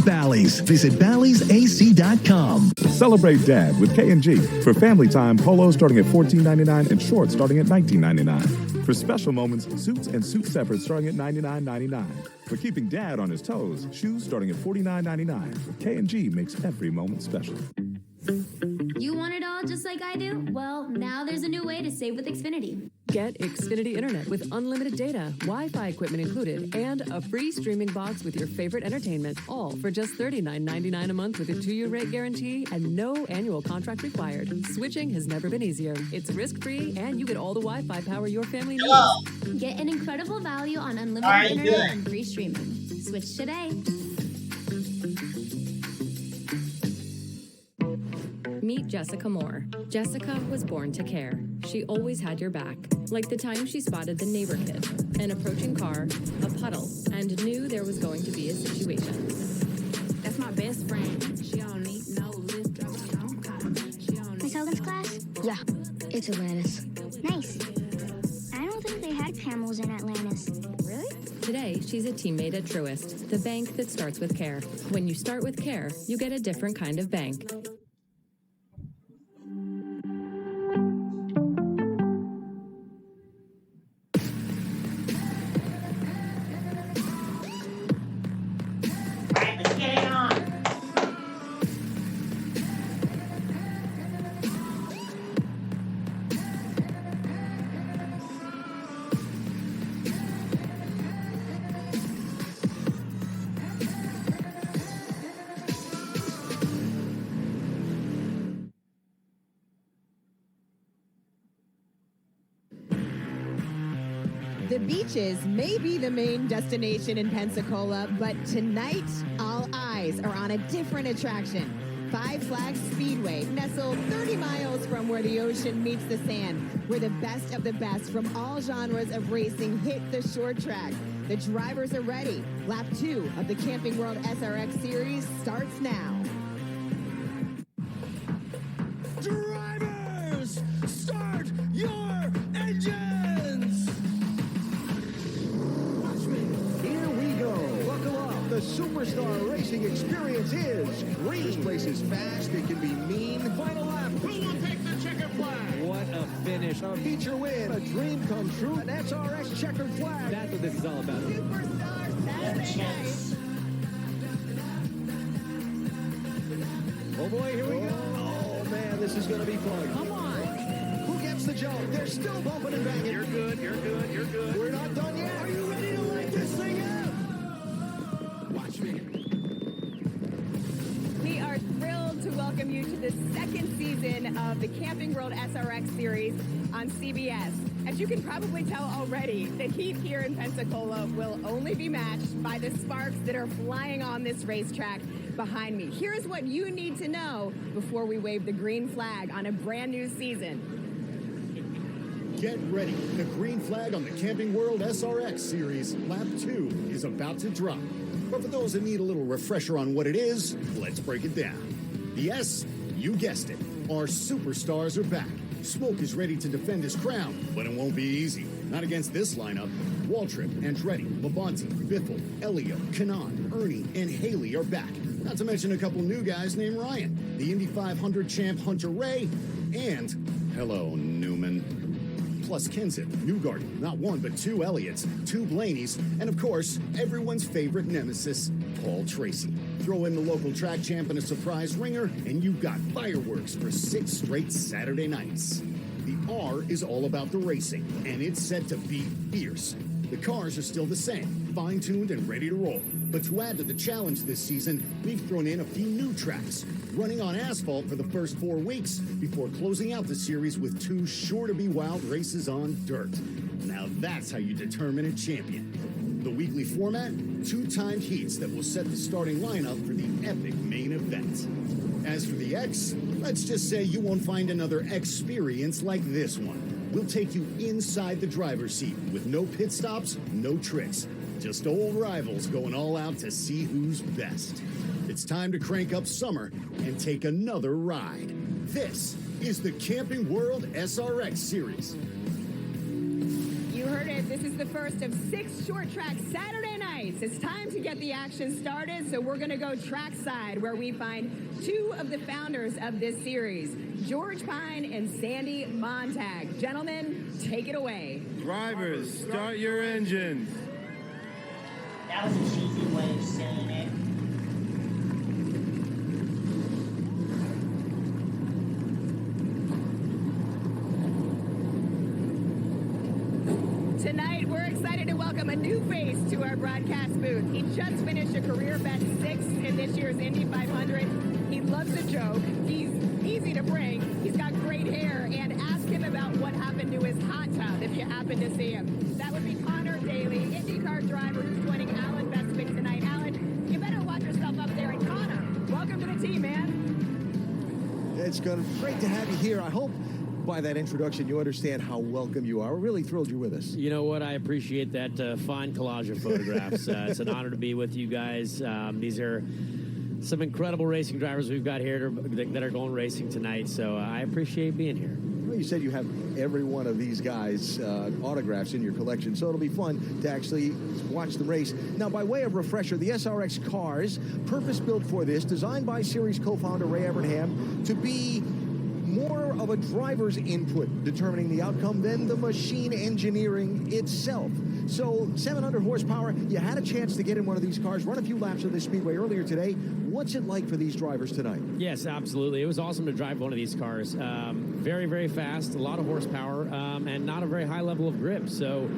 Bally's. Visit Bally'sAC.com. Celebrate Dad with K&G. For family time, polos starting at $14.99 and shorts starting at $19.99. For special moments, suits and suit separates starting at $99.99. For keeping Dad on his toes, shoes starting at $49.99. K&G makes every moment special. You want it all just like I do? Well, now there's a new way to save with Xfinity. Get Xfinity Internet with unlimited data, Wi-Fi equipment included, and a free streaming box with your favorite entertainment, all for just $39.99 a month with a 2-year rate guarantee and no annual contract required. Switching has never been easier. It's risk-free, and you get all the Wi-Fi power your family needs. Get an incredible value on unlimited internet and free streaming. Switch today. Meet Jessica Moore. Jessica was born to care. She always had your back. Like the time she spotted the neighbor kid, an approaching car, a puddle, and knew there was going to be a situation. That's my best friend. She don't need no lift. Miss Hogan's class? Yeah, it's Atlantis. Nice. I don't think they had camels in Atlantis. Really? Today, she's a teammate at Truist, the bank that starts with care. When you start with care, you get a different kind of bank. The beaches may be the main destination in Pensacola, but tonight, all eyes are on a different attraction. Five Flags Speedway, nestled 30 miles from where the ocean meets the sand, where the best of the best from all genres of racing hit the short track. The drivers are ready. Lap 2 of the Camping World SRX Series starts now. Drivers, start your engines! Here we go. Buckle up. The superstar racing experience is green. This place is fast. It can be mean. Final lap. Who will take the checkered flag? What a finish. A feature win. A dream come true. An SRX checkered flag. That's what this is all about. Superstar Saturday night. Oh boy, here we go. Oh man, this is going to be fun. Come on. Who gets the jump? They're still bumping and banging. You're good, you're good, you're good. We're not done yet. Are you ready to light this thing up? Watch me. We are thrilled to welcome you to the second season of the Camping World SRX Series on CBS. As you can probably tell already, the heat here in Pensacola will only be matched by the sparks that are flying on this racetrack behind me. Here's what you need to know before we wave the green flag on a brand new season. Get ready. The green flag on the Camping World SRX Series, Lap 2, is about to drop. But for those that need a little refresher on what it is, let's break it down. Yes, you guessed it. Our superstars are back. Smoke is ready to defend his crown, but it won't be easy. Not against this lineup. Waltrip, Andretti, Labonte, Biffle, Elio, Kanan, Ernie, and Haley are back. Not to mention a couple new guys named Ryan, the Indy 500 champ Hunter Ray, and, hello, Newman. Plus Kenseth, Newgarden, not one but two Elliots, two Blaneys, and of course, everyone's favorite nemesis, Paul Tracy. Throw in the local track champ and a surprise ringer, and you've got fireworks for 6 straight Saturday nights. The R is all about the racing, and it's set to be fierce. The cars are still the same, fine-tuned and ready to roll. But to add to the challenge this season, we've thrown in a few new tracks, running on asphalt for the first 4 weeks before closing out the series with 2 sure-to-be-wild races on dirt. Now that's how you determine a champion. The weekly format, 2 timed heats that will set the starting lineup for the epic main event. As for the X, let's just say you won't find another experience like this one. We'll take you inside the driver's seat with no pit stops, no tricks. Just old rivals going all out to see who's best. It's time to crank up summer and take another ride. This is the Camping World SRX Series. You heard it right, this is the first of 6 short track Saturday nights. It's time to get the action started, so we're going to go trackside, where we find 2 of the founders of this series, George Pine and Sandy Montag. Gentlemen, take it away. Drivers, start your engines. That was a cheesy way of saying it. Tonight, we're excited to welcome a new face to our broadcast booth. He just finished a career best 6th in this year's Indy 500. He loves a joke. He's easy to bring. He's got great hair. And ask him about what happened to his hot tub if you happen to see him. That would be Connor Daly, IndyCar driver, who's joining Alan Bestwick tonight. Alan, you better watch yourself up there. And Connor, welcome to the team, man. It's great to have you here. I hope by that introduction you understand how welcome you are. We're really thrilled you're with us. You know what? I appreciate that fine collage of photographs. It's an honor to be with you guys. These are some incredible racing drivers we've got here that are going racing tonight, so I appreciate being here. Well, you said you have every one of these guys' autographs in your collection, so it'll be fun to actually watch the race. Now, by way of refresher, the SRX cars, purpose-built for this, designed by series co-founder Ray Evernham to be more of a driver's input determining the outcome than the machine engineering itself. So 700 horsepower, you had a chance to get in one of these cars, run a few laps of this speedway earlier today. What's it like for these drivers tonight? Yes, absolutely. It was awesome to drive one of these cars. Very, very fast, a lot of horsepower, and not a very high level of grip. So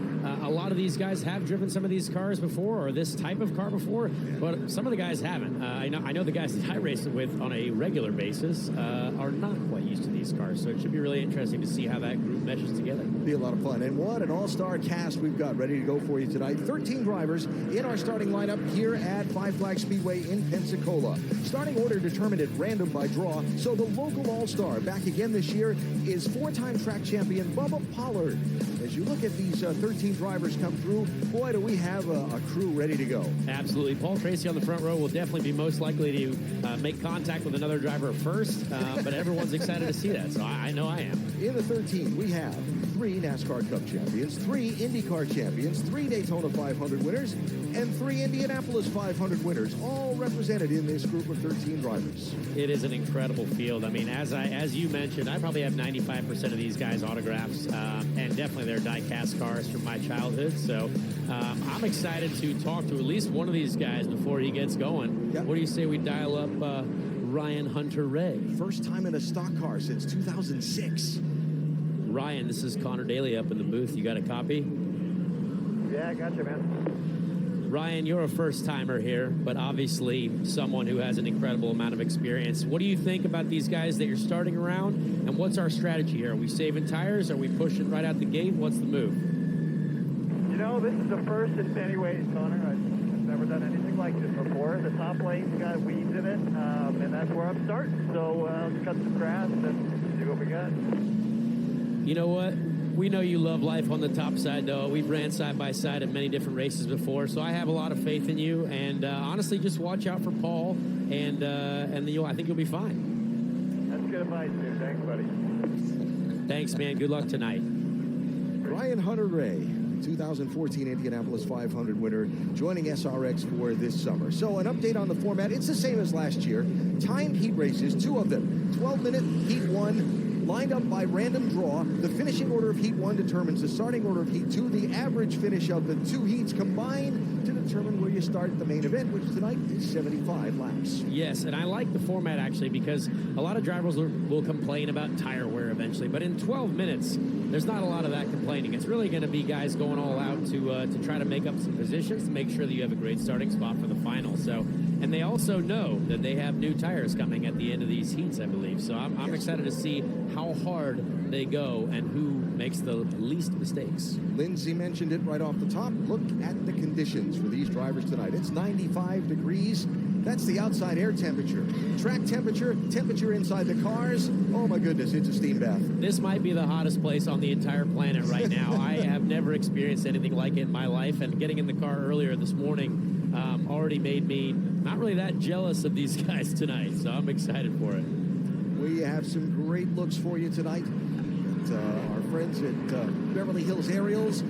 a lot of these guys have driven some of these cars before, or this type of car before, but some of the guys haven't. I know the guys that I race with on a regular basis are not quite used to these cars. So it should be really interesting to see how that group meshes together. Be a lot of fun. And what an all-star cast we've got ready to go for you tonight. 13 drivers in our starting lineup here at Five Flags Speedway in Pensacola. Starting order determined at random by draw. So the local all-star back again this year is 4-time track champion Bubba Pollard. As you look at these 13 drivers come through, boy, do we have a crew ready to go. Absolutely. Paul Tracy on the front row will definitely be most likely to make contact with another driver first, but everyone's excited to see that, so I know I am. In the 13, we have 3 NASCAR Cup champions, 3 IndyCar champions, 3 Daytona 500 winners, and 3 Indianapolis 500 winners, all represented in this group of 13 drivers. It is an incredible field. I mean, as you mentioned, I probably have 95% of these guys' autographs, and definitely their die-cast cars from my childhood. So I'm excited to talk to at least one of these guys before he gets going. Yep. What do you say we dial up Ryan Hunter-Ray? First time in a stock car since 2006. Ryan, this is Connor Daly up in the booth. You got a copy? Yeah, I got you, man. Ryan, you're a first-timer here, but obviously someone who has an incredible amount of experience. What do you think about these guys that you're starting around, and what's our strategy here? Are we saving tires? Are we pushing right out the gate? What's the move? You know, this is the first in many ways, Connor. I've never done anything like this before. The top lane's got weeds in it, and that's where I'm starting. So let's cut some grass and see what we got. You know what? We know you love life on the top side, though. We've ran side by side at many different races before, so I have a lot of faith in you. And honestly, just watch out for Paul, and I think you'll be fine. That's good advice, dude. Thanks, buddy. Thanks, man. Good luck tonight. Ryan Hunter-Ray, 2014 Indianapolis 500 winner, joining SRX for this summer. So an update on the format. It's the same as last year. Timed heat races, 2 of them. 12-minute heat 1. Lined up by random draw. The finishing order of Heat 1 determines the starting order of Heat 2. The average finish of the 2 heats combined to determine where you start the main event, which tonight is 75 laps. Yes, and I like the format, actually, because a lot of drivers will complain about tire wear eventually. But in 12 minutes, there's not a lot of that complaining. It's really going to be guys going all out to try to make up some positions to make sure that you have a great starting spot for the final. So, and they also know that they have new tires coming at the end of these heats, I believe. So I'm excited to see how hard they go and who makes the least mistakes. Lindsay mentioned it right off the top. Look at the conditions for these drivers tonight. It's 95 degrees. That's the outside air temperature. Track temperature, temperature inside the cars. Oh my goodness, it's a steam bath. This might be the hottest place on the entire planet right now. I have never experienced anything like it in my life, and getting in the car earlier this morning already made me not really that jealous of these guys tonight, so I'm excited for it. We have some great looks for you tonight. our friends at Beverly Hills Aerials. 2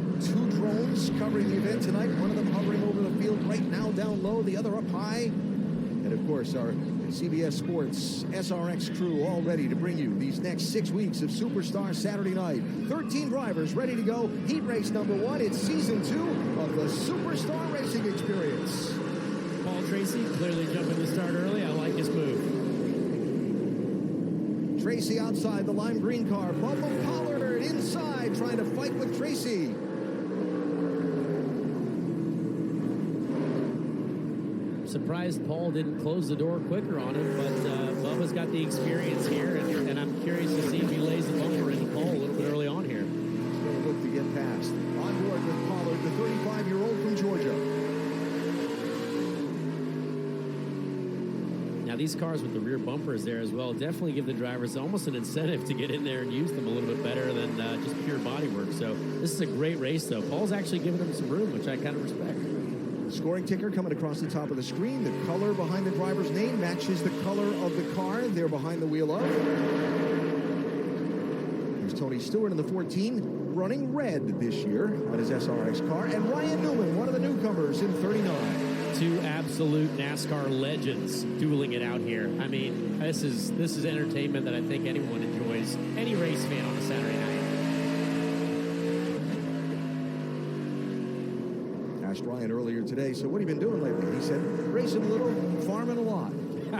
drones covering the event tonight. One of them hovering over the field right now down low, the other up high. And, of course, our CBS Sports SRX crew all ready to bring you these next 6 weeks of Superstar Saturday night. 13 drivers ready to go. Heat race number 1. It's season 2 of the Superstar Racing Experience. Paul Tracy clearly jumping the start early. I like his move. Tracy outside the lime green car. Bubba Pollard inside trying to fight with Tracy. Surprised Paul didn't close the door quicker on him, but Bubba's got the experience here, and I'm curious to see if he lays the bumper into Paul a little bit early on here. He's going to look to get past. On board with Pollard, the 35-year-old from Georgia. Now, these cars with the rear bumpers there as well definitely give the drivers almost an incentive to get in there and use them a little bit better than just pure body work. So this is a great race, though. Paul's actually giving them some room, which I kind of respect. Scoring ticker coming across the top of the screen. The color behind the driver's name matches the color of the car they're behind the wheel of. Here's Tony Stewart in the 14, running red this year on his SRX car. And Ryan Newman, one of the newcomers in 39. 2 absolute NASCAR legends dueling it out here. I mean, this is entertainment that I think anyone enjoys, any race fan on a Saturday night. Asked Ryan earlier today, so what have you been doing lately? He said, racing a little, farming a lot. I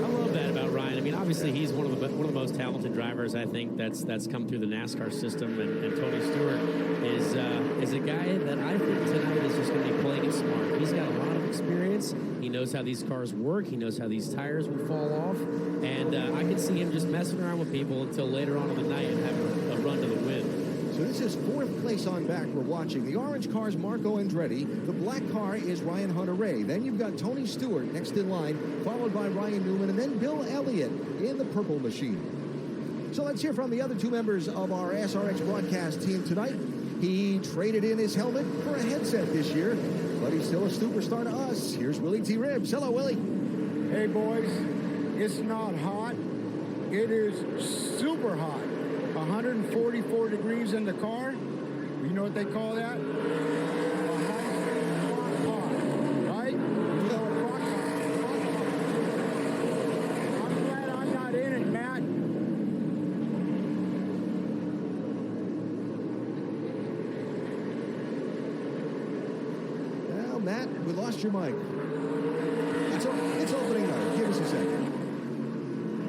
love that about Ryan. I mean, obviously he's one of the most talented drivers I think that's come through the NASCAR system, and Tony Stewart is a guy that I think tonight is just going to be playing it smart. He's got a lot of experience. He knows how these cars work. He knows how these tires will fall off, and I can see him just messing around with people until later on in the night and having a run to the win. So this is 4th place on back we're watching. The orange car is Marco Andretti. The black car is Ryan Hunter-Reay. Then you've got Tony Stewart next in line, followed by Ryan Newman, and then Bill Elliott in the purple machine. So let's hear from the other 2 members of our SRX broadcast team tonight. He traded in his helmet for a headset this year, but he's still a superstar to us. Here's Willie T. Ribbs. Hello, Willie. Hey, boys. It's not hot. It is super hot. 144 degrees in the car. You know what they call that? A hot pot, right? You know what pot pot. I'm glad I'm not in it, Matt. Well, Matt, we lost your mic. It's opening up. Give us a second.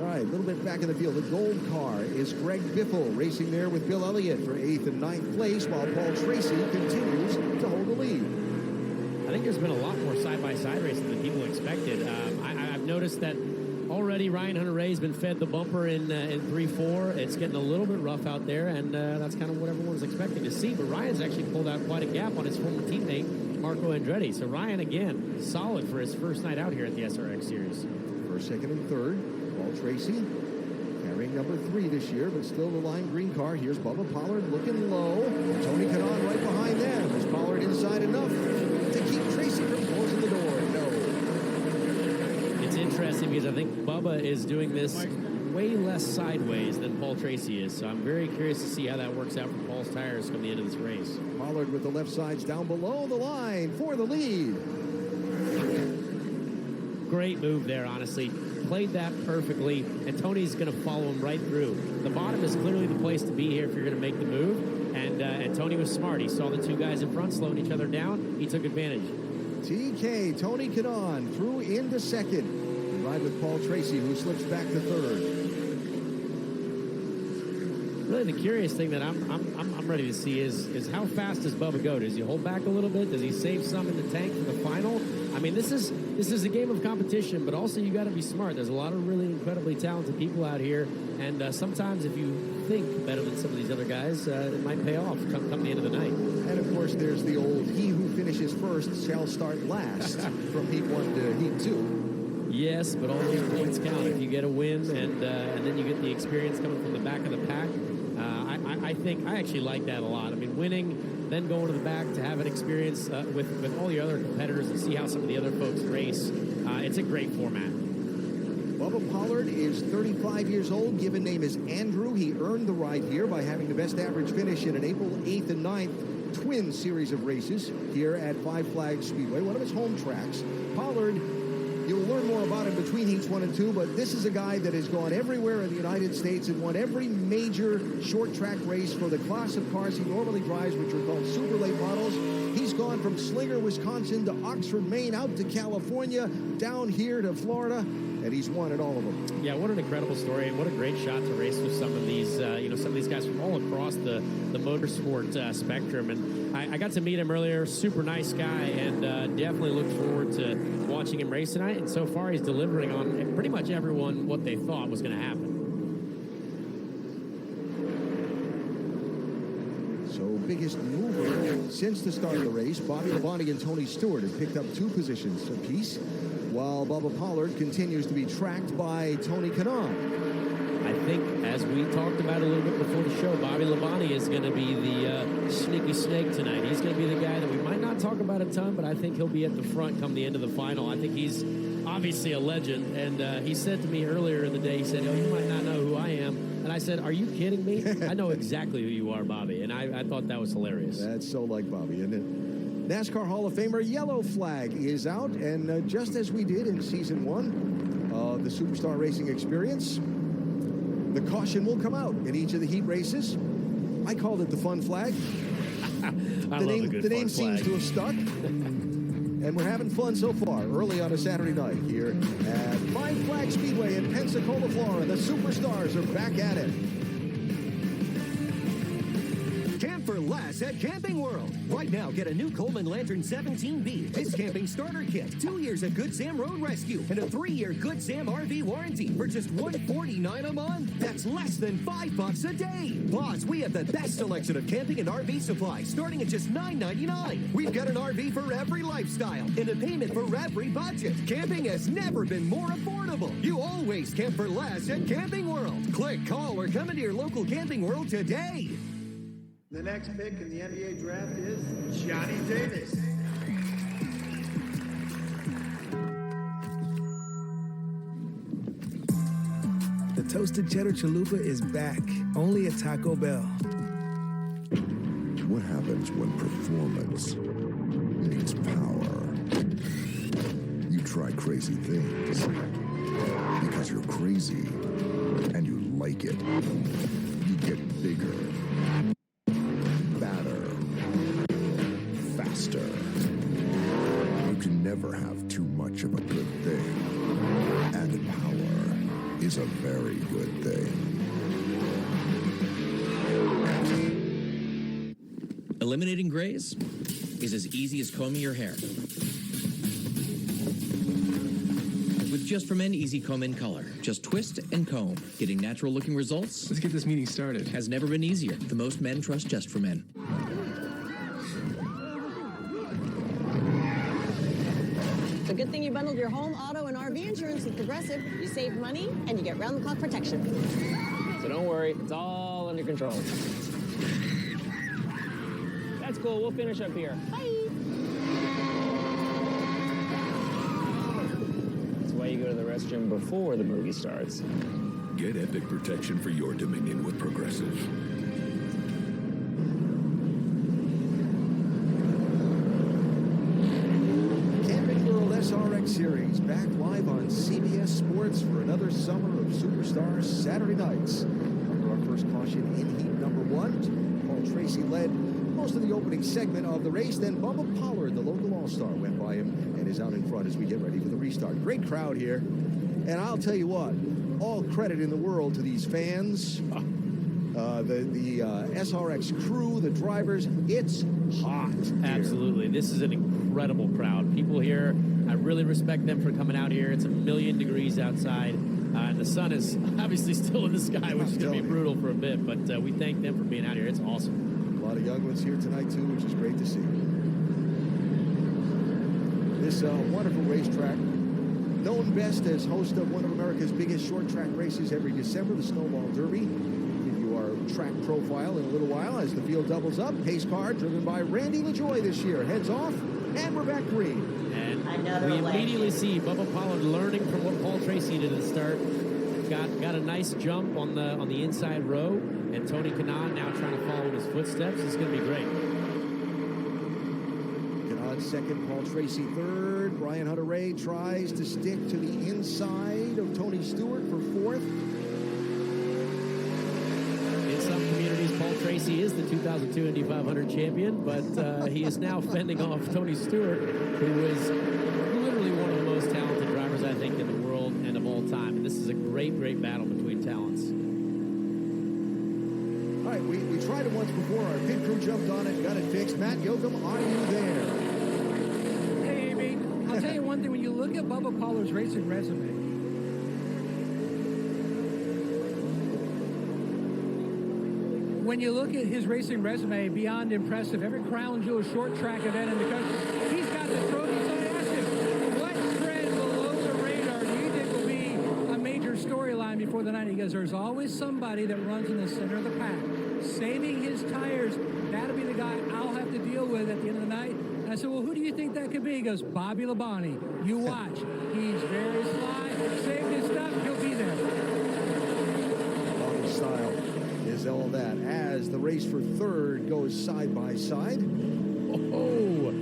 All right, a little bit back in the field. The gold car is Greg Biffle racing there with Bill Elliott for 8th and 9th place, while Paul Tracy continues to hold the lead. I think there's been a lot more side-by-side racing than people expected. I've noticed that already Ryan Hunter-Reay has been fed the bumper in 3-4. It's getting a little bit rough out there, and that's kind of what everyone was expecting to see. But Ryan's actually pulled out quite a gap on his former teammate, Marco Andretti. So Ryan, again, solid for his first night out here at the SRX Series. First, second, and third. Paul Tracy carrying number 3 this year, but still the lime green car. Here's Bubba Pollard looking low. Tony Kanaan right behind them. Is Pollard inside enough to keep Tracy from closing the door? No. It's interesting because I think Bubba is doing this way less sideways than Paul Tracy is. So I'm very curious to see how that works out for Paul's tires come the end of this race. Pollard with the left sides down below the line for the lead. Great move there, honestly. Played that perfectly, and Tony's going to follow him right through. The bottom is clearly the place to be here if you're going to make the move, and Tony was smart. He saw the 2 guys in front slowing each other down. He took advantage. TK, Tony Kanaan through into second. Ride with Paul Tracy, who slips back to third. Really, the curious thing that I'm ready to see is how fast does Bubba go? Does he hold back a little bit? Does he save some in the tank for the final? I mean, this is a game of competition, but also you got to be smart. There's a lot of really incredibly talented people out here, and sometimes if you think better than some of these other guys, it might pay off come the end of the night. And of course, there's the old "he who finishes first shall start last" from Heat 1 to Heat 2. Yes, but all these points count. If you get a win and then you get the experience coming from the back of the pack, I think I actually like that a lot. I mean, winning, then going to the back to have an experience with all the other competitors and see how some of the other folks race. It's a great format. Bubba Pollard is 35 years old. Given name is Andrew. He earned the ride here by having the best average finish in an April 8th and 9th twin series of races here at Five Flags Speedway, one of his home tracks. Pollard, you'll learn more about him between heats 1 and 2, but this is a guy that has gone everywhere in the United States and won every major short track race for the class of cars he normally drives, which are called super late models. He's gone from Slinger, Wisconsin to Oxford, Maine, out to California, down here to Florida, and he's won at all of them. Yeah, what an incredible story, and what a great shot to race with some of these, some of these guys from all across the motorsport spectrum. And I got to meet him earlier. Super nice guy, and definitely look forward to watching him race tonight. And so far, he's delivering on pretty much everyone what they thought was going to happen. So biggest mover since the start of the race, Bobby Labonte and Tony Stewart have picked up 2 positions apiece, while Bubba Pollard continues to be tracked by Tony Kanaan. I think, as we talked about a little bit before the show, Bobby Labonte is going to be the sneaky snake tonight. He's going to be the guy that we might not talk about a ton, but I think he'll be at the front come the end of the final. I think he's obviously a legend, and he said to me earlier in the day, he said, "Oh, you might not know who I am." And I said, "Are you kidding me? I know exactly who you are, Bobby." And I thought that was hilarious. That's so like Bobby, isn't it? NASCAR Hall of Famer Yellow Flag is out, and just as we did in Season 1 of the Superstar Racing Experience, the caution will come out in each of the heat races. I called it the fun flag. The name seems to have stuck. And we're having fun so far, early on a Saturday night here at Five Flags Speedway in Pensacola, Florida. The Superstars are back at it. Camp for less at Camping World. Right now, get a new Coleman Lantern 17B, this camping starter kit, 2 years of Good Sam Road Rescue, and a 3-year Good Sam RV warranty for just $149 a month. That's less than $5 a day. Plus, we have the best selection of camping and RV supplies, starting at just $9.99. We've got an RV for every lifestyle and a payment for every budget. Camping has never been more affordable. You always camp for less at Camping World. Click, call, or come into your local Camping World today. The next pick in the NBA draft is Johnny Davis. The toasted cheddar chalupa is back, only at Taco Bell. What happens when performance meets power? You try crazy things because you're crazy and you like it. You get bigger, badder, faster. You can never have too much of a good thing. And power is a very good thing. Eliminating grays is as easy as combing your hair. With Just For Men Easy Comb in Color. Just twist and comb. Getting natural looking results. Let's get this meeting started. Has never been easier. The most men trust Just For Men. It's a good thing you bundled your home, auto, and RV insurance with Progressive. You save money and you get round-the-clock protection. So don't worry, it's all under control. That's cool, we'll finish up here. Bye. That's why you go to the restroom before the movie starts. Get epic protection for your Dominion with Progressive. Camping World SRX Series back live on CBS Sports for another summer of Superstars Saturday nights. Under our first caution in heat number 1, Paul Tracy led most of the opening segment of the race. Then Bubba Pollard, the local all-star, went by him and is out in front as we get ready for the restart. Great crowd here. And I'll tell you what, all credit in the world to these fans, the SRX crew, the drivers. It's hot here. Absolutely. This is an incredible crowd. People here, I really respect them for coming out here. It's 1,000,000 degrees outside. And the sun is obviously still in the sky, which is going to be brutal for a bit. But we thank them for being out here. It's awesome. A lot of young ones here tonight, too, which is great to see. This wonderful racetrack, known best as host of one of America's biggest short track races every December, the Snowball Derby. Give you our track profile in a little while as the field doubles up. Pace car driven by Randy LaJoie this year heads off, and we're back green. And Another We legend. immediately see Bubba Pollard learning from what Paul Tracy did at the start. Got a nice jump on the inside row, and Tony Kanaan now trying to follow in his footsteps. It's going to be great. Kanaan second, Paul Tracy third. Brian Hunter-Ray tries to stick to the inside of Tony Stewart for fourth. In some communities, Paul Tracy is the 2002 Indy 500 champion, but he is now fending off Tony Stewart, who is literally one of the most talented drivers, I think, in the world and of all time. And this is a great, great battle between talents. All right, we tried it once before. Our pit crew jumped on it, got it fixed. Matt Yoakum, are you there? Hey, Amy, I'll tell you one thing. When you look at Bubba Pollard's racing resume, beyond impressive. Every crown jewel short track event in the country, he's got the trophy. So I asked him, what thread below the radar do you think will be a major storyline before the night? He goes, there's always somebody that runs in the center of the pack, saving his tires. That'll be the guy I'll have to deal with at the end of the night. And I said, well, who do you think that could be? He goes, Bobby Labonte. You watch. He's very sly. Saved his stuff. He'll be there. Bobby's style is all that. As the race for third goes side by side. Oh, a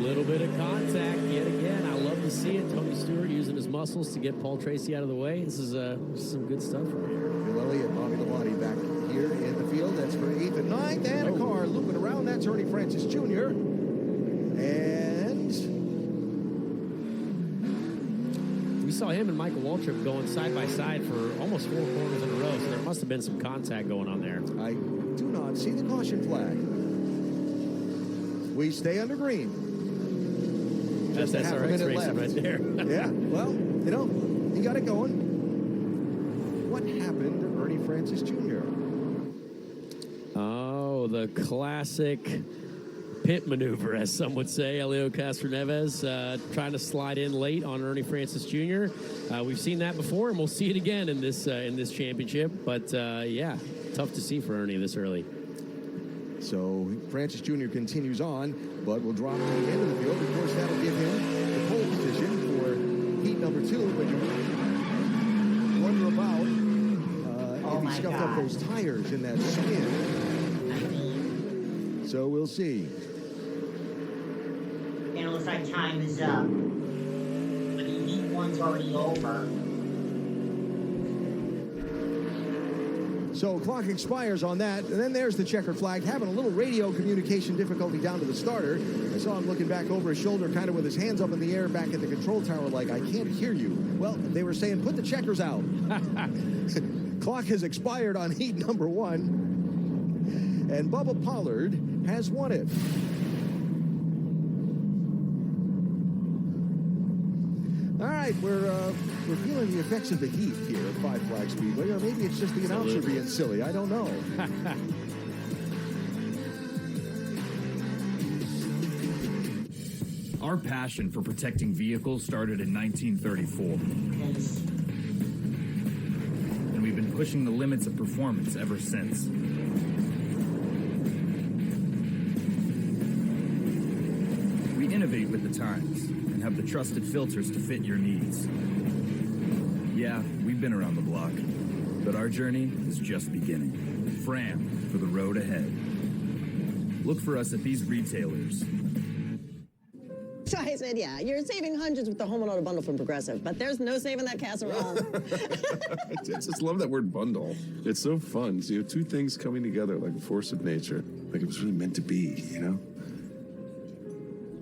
little bit of contact yet again. I love to see it. Tony Stewart using his muscles to get Paul Tracy out of the way. This is some good stuff right here. Bill Elliott, Bobby Labonte back here in the field. That's for 8th and 9th. And a car looping around. That's Ernie Francis Jr. And we saw him and Michael Waltrip going side by side for almost 4 corners in a row, so there must have been some contact going on there. I do not see the caution flag. We stay under green. That's SRX racing right there. Yeah, well, you know, he got it going. What happened to Ernie Francis Jr.? Oh, the classic pit maneuver, as some would say. Elio Castroneves trying to slide in late on Ernie Francis Jr. We've seen that before, and we'll see it again in this championship. But yeah, tough to see for Ernie this early. So Francis Jr. continues on, but will drop to the end of the field. Of course, that'll give him the pole position for heat number 2. But you wonder about if he scuffed up those tires in that spin. So we'll see. And it looks like time is up. I mean, heat 1's already over. So clock expires on that, and then there's the checkered flag, having a little radio communication difficulty down to the starter. I saw him looking back over his shoulder, kind of with his hands up in the air back at the control tower like, I can't hear you. Well, they were saying, put the checkers out. Clock has expired on heat number 1, and Bubba Pollard has won it. All right, we're feeling the effects of the heat here at Five Flag Speedway, or maybe it's just the announcer being silly. I don't know. Our passion for protecting vehicles started in 1934. And we've been pushing the limits of performance ever since. We innovate with the times and have the trusted filters to fit your needs. Yeah, we've been around the block, but our journey is just beginning. Fram for the road ahead. Look for us at these retailers. So I said, yeah, you're saving hundreds with the home and auto bundle from Progressive, but there's no saving that casserole. I just love that word bundle. It's so fun. So you have two things coming together like a force of nature. Like it was really meant to be, you know?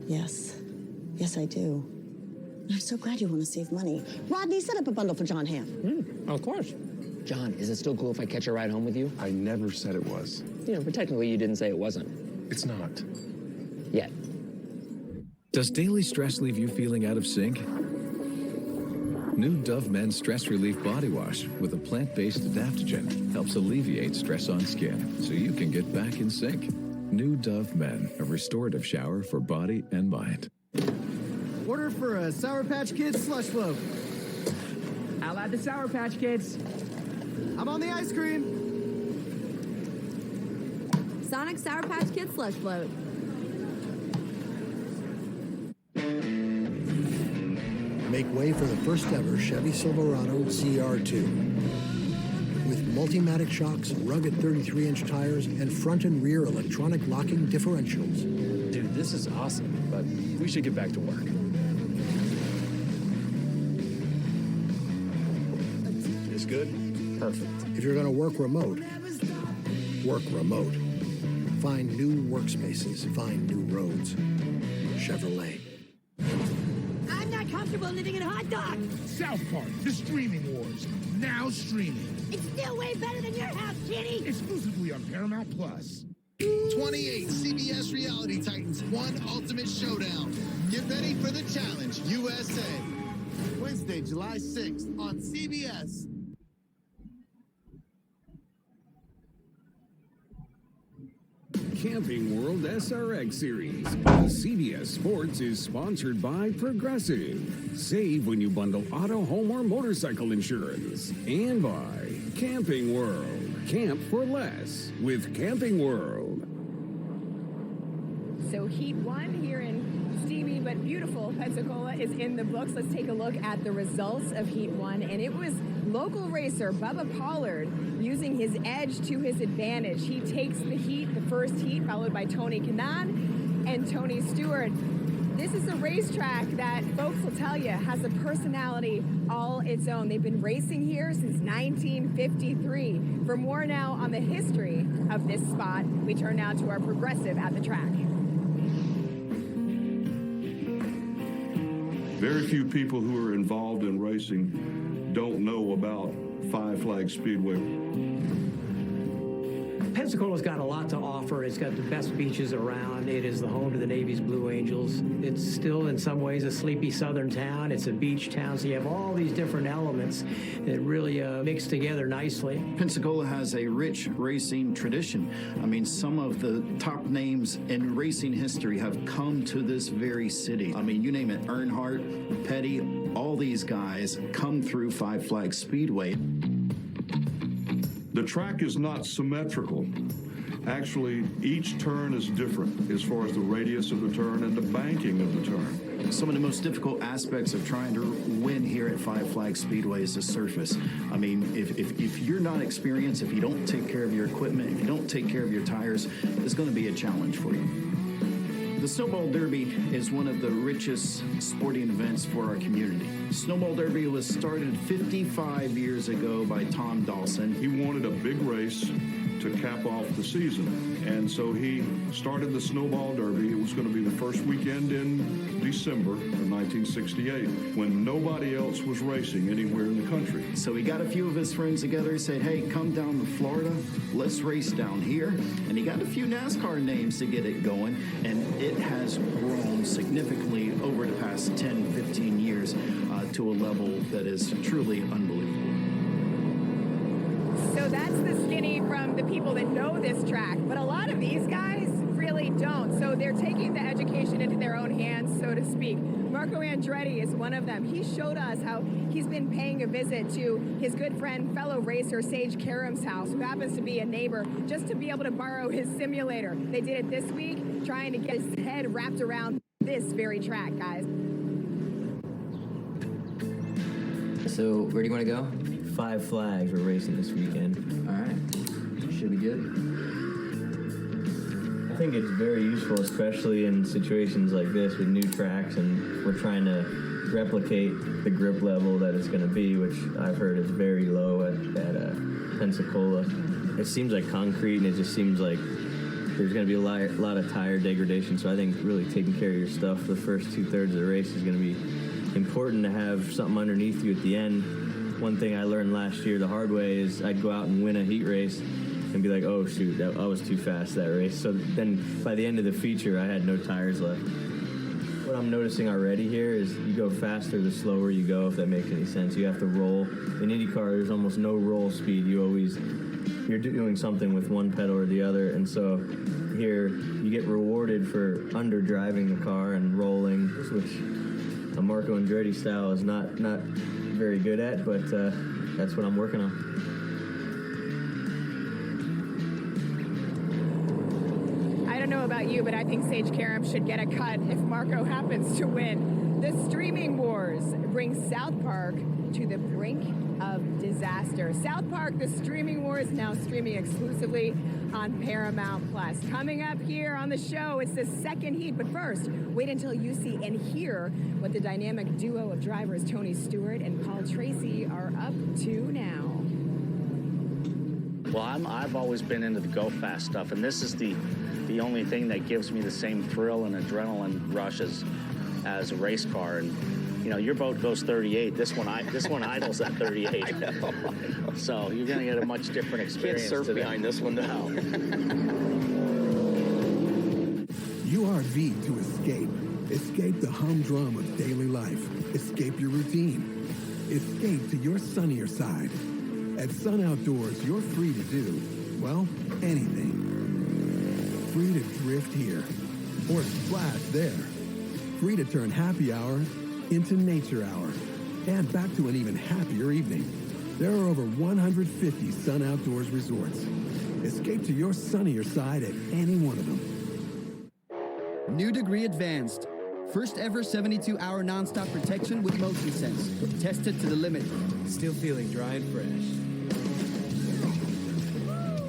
Yes. Yes, I do. I'm so glad you want to save money. Rodney, set up a bundle for John Hamm. Of course. John, is it still cool if I catch a ride home with you? I never said it was. You know, but technically you didn't say it wasn't. It's not. Yet. Does daily stress leave you feeling out of sync? New Dove Men Stress Relief Body Wash with a plant-based adaptogen helps alleviate stress on skin so you can get back in sync. New Dove Men, a restorative shower for body and mind. Order for a Sour Patch Kids slush float. I'll add the Sour Patch Kids. I'm on the ice cream. Sonic Sour Patch Kids slush float. make way for the first ever Chevy Silverado ZR2. With Multimatic shocks, rugged 33-inch tires, and front and rear electronic locking differentials. Dude, this is awesome, but we should get back to work. This good? Perfect. If you're going to work remote, work remote. Find new workspaces, find new roads. Chevrolet. I'm not comfortable living in a hot dog. South Park, the streaming wars. Now streaming. It's still way better than your house, kitty. Exclusively on Paramount Plus. 28 CBS Reality Titans, one ultimate showdown. Get ready for the challenge, USA. Wednesday, July 6th on CBS. Camping World SRX Series. CBS Sports is sponsored by Progressive. Save when you bundle auto, home, or motorcycle insurance. And by Camping World. Camp for less with Camping World. So Heat 1 here in steamy but beautiful Pensacola is in the books. Let's take a look at the results of Heat 1. And it was local racer Bubba Pollard using his edge to his advantage. He takes the heat, the first heat, followed by Tony Kanaan and Tony Stewart. This is a racetrack that folks will tell you has a personality all its own. They've been racing here since 1953. For more now on the history of this spot, we turn now to our Progressive at the track. Very few people who are involved in racing don't know about Five Flags Speedway. Pensacola's got a lot to offer. It's got the best beaches around. It is the home to the Navy's Blue Angels. It's still, in some ways, a sleepy southern town. It's a beach town, so you have all these different elements that really mix together nicely. Pensacola has a rich racing tradition. I mean, some of the top names in racing history have come to this very city. I mean, you name it, Earnhardt, Petty, all these guys come through Five Flags Speedway. The track is not symmetrical. Actually, each turn is different as far as the radius of the turn and the banking of the turn. Some of the most difficult aspects of trying to win here at Five Flags Speedway is the surface. I mean, if you're not experienced, if you don't take care of your equipment, if you don't take care of your tires, it's going to be a challenge for you. The Snowball Derby is one of the richest sporting events for our community. Snowball Derby was started 55 years ago by Tom Dawson. He wanted a big race to cap off the season, and so he started the Snowball Derby. It was going to be the first weekend in December of 1968 when nobody else was racing anywhere in the country. So he got a few of his friends together. He said, hey, come down to Florida. Let's race down here. And he got a few NASCAR names to get it going, and it has grown significantly over the past 10, 15 years to a level that is truly unbelievable. So that's the skinny from the people that know this track, but a lot of these guys really don't. So they're taking the education into their own hands, so to speak. Marco Andretti is one of them. He showed us how he's been paying a visit to his good friend, fellow racer Sage Karam's house, who happens to be a neighbor, just to be able to borrow his simulator. They did it this week, trying to get his head wrapped around this very track, guys. So, where do you want to go? Five Flags. We're racing this weekend. All right. Should be good. I think it's very useful, especially in situations like this with new tracks, and we're trying to replicate the grip level that it's going to be, which I've heard is very low at Pensacola. It seems like concrete, and it just seems like there's going to be a lot of tire degradation, so I think really taking care of your stuff for the first two-thirds of the race is going to be important to have something underneath you at the end. One thing I learned last year the hard way is I'd go out and win a heat race and be like, oh shoot, I was too fast that race. So then by the end of the feature, I had no tires left. What I'm noticing already here is you go faster the slower you go, if that makes any sense. You have to roll. In IndyCar, there's almost no roll speed. You're doing something with one pedal or the other, and so here you get rewarded for under-driving the car and rolling, which a Marco Andretti style is not very good at, but that's what I'm working on. I don't know about you, but I think Sage Karam should get a cut if Marco happens to win. The streaming wars bring South Park to the brink of disaster. South Park, the streaming wars, now streaming exclusively on Paramount Plus. Coming up here on the show, it's the second heat. But first, wait until you see and hear what the dynamic duo of drivers Tony Stewart and Paul Tracy are up to now. Well, I've always been into the go fast stuff, and this is the only thing that gives me the same thrill and adrenaline rush as a race car. And you know, your boat goes 38. This one idles at 38. So you're going to get a much different experience. Can't surf behind this one now. URV to escape. Escape the humdrum of daily life. Escape your routine. Escape to your sunnier side. At Sun Outdoors, you're free to do, well, anything. Free to drift here or splash there. Free to turn happy hour into nature hour and back to an even happier evening. There are over 150 Sun Outdoors resorts. Escape to your sunnier side at any one of them. New Degree Advanced. First ever 72-hour nonstop protection with motion sense. Tested to the limit. Still feeling dry and fresh.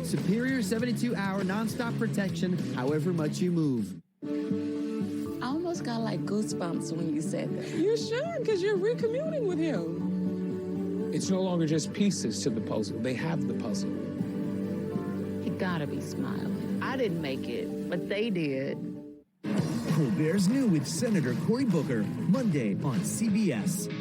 Superior 72-hour nonstop protection however much you move. I almost got like goosebumps when you said that. You should, because you're recommuning with him. It's no longer just pieces to the puzzle. They have the puzzle. He gotta be smiling. I didn't make it, but they did. Colbert's New with Senator Cory Booker, Monday on CBS.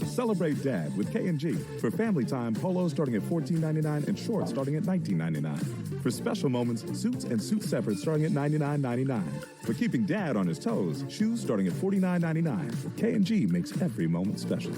Celebrate Dad with K&G. For family time, polos starting at $14.99 and shorts starting at $19.99. For special moments, suits and suit separates starting at $99.99. For keeping Dad on his toes, shoes starting at $49.99. K&G makes every moment special.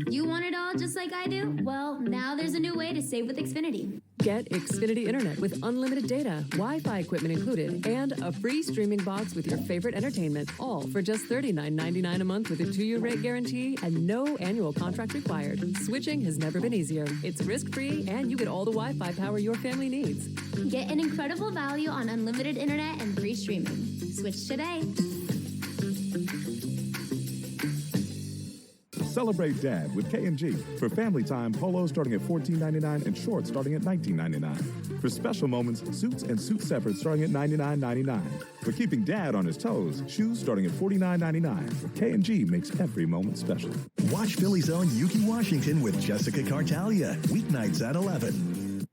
You want it all just like I do? Well, now there's a new way to save with Xfinity. Get Xfinity Internet with unlimited data, Wi-Fi equipment included, and a free streaming box with your favorite entertainment, all for just $39.99 a month with a 2-year rate guarantee and no annual contract required. Switching has never been easier. It's risk-free, and you get all the Wi-Fi power your family needs. Get an incredible value on unlimited internet and free streaming. Switch today. Celebrate Dad with K&G. For family time, polos starting at $14.99 and shorts starting at $19.99. For special moments, suits and suit separates starting at $99.99. For keeping Dad on his toes, shoes starting at $49.99. K&G makes every moment special. Watch Philly's own Yuki Washington with Jessica Cartalia, weeknights at 11.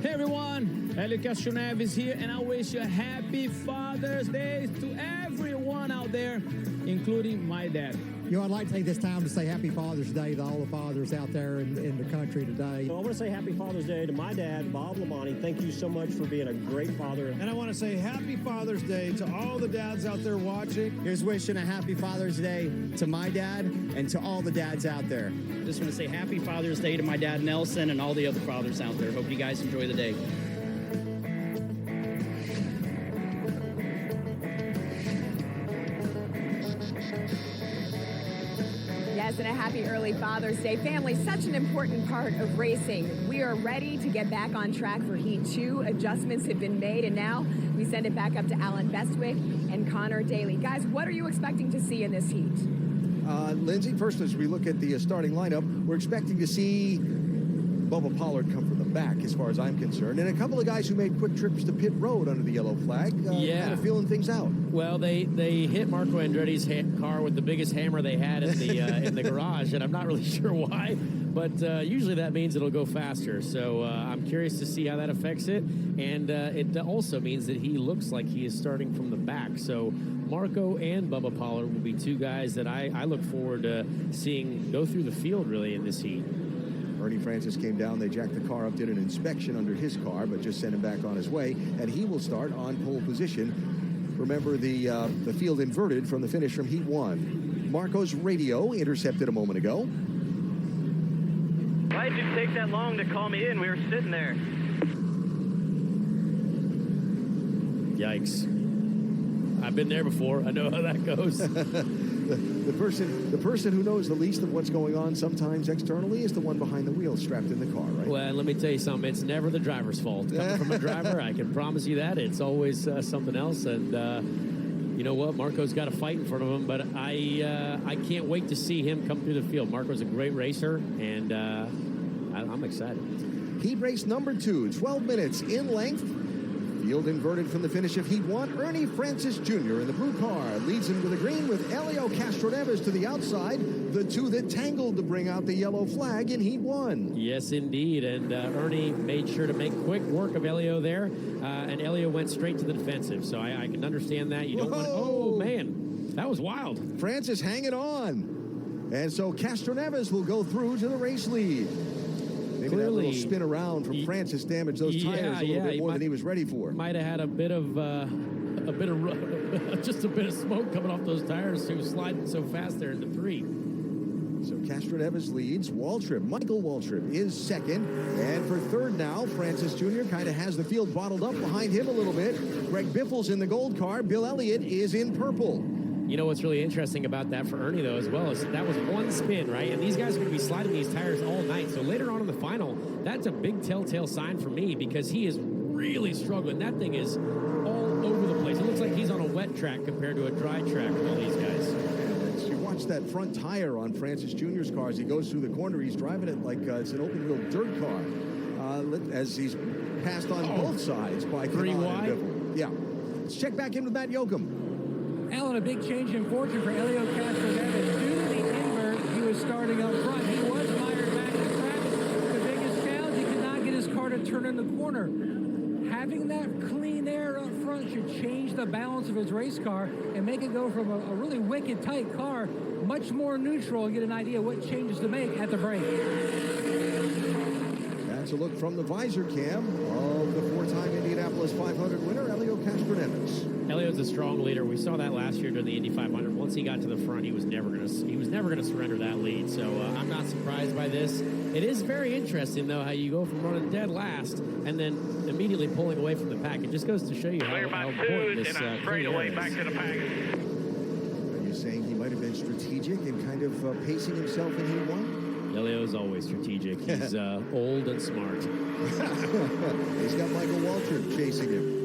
Hey everyone, Helio Castroneves is here, and I wish you a happy Father's Day to everyone out there, including my dad. You know, I'd like to take this time to say Happy Father's Day to all the fathers out there in the country today. So I want to say Happy Father's Day to my dad, Bob Lamani. Thank you so much for being a great father. And I want to say Happy Father's Day to all the dads out there watching. Here's wishing a Happy Father's Day to my dad and to all the dads out there. Just want to say Happy Father's Day to my dad, Nelson, and all the other fathers out there. Hope you guys enjoy the day. Yes, and a happy early Father's Day. Family, such an important part of racing. We are ready to get back on track for Heat 2. Adjustments have been made, and now we send it back up to Alan Bestwick and Connor Daly. Guys, what are you expecting to see in this heat? Lindsay, first as we look at the starting lineup, we're expecting to see Bubba Pollard come from the back, as far as I'm concerned, and a couple of guys who made quick trips to pit road under the yellow flag, kind of feeling things out. Well, they hit Marco Andretti's car with the biggest hammer they had in the in the garage, and I'm not really sure why, but usually that means it'll go faster. So I'm curious to see how that affects it, and it also means that he looks like he is starting from the back. So Marco and Bubba Pollard will be two guys that I look forward to seeing go through the field really in this heat. Ernie Francis came down, they jacked the car up, did an inspection under his car, but just sent him back on his way, and he will start on pole position. Remember, the field inverted from the finish from Heat 1. Marco's radio intercepted a moment ago. Why did you take that long to call me in? We were sitting there. Yikes. I've been there before. I know how that goes. The person who knows the least of what's going on sometimes externally is the one behind the wheel strapped in the car, right? Well, let me tell you something. It's never the driver's fault. Coming from a driver, I can promise you that. It's always something else. And you know what? Marco's got a fight in front of him, but I can't wait to see him come through the field. Marco's a great racer, and I'm excited. Heat race number 2, 12 minutes in length. Field inverted from the finish of Heat 1. Ernie Francis Jr. in the blue car leads into the green with Elio Castroneves to the outside, the two that tangled to bring out the yellow flag in Heat 1. Yes, indeed. And Ernie made sure to make quick work of Elio there, and Elio went straight to the defensive. So I can understand that. You don't want to... Oh, man. That was wild. Francis hanging on. And so Castroneves will go through to the race lead. Maybe that little spin around from Francis damaged those tires a little bit more than he was ready for. Might have had a bit of just a bit of smoke coming off those tires. He was sliding so fast there into 3. So Castroneves leads. Michael Waltrip is second. And for third now, Francis Jr. kind of has the field bottled up behind him a little bit. Greg Biffle's in the gold car. Bill Elliott is in purple. You know what's really interesting about that for Ernie, though, as well, is that was one spin, right? And these guys are going to be sliding these tires all night. So later on in the final, that's a big telltale sign for me because he is really struggling. That thing is all over the place. It looks like he's on a wet track compared to a dry track with all these guys. As you watch that front tire on Francis Jr.'s car as he goes through the corner, he's driving it like it's an open-wheel dirt car as he's passed on both sides by 3 wide. Biffle. Yeah. Let's check back in with Matt Yoakum. Alan, a big change in fortune for Elio Castroneves. Due to the invert, he was starting up front. He was mired back in the track. The biggest challenge, he could not get his car to turn in the corner. Having that clean air up front should change the balance of his race car and make it go from a really wicked tight car much more neutral and get an idea what changes to make at the brake. That's a look from the visor cam of the 4-time Indianapolis 500 winner, Elio Castroneves. Elio's a strong leader. We saw that last year during the Indy 500. Once he got to the front, he was never going to surrender that lead. So I'm not surprised by this. It is very interesting, though, how you go from running dead last and then immediately pulling away from the pack. It just goes to show you how important this straightaway back to the pack. Are you saying he might have been strategic and kind of pacing himself in Heat 1? Elio's always strategic. He's old and smart. He's got Michael Waltrip chasing him.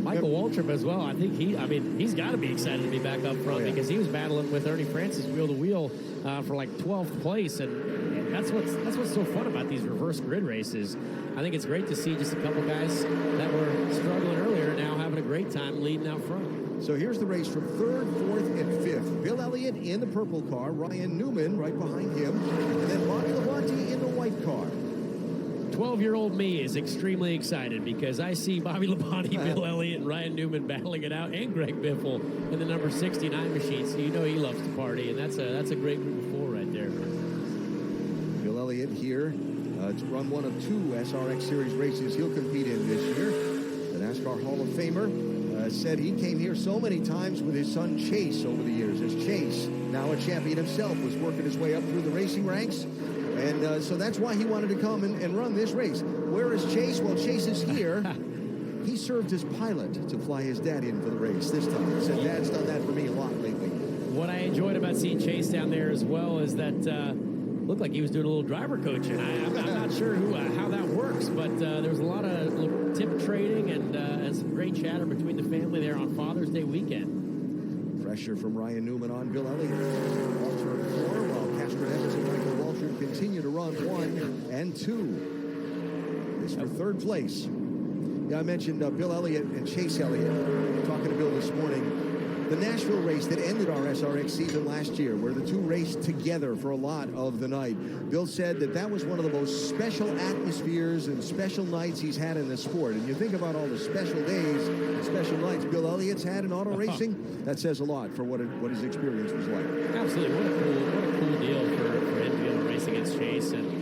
Michael Waltrip as well. I think he's got to be excited to be back up front because he was battling with Ernie Francis wheel to wheel for like 12th place, and that's what's so fun about these reverse grid races. I think it's great to see just a couple guys that were struggling earlier now having a great time leading out front. So here's the race from 3rd, 4th, and 5th. Bill Elliott in the purple car, Ryan Newman right behind him, and then Bobby Labonte in the white car. 12-year-old me is extremely excited because I see Bobby Labonte, Bill Elliott, and Ryan Newman battling it out, and Greg Biffle in the number 69 machine. So you know he loves to party, and that's a great group of 4 right there. Bill Elliott here to run one of 2 SRX Series races he'll compete in this year. The NASCAR Hall of Famer said he came here so many times with his son Chase over the years. As Chase, now a champion himself, was working his way up through the racing ranks. And so that's why he wanted to come and run this race. Where is Chase? Well, Chase is here. He served as pilot to fly his dad in for the race this time. He said, Dad's done that for me a lot lately. What I enjoyed about seeing Chase down there as well is that looked like he was doing a little driver coaching. I'm not sure how that works, but there was a lot of tip trading and some great chatter between the family there on Father's Day weekend. Pressure from Ryan Newman on Bill Elliott. Walter 4, while Castroneves and Michael Waltrip continue to run 1 and 2. This for 3rd place. Yeah, I mentioned Bill Elliott and Chase Elliott. Talking to Bill this morning. The Nashville race that ended our SRX season last year, where the 2 raced together for a lot of the night. Bill said that was one of the most special atmospheres and special nights he's had in the sport. And you think about all the special days and special nights Bill Elliott's had in auto racing, that says a lot for what his experience was like. Absolutely. What a cool deal for him to be able to race against Chase. And,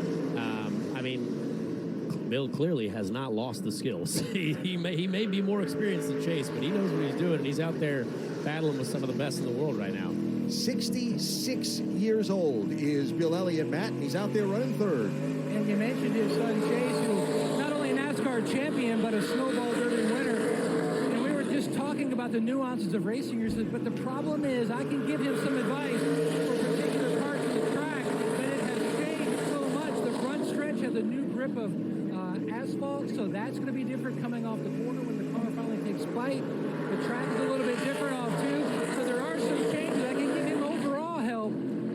Bill clearly has not lost the skills. he may be more experienced than Chase, but he knows what he's doing, and he's out there battling with some of the best in the world right now. 66 years old is Bill Elliott, Matt, and he's out there running 3rd. And you mentioned his son Chase, who not only a NASCAR champion, but a snowball derby winner. And we were just talking about the nuances of racing. He said, but the problem is I can give him some advice for particular parts of the track, but it has changed so much. The front stretch has a new grip of asphalt, so that's going to be different coming off the corner when the car finally takes flight. The track is a little bit different off too, so there are some changes that can give him overall help.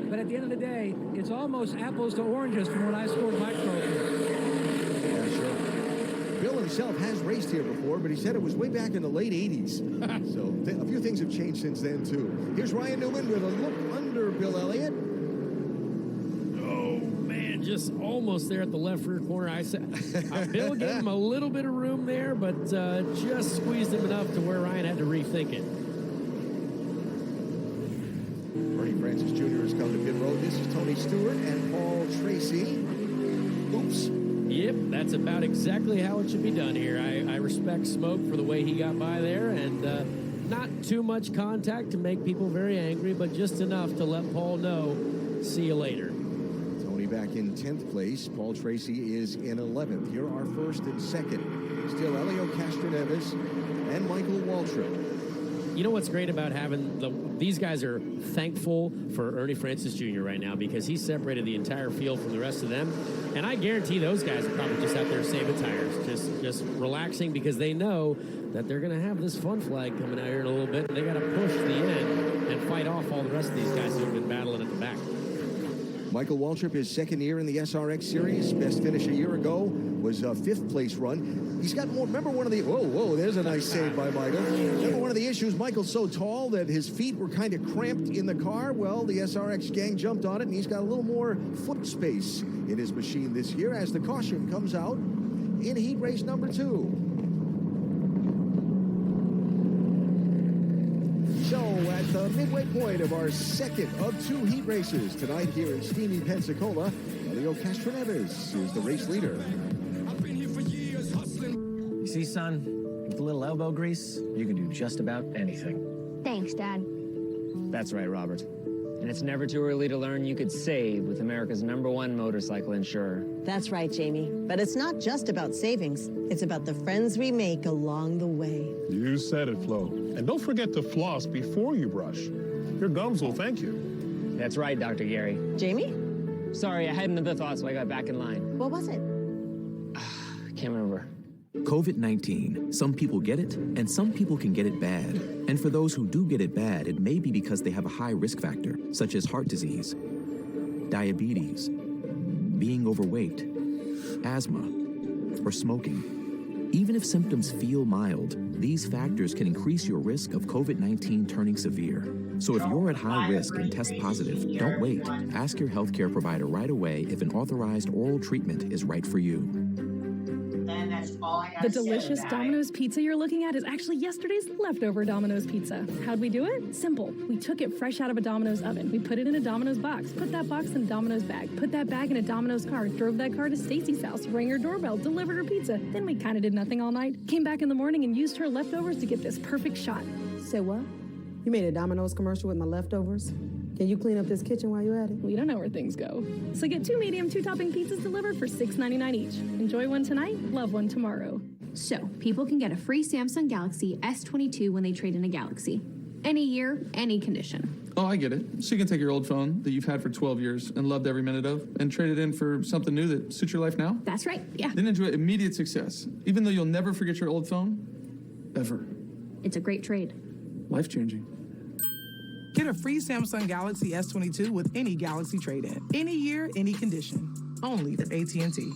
But at the end of the day, it's almost apples to oranges from when I scored my trophy. Yeah, sure. Bill himself has raced here before, but he said it was way back in the late 80s. So a few things have changed since then, too. Here's Ryan Newman with a look under Bill Elliott. Oh, man, just almost there at the left rear corner. Bill gave him a little bit of room there, but just squeezed him enough to where Ryan had to rethink it. Francis Jr. has come to pit road. This is Tony Stewart and Paul Tracy. Oops. Yep, that's about exactly how it should be done here. I respect Smoke for the way he got by there, and not too much contact to make people very angry, but just enough to let Paul know, see you later. Tony back in 10th place. Paul Tracy is in 11th. Here are first and second. Still Elio Castroneves and Michael Waltrip. You know what's great about having these guys are thankful for Ernie Francis Jr. right now because he separated the entire field from the rest of them. And I guarantee those guys are probably just out there saving tires, just relaxing because they know that they're going to have this fun flag coming out here in a little bit. And they got to push the end and fight off all the rest of these guys who have been battling at the back. Michael Waltrip, his second year in the SRX series. Best finish a year ago was a 5th place run. He's got more. Remember one of the, whoa, there's a nice save by Michael. Remember one of the issues, Michael's so tall that his feet were kind of cramped in the car. Well, the SRX gang jumped on it, and he's got a little more foot space in his machine this year as the caution comes out in heat race number 2. So at the midway point of our second of 2 heat races tonight here in steamy Pensacola, Elio Castroneves is the race leader. You see, son, with a little elbow grease, you can do just about anything. Thanks, Dad. That's right, Robert. And it's never too early to learn you could save with America's #1 motorcycle insurer. That's right, Jamie. But it's not just about savings. It's about the friends we make along the way. You said it, Flo. And don't forget to floss before you brush. Your gums will thank you. That's right, Dr. Gary. Jamie? Sorry, I had another thought, so I got back in line. What was it? I can't remember. COVID-19. Some people get it, and some people can get it bad. And for those who do get it bad, it may be because they have a high risk factor, such as heart disease, diabetes, being overweight, asthma, or smoking. Even if symptoms feel mild, these factors can increase your risk of COVID-19 turning severe. So if you're at high risk and test positive, don't wait. Ask your healthcare provider right away if an authorized oral treatment is right for you. The delicious Domino's pizza you're looking at is actually yesterday's leftover Domino's pizza. How'd we do it? Simple. We took it fresh out of a Domino's oven. We put it in a Domino's box, put that box in a Domino's bag, put that bag in a Domino's car, drove that car to Stacy's house, rang her doorbell, delivered her pizza. Then we kind of did nothing all night, came back in the morning and used her leftovers to get this perfect shot. Say what? You made a Domino's commercial with my leftovers? Can you clean up this kitchen while you're at it? We don't know where things go. So get 2 medium, 2-topping pizzas delivered for $6.99 each. Enjoy one tonight, love one tomorrow. So, people can get a free Samsung Galaxy S22 when they trade in a Galaxy. Any year, any condition. Oh, I get it. So you can take your old phone that you've had for 12 years and loved every minute of and trade it in for something new that suits your life now? That's right, yeah. Then enjoy immediate success, even though you'll never forget your old phone, ever. It's a great trade. Life-changing. Get a free Samsung Galaxy S22 with any Galaxy trade-in. Any year, any condition. Only for AT&T.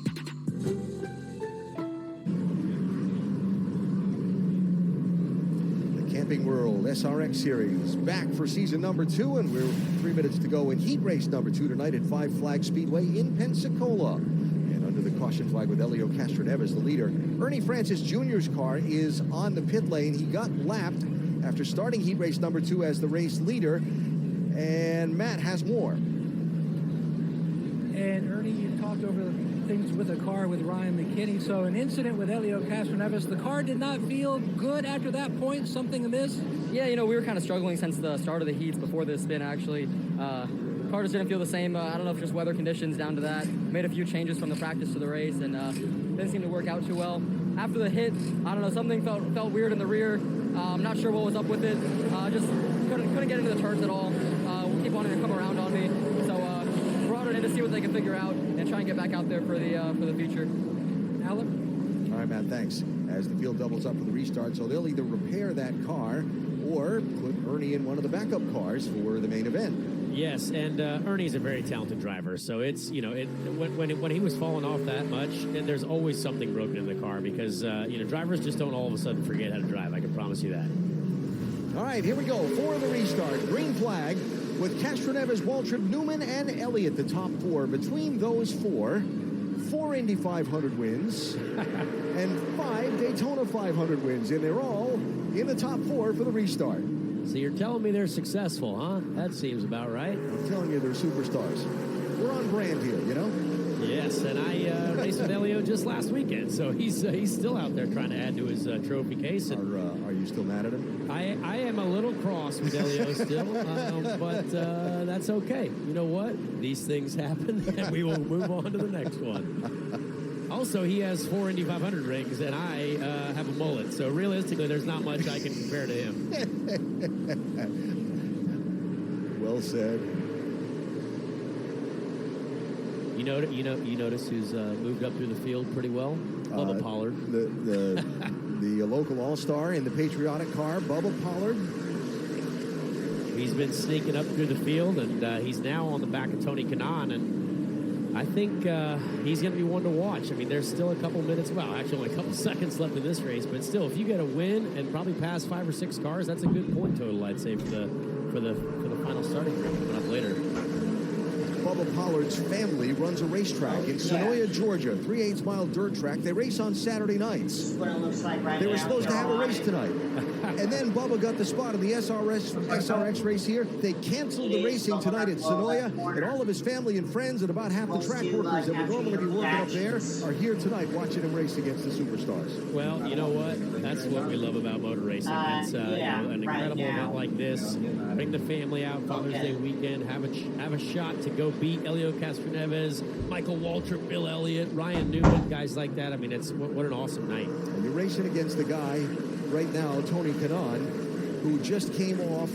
Camping World SRX Series back for season number 2, and we're 3 minutes to go in heat race number 2 tonight at Five Flag Speedway in Pensacola. And under the caution flag with Elio Castroneves, the leader. Ernie Francis Jr.'s car is on the pit lane. He got lapped after starting heat race number 2 as the race leader, and Matt has more. And Ernie, you talked over things with the car with Ryan McKinney. So an incident with Elio Castroneves. The car did not feel good after that point. Something amiss? Yeah, you know, we were kind of struggling since the start of the heats before this spin, actually. Car just didn't feel the same. I don't know if just weather conditions down to that. Made a few changes from the practice to the race, and didn't seem to work out too well. after the hit, I don't know, something felt weird in the rear. I'm not sure what was up with it. Just couldn't get into the turns at all. We'll keep wanting to come around on me. So brought it in to see what they can figure out and try and get back out there for the future. Alan? All right, Matt, thanks. As the field doubles up for the restart, so they'll either repair that car or put Ernie in one of the backup cars for the main event. Yes, and Ernie's a very talented driver, so it's, you know, when he was falling off that much, and there's always something broken in the car because, you know, drivers just don't all of a sudden forget how to drive. I can promise you that. All right, here we go for the restart. Green flag with Castroneves, Waltrip, Newman, and Elliott, the top four. Between those four Indy 500 wins and 5 Daytona 500 wins, and they're all in the top four for the restart. So you're telling me they're successful, huh? That seems about right. I'm telling you, they're superstars. We're on brand here, you know? Yes, and I raced with Elio just last weekend, so he's still out there trying to add to his trophy case. And are you still mad at him? I am a little cross with Elio still, but that's okay. You know what? These things happen, and we will move on to the next one. Also, he has 4 Indy 500 rings, and I have a mullet, so realistically, there's not much I can compare to him. Well said. You notice who's moved up through the field pretty well? Bubba Pollard. The local all-star in the patriotic car, Bubba Pollard. He's been sneaking up through the field, and he's now on the back of Tony Kanaan, and I think he's going to be one to watch. I mean, there's still a couple minutes, well, actually only a couple seconds left in this race, but still, if you get a win and probably pass 5 or 6 cars, that's a good point total, I'd say, for the final starting grid coming up later. Bubba Pollard's family runs a racetrack in Sonoya, Georgia, 3/8 mile dirt track. They race on Saturday nights. They were supposed to have a race tonight. And then Bubba got the spot in the SRX race here. They canceled the racing tonight at Sonoya, and all of his family and friends and about half the track workers that would normally be working up there are here tonight watching him race against the superstars. Well, you know what? That's what we love about motor racing. It's you know, an incredible event like this. Bring the family out Father's Day weekend. Have a shot to go beat Elio Castroneves, Michael Waltrip, Bill Elliott, Ryan Newman, guys like that. I mean, it's what an awesome night. And you're racing against the guy right now, Tony Kanaan, who just came off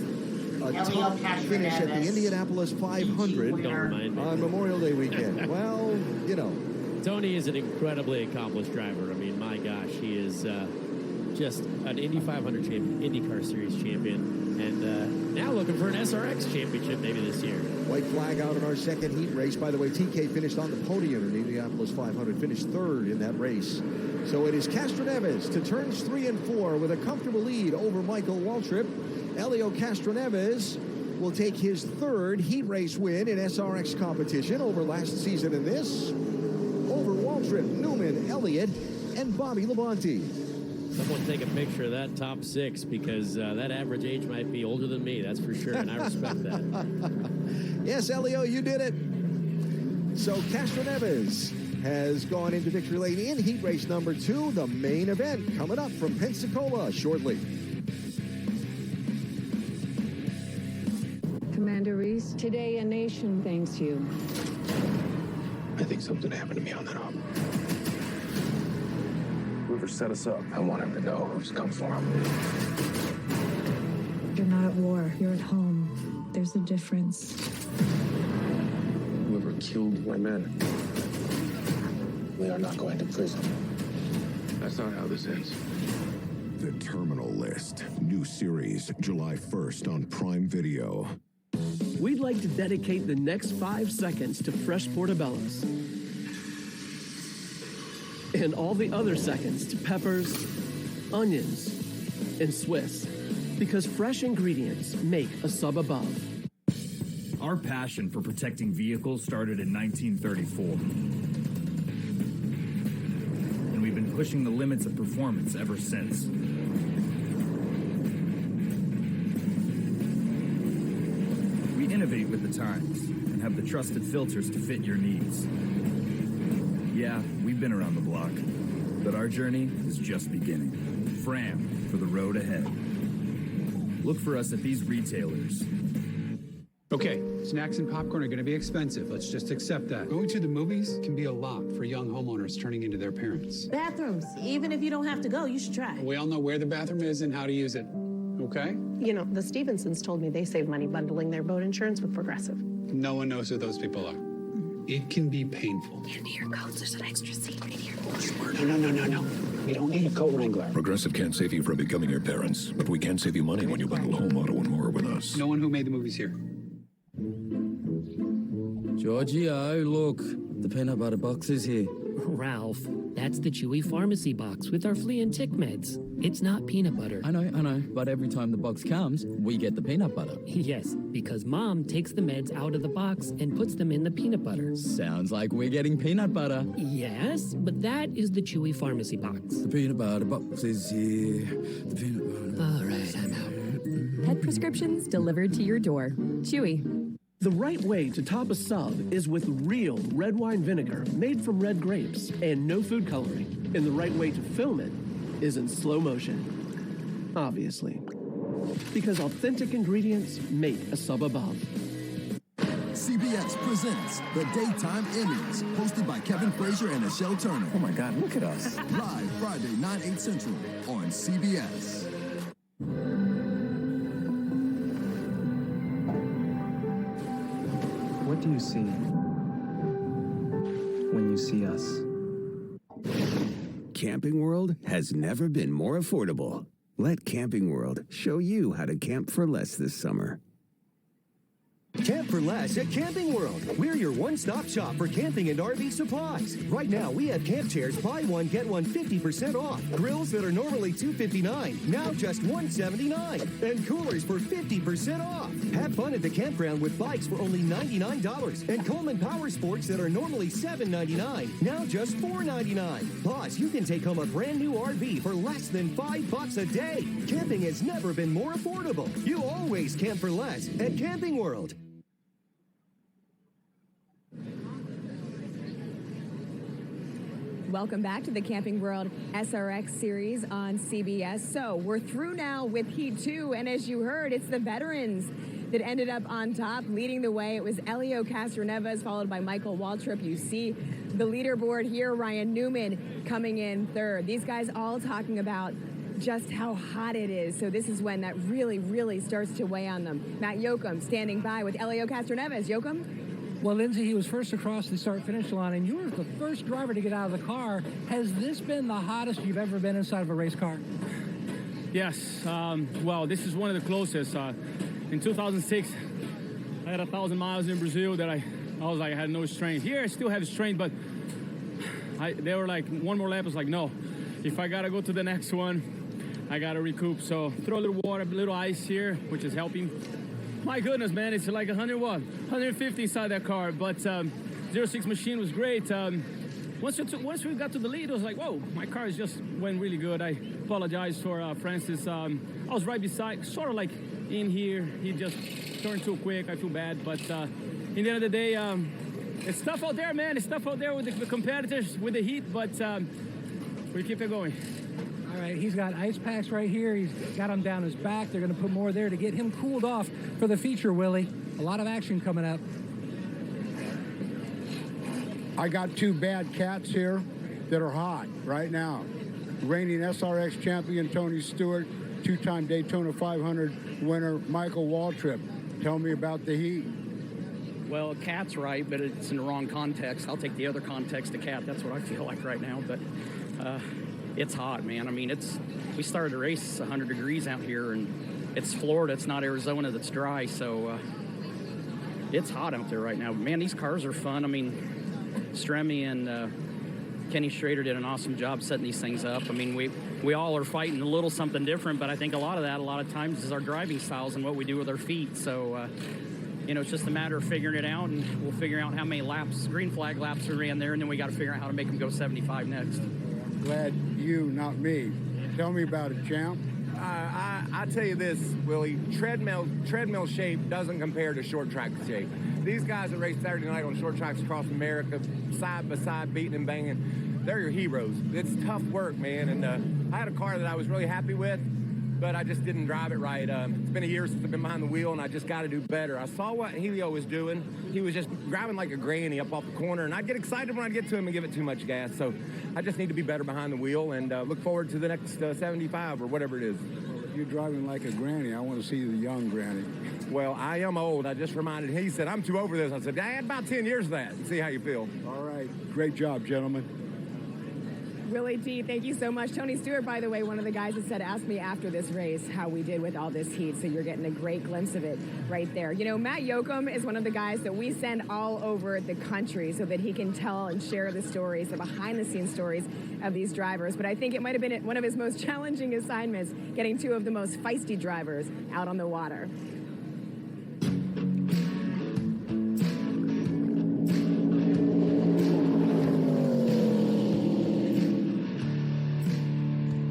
a top finish at the Indianapolis 500 on Memorial Day weekend. Well, you know. Tony is an incredibly accomplished driver. I mean, my gosh, he is just an Indy 500 champion, IndyCar Series champion, and now looking for an SRX championship maybe this year. White flag out in our second heat race. By the way, TK finished on the podium in the Indianapolis 500, finished third in that race. So it is Castroneves to turns 3 and 4 with a comfortable lead over Michael Waltrip. Elio Castroneves will take his third heat race win in SRX competition over last season in this. Over Waltrip, Newman, Elliott, and Bobby Labonte. Someone take a picture of that top 6 because that average age might be older than me, that's for sure, and I respect that. Yes, Elio, you did it. So Castroneves has gone into victory lane in heat race number 2, the main event coming up from Pensacola shortly. Commander Reese, today a nation thanks you. I think something happened to me on that hop. Whoever set us up, I want him to know who's come for him. You're not at war, you're at home. There's a difference. Whoever killed my men, they are not going to prison. That's not how this ends. The Terminal List. New series, July 1st on Prime Video. We'd like to dedicate the next 5 seconds to fresh portobellos. And all the other seconds to peppers, onions, and Swiss. Because fresh ingredients make a sub above. Our passion for protecting vehicles started in 1934. And we've been pushing the limits of performance ever since. We innovate with the times and have the trusted filters to fit your needs. Yeah, we've been around the block, but our journey is just beginning. Fram for the road ahead. Look for us at these retailers Okay, snacks and popcorn are going to be expensive. Let's just accept that. Going to the movies can be a lot for young homeowners turning into their parents. Bathrooms. Even if you don't have to go, you should try. We all know where the bathroom is and how to use it. Okay? You know, the Stevensons told me they save money bundling their boat insurance with Progressive. No one knows who those people are. It can be painful. Hand me your coats. There's an extra seat right here. No. We don't need a coat wrangler. Progressive can't save you from becoming your parents, but we can save you money when you bundle home, auto, and more with us. No one who made the movies here. Giorgio, look. The peanut butter box is here. Ralph, that's the Chewy Pharmacy box with our flea and tick meds. It's not peanut butter. I know, but every time the box comes, we get the peanut butter. Yes, because Mom takes the meds out of the box and puts them in the peanut butter. Sounds like we're getting peanut butter. Yes, but that is the Chewy Pharmacy box. The peanut butter box is here. The peanut butter. All right, I'm out. Pet prescriptions delivered to your door. Chewy. The right way to top a sub is with real red wine vinegar made from red grapes and no food coloring. And the right way to film it is in slow motion, obviously. Because authentic ingredients make a sub above. CBS presents the Daytime Emmys, hosted by Kevin Frazier and Michelle Turner. Oh my God, look at us. Live Friday, 9, 8 Central on CBS. What do you see when you see us? Camping World has never been more affordable. Let Camping World show you how to camp for less this summer. Camp for less at Camping World. We're your one-stop shop for camping and RV supplies. Right now, we have camp chairs, buy one, get one 50% off. Grills that are normally $259, now just $179. And coolers for 50% off. Have fun at the campground with bikes for only $99. And Coleman Power Sports that are normally $799, now just $499. Plus, you can take home a brand new RV for less than $5 a day. Camping has never been more affordable. You always camp for less at Camping World. Welcome back to the Camping World SRX series on CBS. So we're through now with Heat 2, and as you heard, it's the veterans that ended up on top. Leading the way, it was Elio Castroneves, followed by Michael Waltrip. You see the leaderboard here, Ryan Newman coming in third. These guys all talking about just how hot it is. So this is when that really starts to weigh on them. Matt Yoakum standing by with Elio Castroneves. Yoakum? Well, Lindsay, he was first across the start-finish line, and you were the first driver to get out of the car. Has this been the hottest you've ever been inside of a race car? Yes. Well, this is one of the closest. In 2006, I had 1,000 miles in Brazil that I was like, I had no strength. Here, I still have strength, but they were like, one more lap. I was like, no. If I got to go to the next one, I got to recoup. So throw a little water, a little ice here, which is helping. My goodness, man, it's like 150 inside that car. But 06 machine was great. Once we got to the lead, it was like, whoa, my car just went really good. I apologize for Francis. I was right beside, sort of like in here. He just turned too quick. I feel bad. But in the end of the day, it's tough out there, man. It's tough out there with the competitors, with the heat. But we keep it going. All right, he's got ice packs right here. He's got them down his back. They're going to put more there to get him cooled off for the feature, Willie. A lot of action coming up. I got two bad cats here that are hot right now. Reigning SRX champion Tony Stewart, two-time Daytona 500 winner Michael Waltrip. Tell me about the heat. Well, cat's right, but it's in the wrong context. I'll take the other context to cat. That's what I feel like right now. But it's hot, man. I mean, we started a race 100 degrees out here, and it's Florida. It's not Arizona that's dry, so it's hot out there right now. Man, these cars are fun. I mean, Stremme and Kenny Schrader did an awesome job setting these things up. I mean, we all are fighting a little something different, but I think a lot of times is our driving styles and what we do with our feet. So, it's just a matter of figuring it out, and we'll figure out how many laps, green flag laps we ran there, and then we got to figure out how to make them go 75 next. Glad you, not me. Tell me about it, champ. I tell you this, Willie, treadmill shape doesn't compare to short track shape. These guys that race Saturday night on short tracks across America, side by side, beating and banging, they're your heroes. It's tough work, man. And I had a car that I was really happy with. but I just didn't drive it right. It's been a year since I've been behind the wheel, and I just got to do better. I saw what Helio was doing. He was just driving like a granny up off the corner, and I'd get excited when I'd get to him and give it too much gas. So I just need to be better behind the wheel and look forward to the next 75 or whatever it is. Well, if you're driving like a granny, I want to see the young granny. Well, I am old. I just reminded him. He said, I'm too over this. I said, Dad, about 10 years of that. See how you feel. All right. Great job, gentlemen. Willie T, thank you so much. Tony Stewart, by the way, one of the guys that said, ask me after this race how we did with all this heat, so you're getting a great glimpse of it right there. You know, Matt Yoakum is one of the guys that we send all over the country so that he can tell and share the stories, the behind-the-scenes stories of these drivers. But I think it might have been one of his most challenging assignments, getting two of the most feisty drivers out on the water.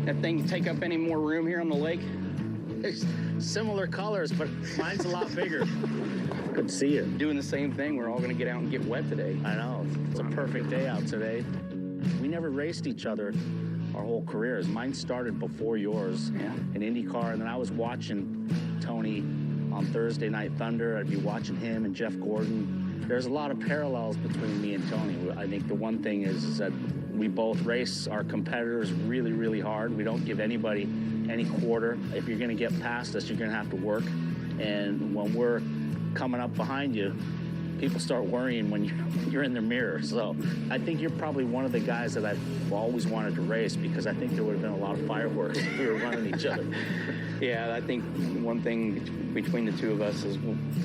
That thing take up any more room here on the lake? It's similar colors, but mine's a lot bigger. Good to see you. Doing the same thing. We're all going to get out and get wet today. I know. It's a perfect day out today. We never raced each other our whole careers. Mine started before yours in IndyCar, and then I was watching Tony on Thursday Night Thunder. I'd be watching him and Jeff Gordon. There's a lot of parallels between me and Tony. I think the one thing is that we both race our competitors really, really hard. We don't give anybody any quarter. If you're going to get past us, you're going to have to work. And when we're coming up behind you, people start worrying when you're in the mirror. So I think you're probably one of the guys that I've always wanted to race, because I think there would have been a lot of fireworks if we were running each other. Yeah, I think one thing between the two of us is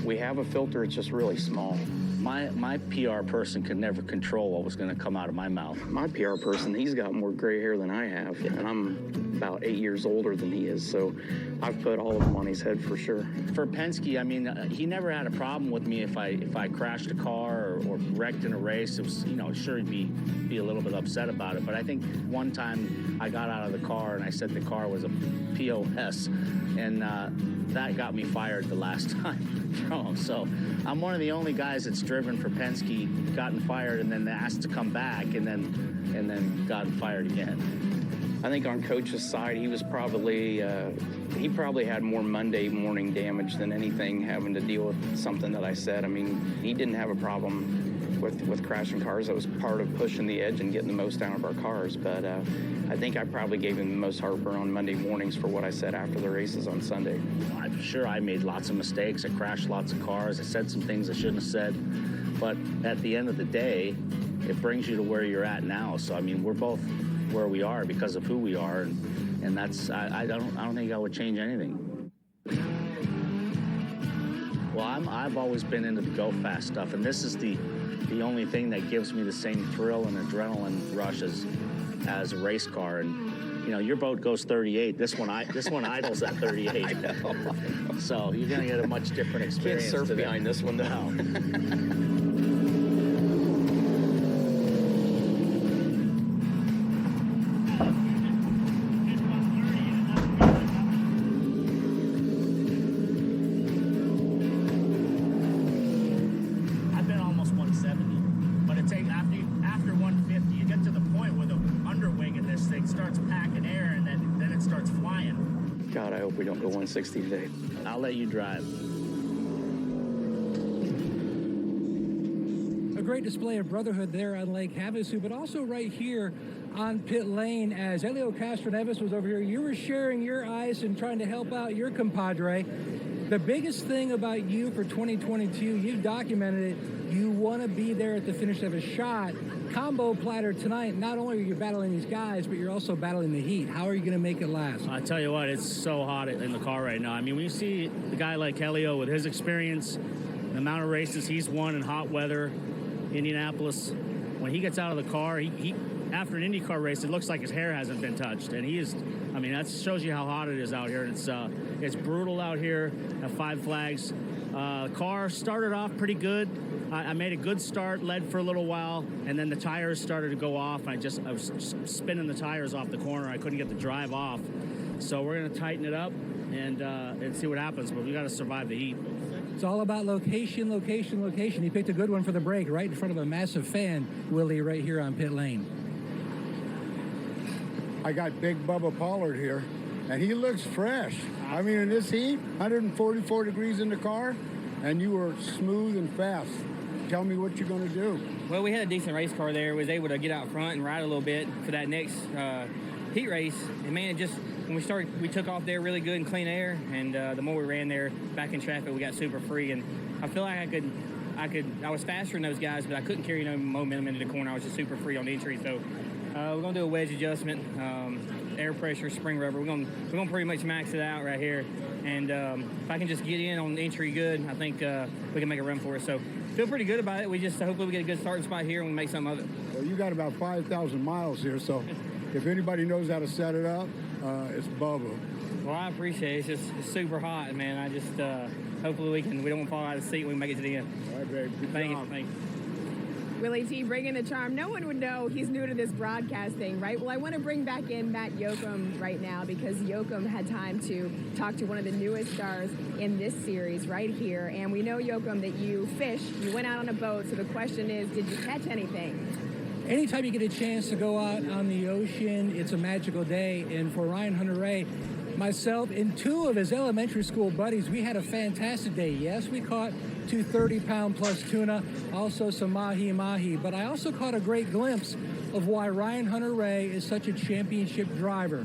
we have a filter, it's just really small. My PR person could never control what was going to come out of my mouth. My PR person, he's got more gray hair than I have, and I'm about 8 years older than he is, so I've put all of them on his head for sure. For Penske, I mean, he never had a problem with me if I crashed a car or wrecked in a race. It was, sure he'd be a little bit upset about it, but I think one time I got out of the car and I said the car was a POS, and that got me fired the last time. So I'm one of the only guys that's driven for Penske, gotten fired, and then asked to come back, and then gotten fired again. I think on Coach's side, he was probably he probably had more Monday morning damage than anything, having to deal with something that I said. I mean, he didn't have a problem with crashing cars. That was part of pushing the edge and getting the most out of our cars. But I think I probably gave him the most heartburn on Monday mornings for what I said after the races on Sunday. I'm sure I made lots of mistakes. I crashed lots of cars. I said some things I shouldn't have said. But at the end of the day, it brings you to where you're at now. So, I mean, we're both where we are because of who we are. And that's, I don't think I would change anything. Well, I've always been into the go fast stuff, and this is the only thing that gives me the same thrill and adrenaline rush as a race car. And your boat goes 38. This one idles at 38. So you're gonna get a much different experience. Can't surf behind this one now. God, I hope we don't go 160 today. I'll let you drive. A great display of brotherhood there on Lake Havasu, but also right here on pit lane as Helio Castroneves was over here. You were sharing your ice and trying to help out your compadre. The biggest thing about you for 2022, you've documented it, you want to be there at the finish of a shot. Combo platter tonight, not only are you battling these guys, but you're also battling the heat. How are you going to make it last? I tell you what, it's so hot in the car right now. I mean, when you see a guy like Helio with his experience, the amount of races he's won in hot weather, Indianapolis, when he gets out of the car, he after an IndyCar race, it looks like his hair hasn't been touched. And he is, I mean, that shows you how hot it is out here. And it's brutal out here at Five Flags. Car started off pretty good. I made a good start, led for a little while, and then the tires started to go off. I was spinning the tires off the corner. I couldn't get the drive off. So we're going to tighten it up and see what happens, but we got to survive the heat. It's all about location, location, location. You picked a good one for the break, right in front of a massive fan, Willie, right here on pit lane. I got Big Bubba Pollard here. and he looks fresh. I mean, in this heat, 144 degrees in the car, and you were smooth and fast. Tell me what you're going to do. Well, we had a decent race car there. Was able to get out front and ride a little bit for that next heat race. And man, it just, when we took off there really good and clean air, and the more we ran there back in traffic, we got super free. And I feel like I was faster than those guys, but I couldn't carry no momentum into the corner. I was just super free on the entry. So we're gonna do a wedge adjustment, air pressure, spring rubber. We're gonna pretty much max it out right here. And if I can just get in on the entry good, I think we can make a run for it. So feel pretty good about it. We just hopefully we get a good starting spot here and we make something of it. Well, you got about 5,000 miles here, so if anybody knows how to set it up, it's Bubba. Well, I appreciate it. It's super hot, man. I just hopefully we don't fall out of the seat. We can make it to the end. All right, babe. Good Thank job. you. Thank you. Willie T bringing the charm. No one would know he's new to this broadcasting, right? Well, I want to bring back in Matt Yoakum right now because Yoakum had time to talk to one of the newest stars in this series right here. And we know, Yoakum, that you fish. You went out on a boat. So the question is, did you catch anything? Anytime you get a chance to go out on the ocean, it's a magical day. And for Ryan Hunter-Reay, myself, and two of his elementary school buddies, we had a fantastic day. Yes, we caught 2 30-pound plus tuna, also some mahi-mahi, but I also caught a great glimpse of why Ryan Hunter-Reay is such a championship driver,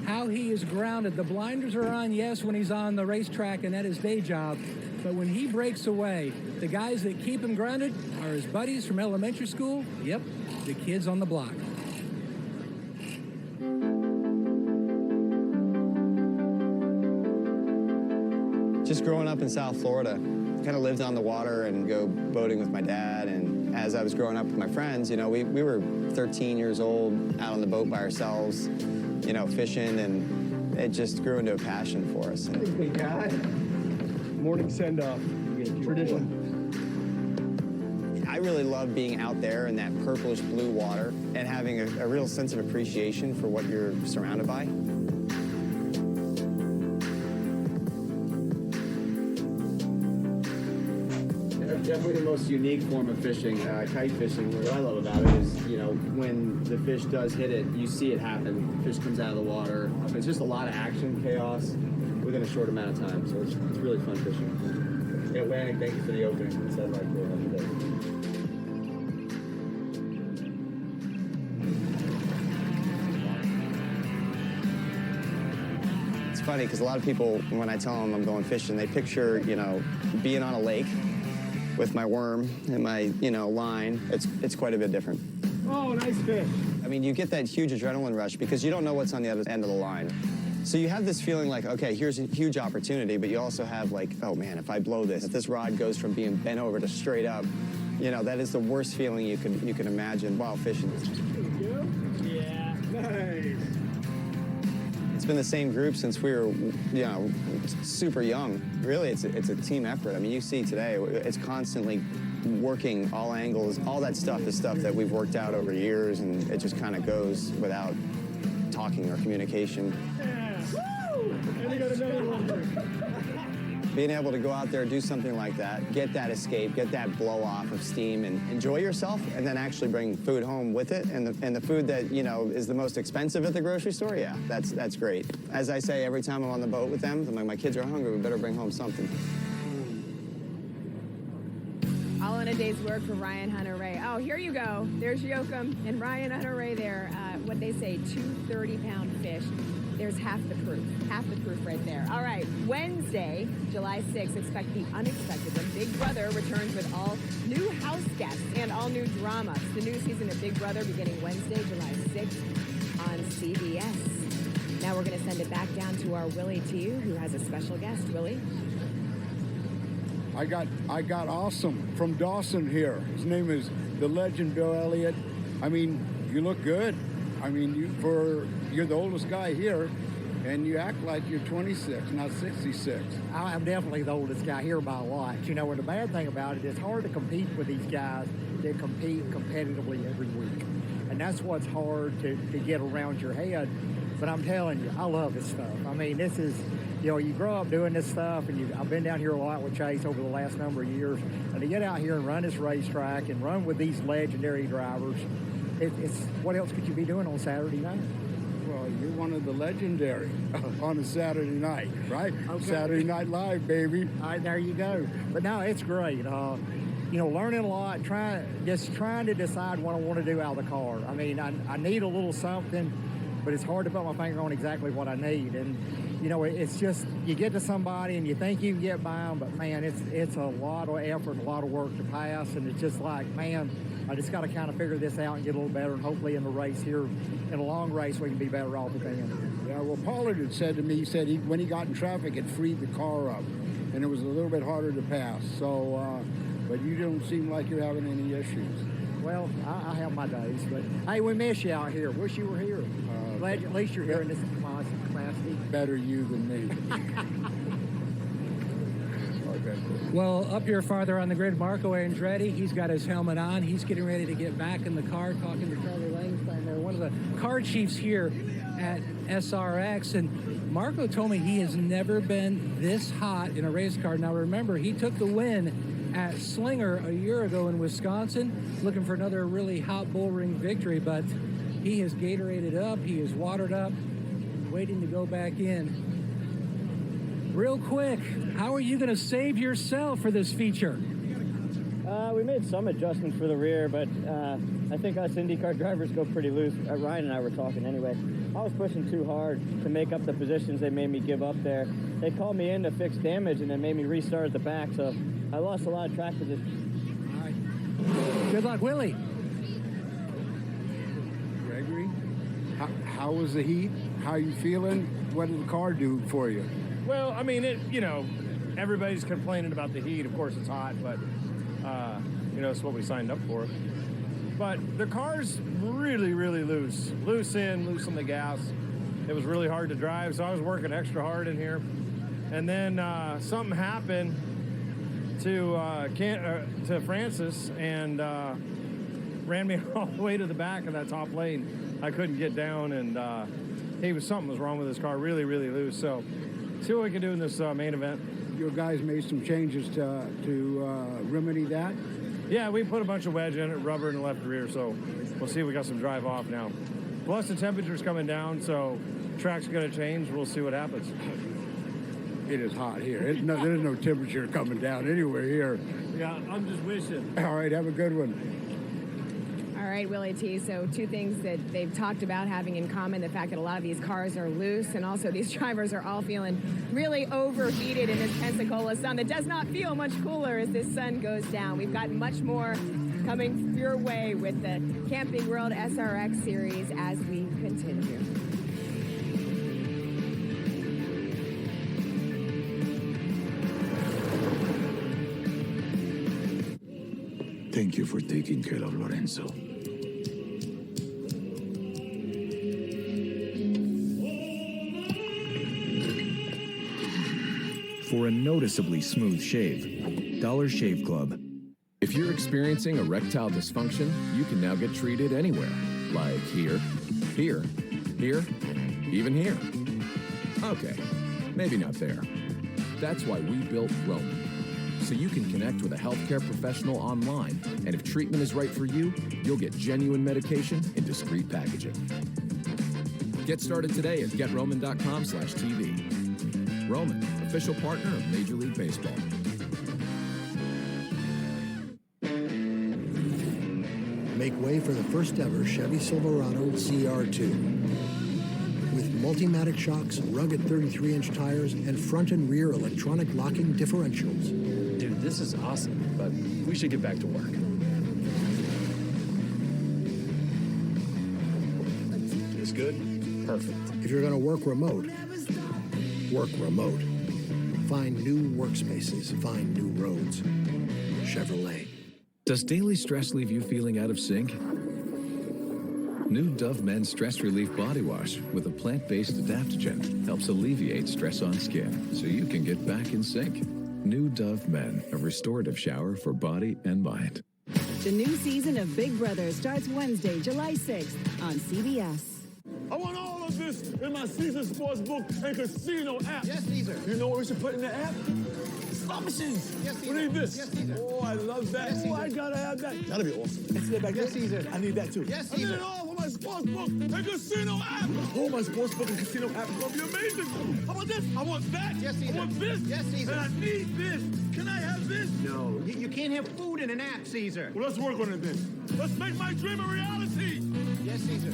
how he is grounded. The blinders are on, yes, when he's on the racetrack and at his day job, but when he breaks away, the guys that keep him grounded are his buddies from elementary school, yep, the kids on the block. Just growing up in South Florida, kind of lived on the water and go boating with my dad. And as I was growing up with my friends, you know, we were 13 years old, out on the boat by ourselves, you know, fishing, and it just grew into a passion for us. Big guy. Morning send-off. Tradition. I really love being out there in that purplish blue water and having a real sense of appreciation for what you're surrounded by. Definitely the most unique form of fishing, kite fishing. What I love about it is, you know, when the fish does hit it, you see it happen. Fish comes out of the water. It's just a lot of action, chaos, within a short amount of time. So it's really fun fishing. Yeah, Lanning, thank you for the opening. It said like the other day. It's funny because a lot of people, when I tell them I'm going fishing, they picture, you know, being on a lake with my worm and my, you know, line. It's quite a bit different. Oh, nice fish. I mean, you get that huge adrenaline rush because you don't know what's on the other end of the line. So you have this feeling like, okay, here's a huge opportunity, but you also have like, oh man, if I blow this, if this rod goes from being bent over to straight up, you know, that is the worst feeling you can imagine while fishing. Yeah. Nice. It's been the same group since we were, you know, super young. Really, it's a team effort. I mean, you see today, it's constantly working all angles. All that stuff is stuff that we've worked out over years, and it just kind of goes without talking or communication. Yeah. Woo! And we got another one. Being able to go out there, do something like that, get that escape, get that blow off of steam, and enjoy yourself, and then actually bring food home with it, and the food that, you know, is the most expensive at the grocery store, yeah, that's great. As I say every time I'm on the boat with them, I'm like, my kids are hungry, we better bring home something. All in a day's work for Ryan Hunter-Reay. Oh, here you go. There's Yoakum and Ryan Hunter-Reay there. What they say, 2 30-pound fish. There's half the proof right there. All right, Wednesday, July 6th, expect the unexpected when Big Brother returns with all new house guests and all new drama. It's the new season of Big Brother beginning Wednesday, July 6th on CBS. Now we're going to send it back down to our Willie T, who has a special guest. Willie? I got awesome from Dawson here. His name is the legend Bill Elliott. I mean, you look good. I mean, you're the oldest guy here, and you act like you're 26, not 66. I'm definitely the oldest guy here by a lot. You know, and the bad thing about it is it's hard to compete with these guys that compete competitively every week. And that's what's hard to get around your head. But I'm telling you, I love this stuff. I mean, this is, you know, you grow up doing this stuff, and I've been down here a lot with Chase over the last number of years. And to get out here and run this racetrack and run with these legendary drivers, it's what else could you be doing on Saturday night? Well, You're one of the legendary on a Saturday night, right? Okay. Saturday Night Live, baby. All right, there you go. But no, it's great. You know, learning a lot, trying to decide what I want to do out of the car. I mean, I need a little something, but it's hard to put my finger on exactly what I need. And, you know, it's just, you get to somebody and you think you can get by them, but man, it's a lot of effort, a lot of work to pass. And it's just like, man, I just got to kind of figure this out and get a little better. And hopefully in the race here, in a long race, we can be better off at the end. Yeah, well, Pollard had said to me, he said when he got in traffic, it freed the car up. And it was a little bit harder to pass. So, but you don't seem like you're having any issues. Well, I have my days, but hey, we miss you out here. Wish you were here. Glad at least you're here in this capacity. Better you than me. Okay. Well, up here farther on the grid, Marco Andretti, he's got his helmet on. He's getting ready to get back in the car, talking to Charlie Langstein there, one of the car chiefs here at SRX. And Marco told me he has never been this hot in a race car. Now, remember, he took the win at Slinger a year ago in Wisconsin, looking for another really hot bull ring victory, but he has Gatoraded up, he is watered up, waiting to go back in. Real quick, how are you going to save yourself for this feature? We made some adjustments for the rear, but I think us IndyCar drivers go pretty loose. Ryan and I were talking anyway. I was pushing too hard to make up the positions they made me give up there. They called me in to fix damage and then made me restart at the back, so I lost a lot of track position. All right. Good luck, Willie. Gregory, how was the heat? How you feeling? What did the car do for you? Well, I mean, everybody's complaining about the heat. Of course, it's hot, but, it's what we signed up for. But the car's really, really loose. Loose on the gas. It was really hard to drive, so I was working extra hard in here. And then something happened to Francis and ran me all the way to the back of that top lane. I couldn't get down, and something was wrong with his car, really, really loose. So see what we can do in this main event. Your guys made some changes to remedy that? Yeah, we put a bunch of wedge in it, rubber in the left rear, so we'll see if we got some drive off now. Plus the temperature's coming down, so track's gonna change. We'll see what happens. It is hot here. There's no temperature coming down anywhere here. Yeah, I'm just wishing. All right, have a good one. All right, Willie T. So two things that they've talked about having in common, the fact that a lot of these cars are loose, and also these drivers are all feeling really overheated in this Pensacola sun that does not feel much cooler as this sun goes down. We've got much more coming your way with the Camping World SRX Series as we continue. Thank you for taking care of Lorenzo. For a noticeably smooth shave, Dollar Shave Club. If you're experiencing erectile dysfunction, you can now get treated anywhere. Like here, here, here, even here. Okay, maybe not there. That's why we built Roman. So you can connect with a healthcare professional online, and if treatment is right for you, you'll get genuine medication in discreet packaging. Get started today at GetRoman.com/TV. Roman, official partner of Major League Baseball. Make way for the first ever Chevy Silverado CR2. With Multimatic shocks, rugged 33-inch tires, and front and rear electronic locking differentials. Dude, this is awesome, but we should get back to work. It's good? Perfect. If you're going to work remote, work remote. Find new workspaces, find new roads. Chevrolet. Does daily stress leave you feeling out of sync? New Dove Men Stress Relief Body Wash with a plant-based adaptogen helps alleviate stress on skin so you can get back in sync. New Dove Men, a restorative shower for body and mind. The new season of Big Brother starts Wednesday, July 6th on CBS. I want all of this in my Caesar Sportsbook and Casino app. Yes, Caesar. You know what we should put in the app? Slot machines. Yes, Caesar. We need this. Yes, Caesar. Oh, I love that. Yes, I gotta have that. That'll be awesome. And see that back there? Yes, Caesar. I need that too. Yes, Caesar. I need it all for my sportsbook and casino app. Oh, my sportsbook and casino app is going to be amazing. How about this? I want that. Yes, Caesar. I want this. Yes, Caesar. And I need this. Can I have this? No, you can't have food in an app, Caesar. Well, let's work on it then. Let's make my dream a reality. Yes, Caesar.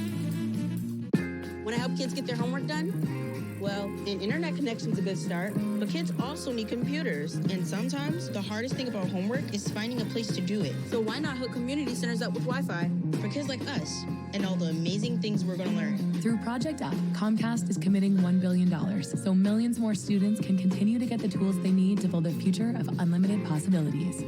Want to help kids get their homework done? Well, an internet connection's a good start, but kids also need computers. And sometimes the hardest thing about homework is finding a place to do it. So why not hook community centers up with Wi-Fi for kids like us and all the amazing things we're going to learn? Through Project Up, Comcast is committing $1 billion so millions more students can continue to get the tools they need to build a future of unlimited possibilities.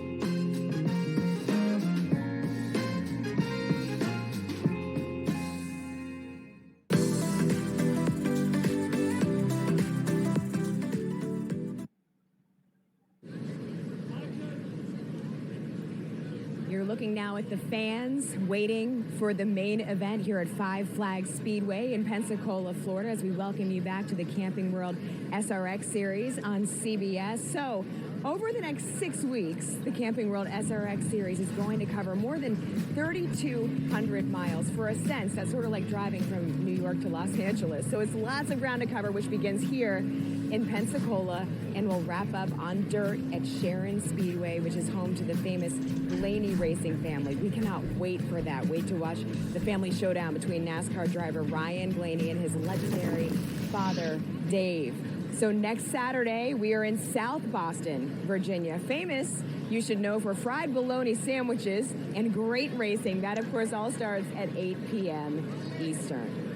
Looking now at the fans waiting for the main event here at Five Flags Speedway in Pensacola, Florida, as we welcome you back to the Camping World SRX series on CBS. So, over the next 6 weeks, the Camping World SRX series is going to cover more than 3,200 miles. For a sense, that's sort of like driving from New York to Los Angeles. So it's lots of ground to cover, which begins here in Pensacola and will wrap up on dirt at Sharon Speedway, which is home to the famous Blaney racing family. We cannot wait for that. Wait to watch the family showdown between NASCAR driver Ryan Blaney and his legendary father, Dave. So next Saturday, we are in South Boston, Virginia. Famous, you should know, for fried bologna sandwiches and great racing. That, of course, all starts at 8 p.m. Eastern.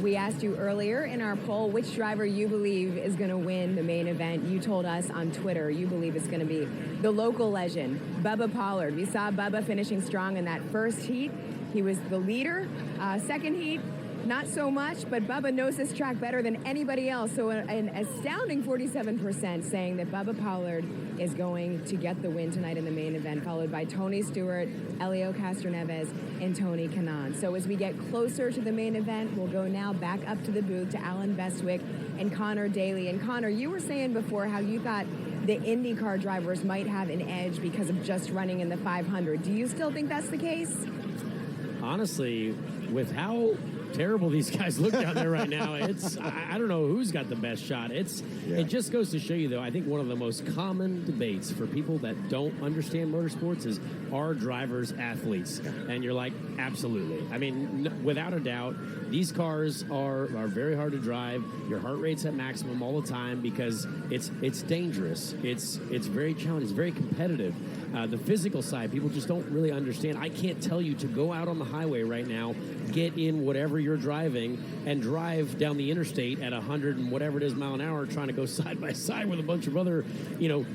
We asked you earlier in our poll which driver you believe is going to win the main event. You told us on Twitter you believe it's going to be the local legend, Bubba Pollard. We saw Bubba finishing strong in that first heat. He was the leader. Second heat, not so much, but Bubba knows this track better than anybody else. So an astounding 47% saying that Bubba Pollard is going to get the win tonight in the main event, followed by Tony Stewart, Elio Castroneves, and Tony Kanaan. So as we get closer to the main event, we'll go now back up to the booth to Alan Bestwick and Connor Daly. And Connor, you were saying before how you thought the IndyCar drivers might have an edge because of just running in the 500. Do you still think that's the case? Honestly, with how terrible these guys look down there right now, it's I don't know who's got the best shot. It just goes to show you, though, I think one of the most common debates for people that don't understand motorsports is, are drivers athletes? And you're like, absolutely. I mean, without a doubt, these cars are very hard to drive. Your heart rate's at maximum all the time because it's dangerous. It's very challenging. It's very competitive. The physical side, people just don't really understand. I can't tell you to go out on the highway right now, get in whatever you're driving, and drive down the interstate at 100 and whatever it is mile an hour, trying to go side by side with a bunch of other,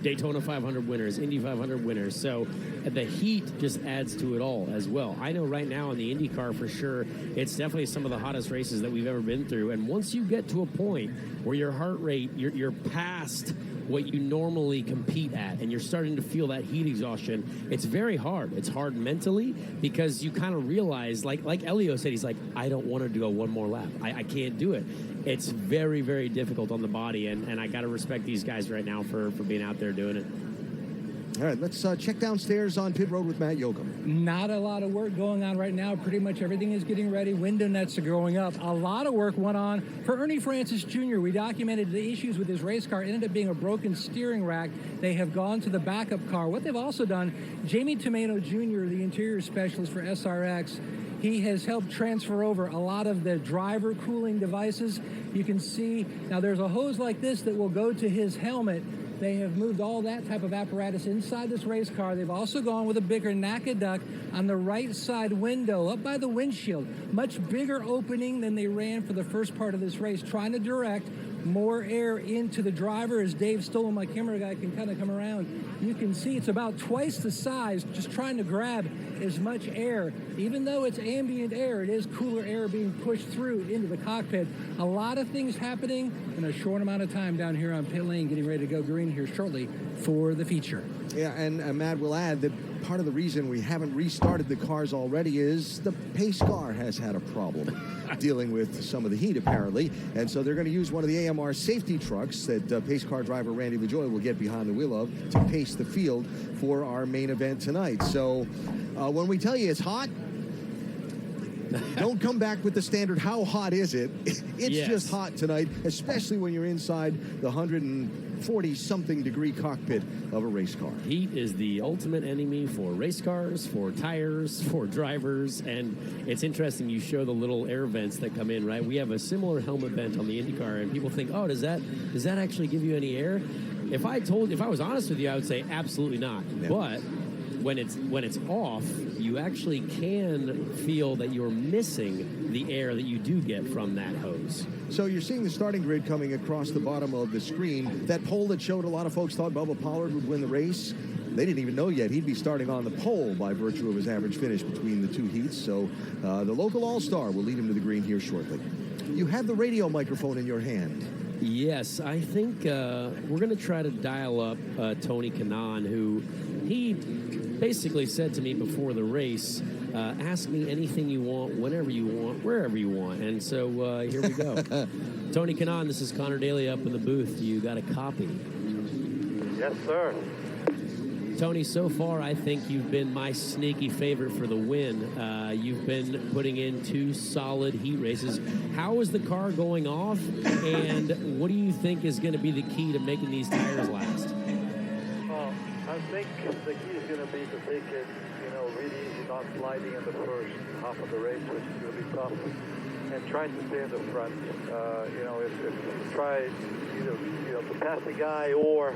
Daytona 500 winners, Indy 500 winners. So the heat just adds to it all as well. I know right now in the IndyCar for sure, it's definitely some of the hottest races that we've ever been through. And once you get to a point where your heart rate, you're past what you normally compete at, and you're starting to feel that heat exhaustion, it's very hard. It's hard mentally because you kind of realize, like Elio said, he's like, I don't want to go one more lap. I can't do it. It's very, very difficult on the body, and I got to respect these guys right now for being out there doing it. All right, let's check downstairs on pit road with Matt Yoakum. Not a lot of work going on right now. Pretty much everything is getting ready. Window nets are going up. A lot of work went on for Ernie Francis Jr. We documented the issues with his race car. It ended up being a broken steering rack. They have gone to the backup car. What they've also done, Jamie Tomato Jr., the interior specialist for SRX, he has helped transfer over a lot of the driver cooling devices. You can see, now there's a hose like this that will go to his helmet. They have moved all that type of apparatus inside this race car. They've also gone with a bigger NACA duct on the right side window, up by the windshield. Much bigger opening than they ran for the first part of this race, trying to direct more air into the driver. As Dave Stoll, my camera guy, can kind of come around, you can see it's about twice the size, just trying to grab as much air. Even though it's ambient air, it is cooler air being pushed through into the cockpit. A lot of things happening in a short amount of time down here on pit lane, getting ready to go green here shortly for the feature. Yeah, and Matt will add that part of the reason we haven't restarted the cars already is the pace car has had a problem dealing with some of the heat, apparently. And so they're going to use one of the AMR safety trucks that pace car driver Randy LaJoie will get behind the wheel of to pace the field for our main event tonight. So when we tell you it's hot, don't come back with the standard, how hot is it? It's just hot tonight, especially when you're inside the 140-something degree cockpit of a race car. Heat is the ultimate enemy for race cars, for tires, for drivers, and it's interesting you show the little air vents that come in, right? We have a similar helmet vent on the IndyCar, and people think, oh, does that actually give you any air? If I was honest with you, I would say absolutely not. Yeah. But when it's off, you actually can feel that you're missing the air that you do get from that hose. So you're seeing the starting grid coming across the bottom of the screen. That poll that showed a lot of folks thought Bubba Pollard would win the race. They didn't even know yet he'd be starting on the pole by virtue of his average finish between the two heats. So the local all-star will lead him to the green here shortly. You have the radio microphone in your hand. Yes, I think we're going to try to dial up Tony Kanaan, who he basically said to me before the race, ask me anything you want, whenever you want, wherever you want. And so here we go. Tony Kanaan, this is Connor Daly up in the booth. You got a copy? Yes, sir. Tony, so far I think you've been my sneaky favorite for the win. You've been putting in 2 solid heat races. How is the car going off, and what do you think is going to be the key to making these tires last? Well, I think the key is going to be to take it, really easy, not sliding in the first half of the race, which is going to be tough, and trying to stay in the front. If you try either to pass the guy or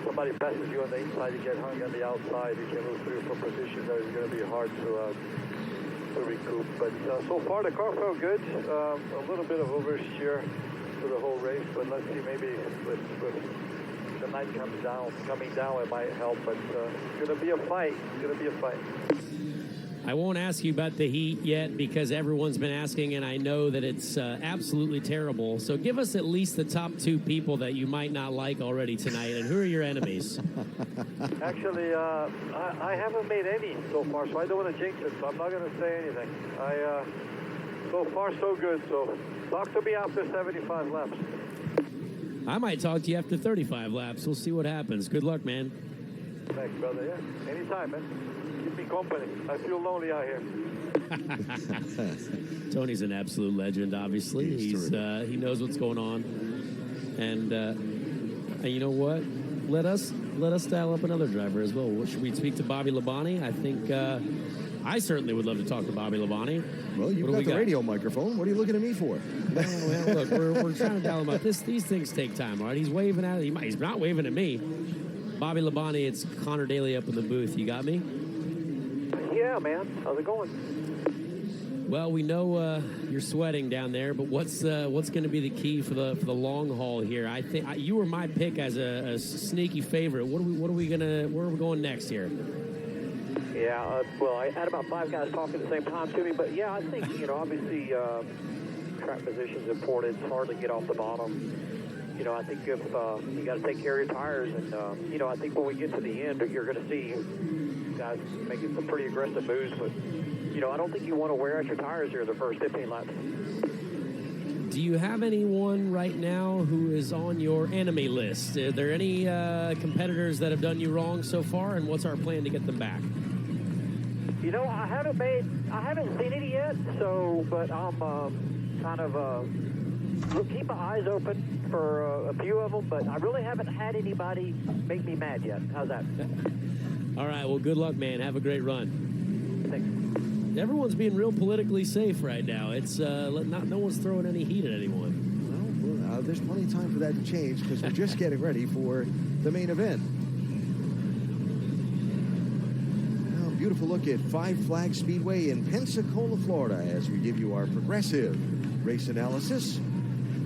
somebody passes you on the inside, you get hung on the outside, you can lose 3 or 4 positions. That is going to be hard to recoup. But so far the car felt good. A little bit of oversteer for the whole race, but let's see, maybe with the night coming down, it might help. But it's going to be a fight. It's going to be a fight. I won't ask you about the heat yet because everyone's been asking, and I know that it's absolutely terrible. So give us at least the top 2 people that you might not like already tonight, and who are your enemies? Actually, I haven't made any so far, so I don't want to jinx it, so I'm not going to say anything. So far, so good. So talk to me after 75 laps. I might talk to you after 35 laps. We'll see what happens. Good luck, man. Thanks, brother. Yeah, anytime, man. Keep me company. I feel lonely out here. Tony's an absolute legend, obviously. He knows what's going on. And you know what? Let us dial up another driver as well. Should we speak to Bobby Labonte? I think I certainly would love to talk to Bobby Labonte. Well, you've got the radio microphone. What are you looking at me for? Well, look, we're trying to dial him up. These things take time, all right? He's waving at it. He's not waving at me. Bobby Labonte, it's Connor Daly up in the booth. You got me? Yeah, man. How's it going? Well, we know you're sweating down there, but what's going to be the key for the long haul here? I think you were my pick as a sneaky favorite. Where are we going next here? Yeah, well, I had about 5 guys talking at the same time to me, but yeah, I think obviously track position's important. It's hard to get off the bottom. I think if you got to take care of your tires, and I think when we get to the end, you're going to see guys making some pretty aggressive moves, but I don't think you want to wear out your tires here the first 15 laps. Do you have anyone right now who is on your enemy list? Are there any competitors that have done you wrong so far, and what's our plan to get them back? I haven't seen it yet, but I'm kind of keep my eyes open for a few of them, but I really haven't had anybody make me mad yet. How's that? All right, well, good luck, man. Have a great run. Thanks. Everyone's being real politically safe right now. It's no one's throwing any heat at anyone. Well, there's plenty of time for that to change because we're just getting ready for the main event. Now, beautiful look at Five Flags Speedway in Pensacola, Florida, as we give you our progressive race analysis.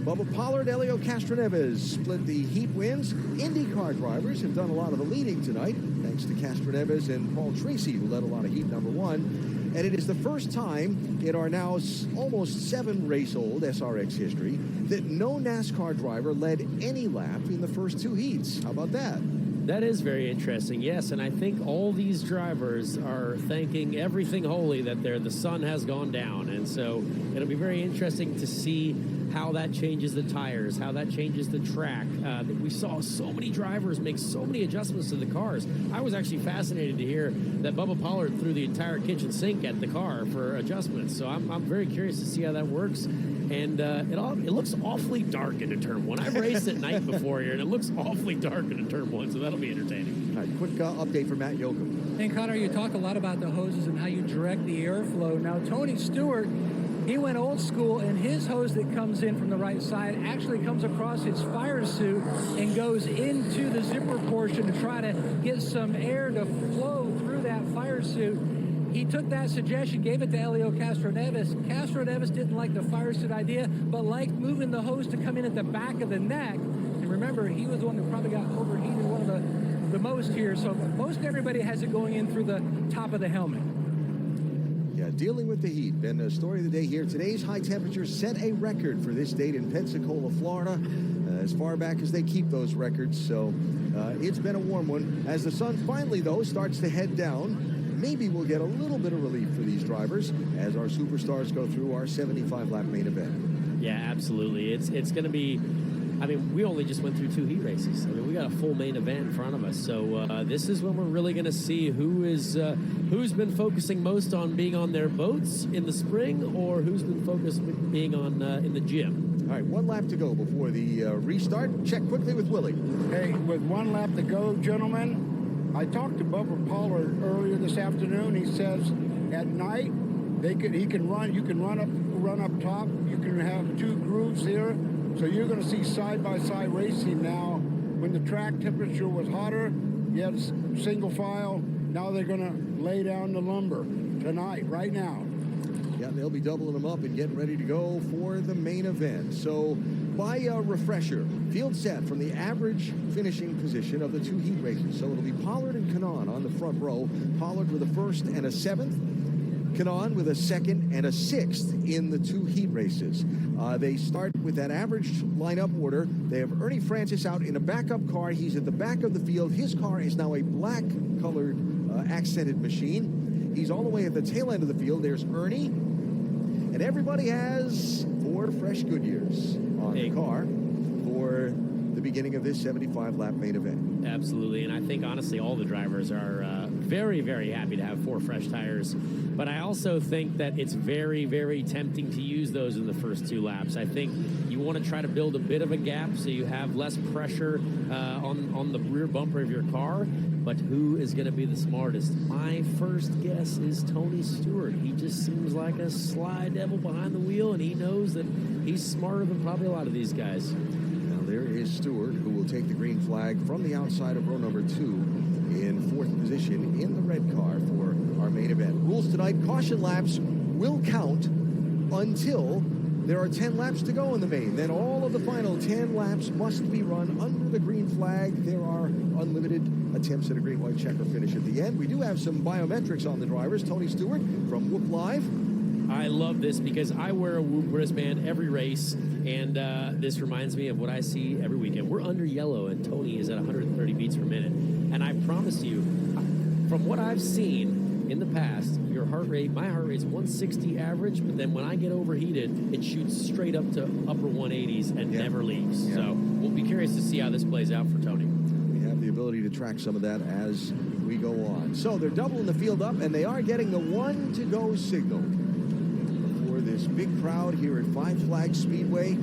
Bubba Pollard, Helio Castroneves split the heat wins. IndyCar drivers have done a lot of the leading tonight, thanks to Castroneves and Paul Tracy, who led a lot of heat number 1. And it is the first time in our now almost 7-race-old SRX history that no NASCAR driver led any lap in the first 2 heats. How about that? That is very interesting, yes, and I think all these drivers are thanking everything holy that the sun has gone down, and so it'll be very interesting to see how that changes the tires, how that changes the track. We saw so many drivers make so many adjustments to the cars. I was actually fascinated to hear that Bubba Pollard threw the entire kitchen sink at the car for adjustments, so I'm very curious to see how that works. And it looks awfully dark into Turn 1. I've raced at night before here, and it looks awfully dark into Turn 1, so that'll be entertaining. All right, quick update from Matt Yoakum. And Connor, you talk a lot about the hoses and how you direct the airflow. Now, Tony Stewart, he went old school, and his hose that comes in from the right side actually comes across his fire suit and goes into the zipper portion to try to get some air to flow through that fire suit. He took that suggestion, gave it to Helio Castroneves. Castroneves didn't like the fire suit idea, but liked moving the hose to come in at the back of the neck. And remember, he was the one that probably got overheated one of the most here. So most everybody has it going in through the top of the helmet. Yeah, dealing with the heat. Been a story of the day here. Today's high temperatures set a record for this date in Pensacola, Florida, as far back as they keep those records. So it's been a warm one. As the sun finally, though, starts to head down, maybe we'll get a little bit of relief for these drivers as our superstars go through our 75-lap main event. Yeah, absolutely. It's going to be, I mean, we only just went through 2 heat races. I mean, we got a full main event in front of us. So this is when we're really going to see who's been focusing most on being on their boats in the spring, or who's been focused on being on in the gym. All right, 1 lap to go before the restart. Check quickly with Willie. Hey, with 1 lap to go, gentlemen, I talked to Bubba Pollard earlier this afternoon. He says at night you can run up top. You can have 2 grooves here, so you're going to see side-by-side racing now. When the track temperature was hotter, you had single file. Now they're going to lay down the lumber tonight, right now. Yeah, they'll be doubling them up and getting ready to go for the main event. So, by a refresher, field set from the average finishing position of the 2 heat races. So it'll be Pollard and Kanaan on the front row. Pollard with a 1st and a 7th. Kanaan with a 2nd and a 6th in the 2 heat races. They start with that average lineup order. They have Ernie Francis out in a backup car. He's at the back of the field. His car is now a black-colored accented machine. He's all the way at the tail end of the field. There's Ernie. And everybody has 4 fresh Goodyears on the car for the beginning of this 75-lap main event. Absolutely, and I think, honestly, all the drivers are very, very happy to have 4 fresh tires. But I also think that it's very, very tempting to use those in the first 2 laps. I think you want to try to build a bit of a gap so you have less pressure on the rear bumper of your car. But who is going to be the smartest? My first guess is Tony Stewart. He just seems like a sly devil behind the wheel, and he knows that he's smarter than probably a lot of these guys. Now there is Stewart, who will take the green flag from the outside of row number 2 in 4th position in the red car for our main event. Rules tonight, caution laps will count until there are 10 laps to go in the main. Then all of the final 10 laps must be run under the green flag. There are unlimited attempts at a green, white checker finish at the end. We do have some biometrics on the drivers. Tony Stewart from Whoop Live. I love this because I wear a Whoop wristband every race, and this reminds me of what I see every weekend. We're under yellow, and Tony is at 130 beats per minute. And I promise you, from what I've seen in the past, your heart rate, my heart rate's 160 average, but then when I get overheated, it shoots straight up to upper 180s and never leaves. So we'll be curious to see how this plays out for Tony. We have the ability to track some of that as we go on. So they're doubling the field up, and they are getting the 1 to go signal for this big crowd here at Five Flags Speedway.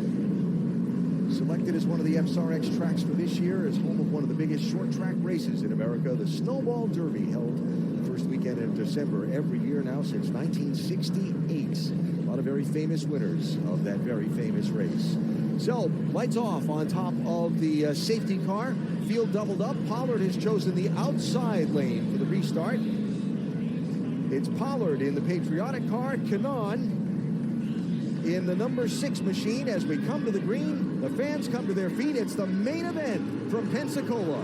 Selected as one of the SRX tracks for this year, as home of one of the biggest short track races in America, the Snowball Derby, held the first weekend in December every year now since 1968. A lot of very famous winners of that very famous race. So, lights off on top of the safety car. Field doubled up. Pollard has chosen the outside lane for the restart. It's Pollard in the patriotic car. Kanaan in the number 6 machine. As we come to the green, the fans come to their feet. It's the main event from Pensacola.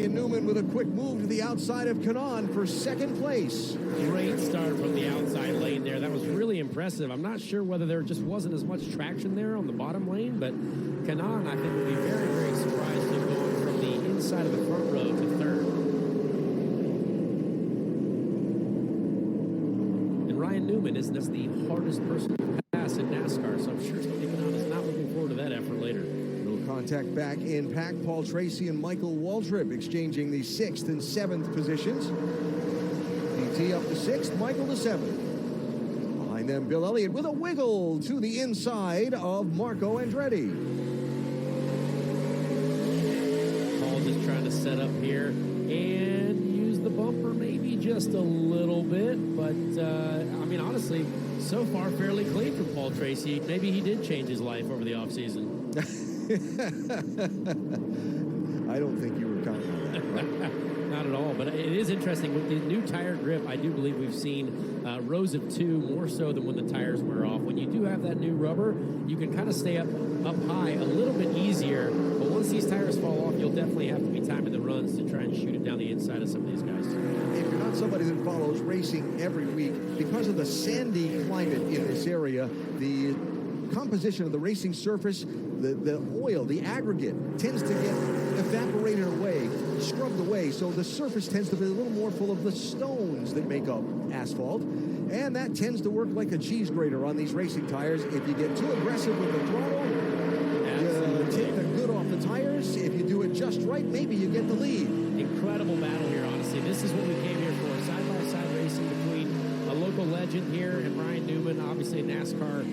Ryan Newman with a quick move to the outside of Kanaan for second place. Great start from the outside lane there. That was really impressive. I'm not sure whether there just wasn't as much traction there on the bottom lane, but Kanaan, I think, would be very, very surprised to going from the inside of the front row to third. And Ryan Newman is the hardest person to pass in NASCAR, so I'm sure Tony Kanaan is not looking forward to that effort later. No contact back in pack. Paul Tracy and Michael Waltrip exchanging the 6th and 7th positions. PT up to 6th, Michael to 7th. Behind them, Bill Elliott with a wiggle to the inside of Marco Andretti. Paul just trying to set up here and use the bumper maybe just a little bit, but I mean, honestly, so far fairly clean from Paul Tracy. Maybe he did change his life over the offseason. I don't think you were counting on that, right? Not at all, but it is interesting. With the new tire grip, I do believe we've seen rows of 2 more so than when the tires wear off. When you do have that new rubber, you can kind of stay up high a little bit easier, but once these tires fall off, you'll definitely have to be timing the runs to try and shoot it down the inside of some of these guys. If you're not somebody that follows racing every week, because of the sandy climate in this area, the composition of the racing surface, the oil, the aggregate, tends to get evaporated away, scrubbed away, so the surface tends to be a little more full of the stones that make up asphalt, and that tends to work like a cheese grater on these racing tires. If you get too aggressive with the throttle, you take the good off the tires. If you do it just right, maybe you get the lead. Incredible battle here, honestly. This is what we came here for, side-by-side racing between a local legend here and Ryan Newman, obviously a NASCAR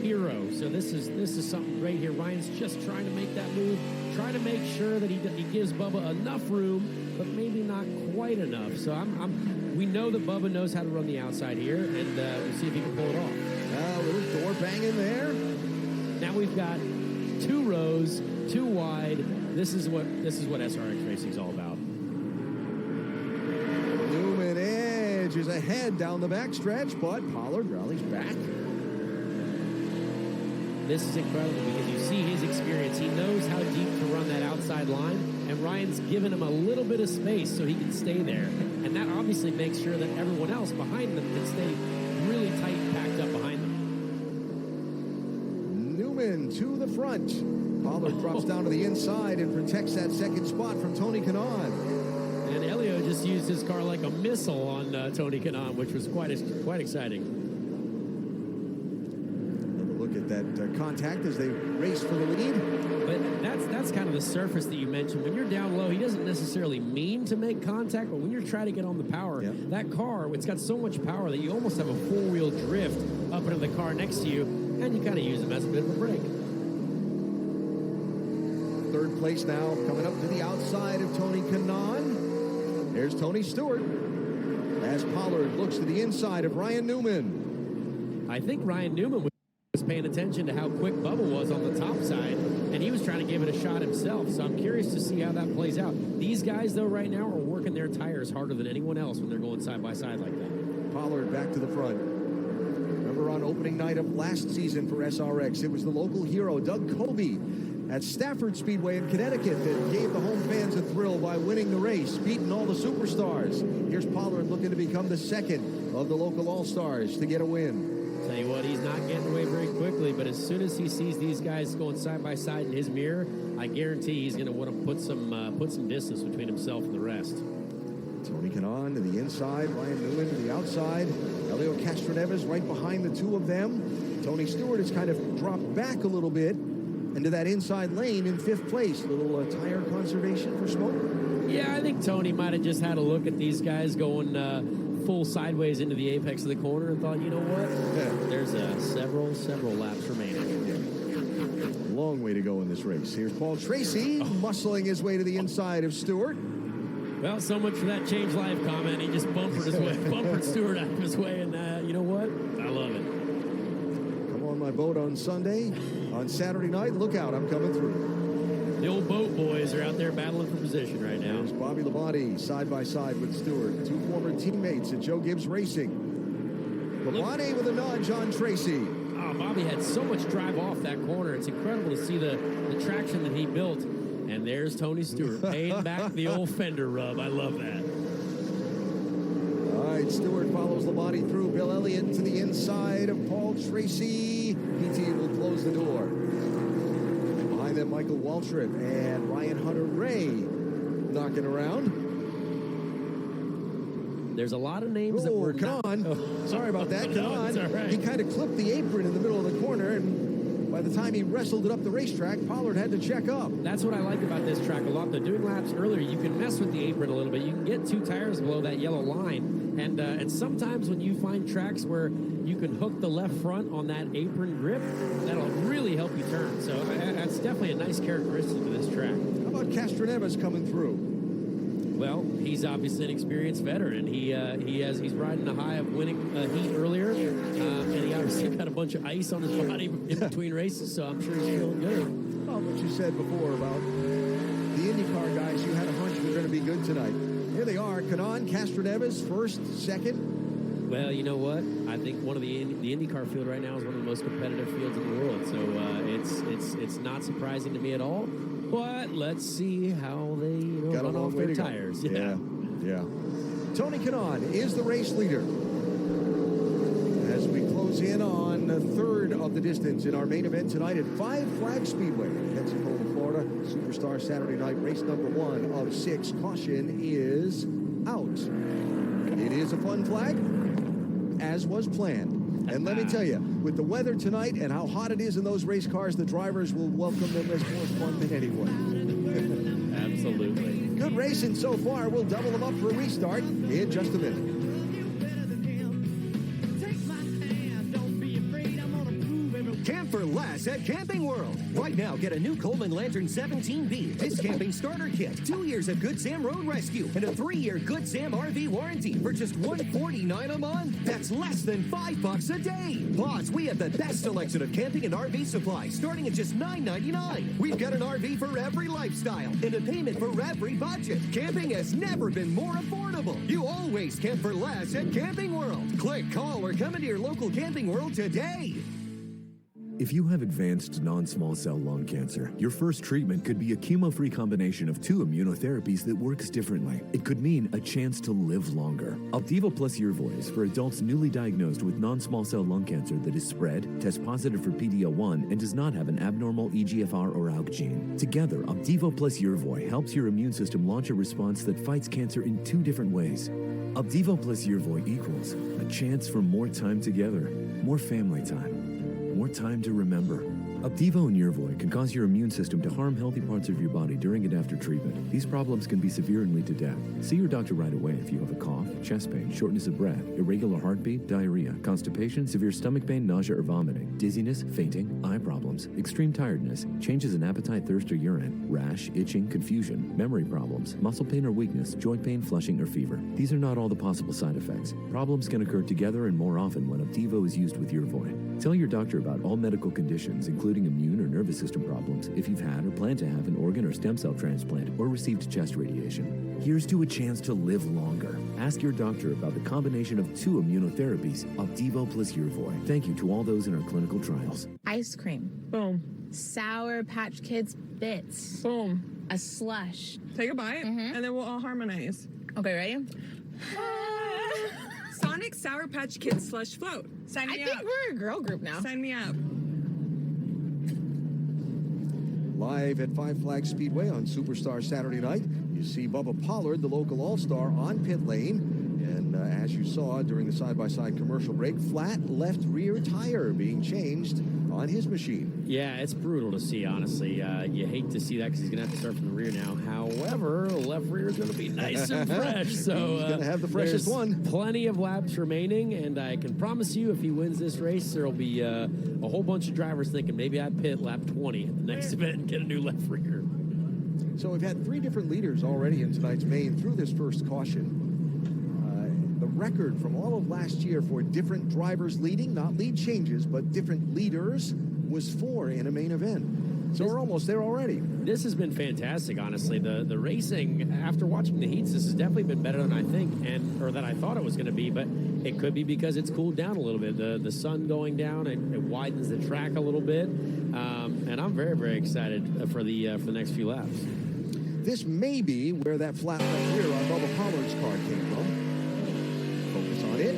hero. So this is something great here. Ryan's just trying to make that move, trying to make sure that he gives Bubba enough room, but maybe not quite enough. So we know that Bubba knows how to run the outside here, and we'll see if he can pull it off. A little door banging there. Now we've got 2 rows, 2 wide. This is what SRX racing is all about. Newman edges ahead down the backstretch, but Pollard rallies back. This is incredible because you see his experience. He knows how deep to run that outside line, and Ryan's given him a little bit of space so he can stay there. And that obviously makes sure that everyone else behind them can stay really tight and packed up behind them. Newman to the front. Pollard drops down to the inside and protects that second spot from Tony Kanaan. And Elio just used his car like a missile on Tony Kanaan, which was quite exciting. Look at that contact as they race for the lead. But that's kind of the surface that you mentioned. When you're down low, he doesn't necessarily mean to make contact, but when you're trying to get on the power, that car, it's got so much power that you almost have a four-wheel drift up into the car next to you, and you kind of use them as a bit of a brake. Third place now, coming up to the outside of Tony Kanaan. There's Tony Stewart as Pollard looks to the inside of Ryan Newman. I think Ryan Newman was paying attention to how quick Bubba was on the top side, and he was trying to give it a shot himself, so I'm curious to see how that plays out. These guys, though, right now are working their tires harder than anyone else when they're going side by side like that. Pollard back to the front. Remember on opening night of last season for SRX, it was the local hero, Doug Colby, at Stafford Speedway in Connecticut that gave the home fans a thrill by winning the race, beating all the superstars. Here's Pollard looking to become the second of the local all-stars to get a win. Tell you what, he's not getting away very quickly, but as soon as he sees these guys going side by side in his mirror, I guarantee he's going to want to put some distance between himself and the rest. Tony Kanaan to the inside, Ryan Newman to the outside, Elio Castroneves right behind the two of them. Tony Stewart has kind of dropped back a little bit into that inside lane in 5th place. A little tire conservation for smoke. Yeah, I think Tony might have just had a look at these guys going full sideways into the apex of the corner and thought, you know what? There's several laps remaining. A long way to go in this race. Here's Paul Tracy muscling his way to the inside of Stewart. Well, so much for that change life comment. He just bumpered Stewart out of his way, and you know what? I love it. Come on my boat on Sunday. On Saturday night, look out, I'm coming through. The old boat boys are out there battling for position right now. There's Bobby Labonte side by side with Stewart. 2 former teammates at Joe Gibbs Racing. Labonte with a nudge on Tracy. Oh, Bobby had so much drive off that corner. It's incredible to see the traction that he built. And there's Tony Stewart paying back the old fender rub. I love that. All right, Stewart follows Labonte through. Bill Elliott to the inside of Paul Tracy. PT will close the door. Behind them, Michael Waltrip and Ryan Hunter-Ray knocking around. There's a lot of names that were Kanon. Sorry about that. Kanon. No, right. He kind of clipped the apron in the middle of the corner, and by the time he wrestled it up the racetrack, Pollard had to check up. That's what I like about this track a lot. They're doing laps earlier. You can mess with the apron a little bit. You can get 2 tires below that yellow line. And sometimes when you find tracks where you can hook the left front on that apron grip, that'll really help you turn. So that's definitely a nice characteristic of this track. How about Castroneves coming through? Well, he's obviously an experienced veteran. He's riding the high of winning a heat earlier, and he obviously got a bunch of ice on his body in between races, so I'm sure he's feeling good. Well, what you said before about the IndyCar guys, you had a hunch were going to be good tonight. Here they are, Kanon, Castroneves, first, second. Well, you know what? I think one of the IndyCar field right now is one of the most competitive fields in the world, so it's not surprising to me at all. But let's see how they run off their tires. Yeah. Tony Kanon is the race leader. As we close in on a third of the distance in our main event tonight at Five Flag Speedway in Pensacola, Florida. Superstar Saturday night race number 1 of 6. Caution is out. It is a fun flag, as was planned. And let me tell you, with the weather tonight and how hot it is in those race cars, the drivers will welcome them as more fun than anyone. Absolutely. Good racing so far. We'll double them up for a restart in just a minute. Camp for less at Camping World. Right now, get a new Coleman Lantern 17B. This camping starter kit, 2 years of Good Sam Road Rescue, and a 3-year Good Sam RV warranty for just $149 a month. That's less than $5 a day. Plus, we have the best selection of camping and RV supplies, starting at just $9.99. We've got an RV for every lifestyle and a payment for every budget. Camping has never been more affordable. You always camp for less at Camping World. Click, call, or come into your local Camping World today. If you have advanced non-small cell lung cancer, your first treatment could be a chemo-free combination of 2 immunotherapies that works differently. It could mean a chance to live longer. Opdivo plus Yervoy is for adults newly diagnosed with non-small cell lung cancer that is spread, tests positive for PD-L1, and does not have an abnormal EGFR or ALK gene. Together, Opdivo plus Yervoy helps your immune system launch a response that fights cancer in 2 different ways. Opdivo plus Yervoy equals a chance for more time together, more family time, more time to remember. Opdivo and Yervoy can cause your immune system to harm healthy parts of your body during and after treatment. These problems can be severe and lead to death. See your doctor right away if you have a cough, chest pain, shortness of breath, irregular heartbeat, diarrhea, constipation, severe stomach pain, nausea or vomiting, dizziness, fainting, eye problems, extreme tiredness, changes in appetite, thirst or urine, rash, itching, confusion, memory problems, muscle pain or weakness, joint pain, flushing or fever. These are not all the possible side effects. Problems can occur together and more often when Opdivo is used with Yervoy. Tell your doctor about all medical conditions, including immune or nervous system problems, if you've had or plan to have an organ or stem cell transplant or received chest radiation. Here's to a chance to live longer. Ask your doctor about the combination of 2 immunotherapies, Opdivo plus Yervoy. Thank you to all those in our clinical trials. Ice cream. Boom. Sour Patch Kids Bits. Boom. A slush. Take a bite, and then we'll all harmonize. Okay, ready? Sonic Sour Patch Kids slush float. Sign me up. I think we're a girl group now. Sign me up. Live at Five Flag Speedway on Superstar Saturday night, you see Bubba Pollard, the local all-star, on pit lane. And as you saw during the side-by-side commercial break, flat left rear tire being changed on his machine. Yeah, it's brutal to see, honestly. You hate to see that because he's going to have to start from the rear now. However, left rear is going to be nice and fresh. So he's going to have the freshest one. Plenty of laps remaining, and I can promise you if he wins this race, there will be a whole bunch of drivers thinking maybe I'd pit lap 20 at the next event and get a new left rear. So we've had 3 different leaders already in tonight's main through this first caution. The record from all of last year for different drivers leading, not lead changes, but different leaders, was 4 in a main event. So we're almost there already. This has been fantastic, honestly. The racing, after watching the heats, this has definitely been better than I think, or than I thought it was going to be, but it could be because it's cooled down a little bit. The sun going down, it widens the track a little bit, and I'm very, very excited for the next few laps. This may be where that flat left rear on Bubba Pollard's car came from. Focus on it.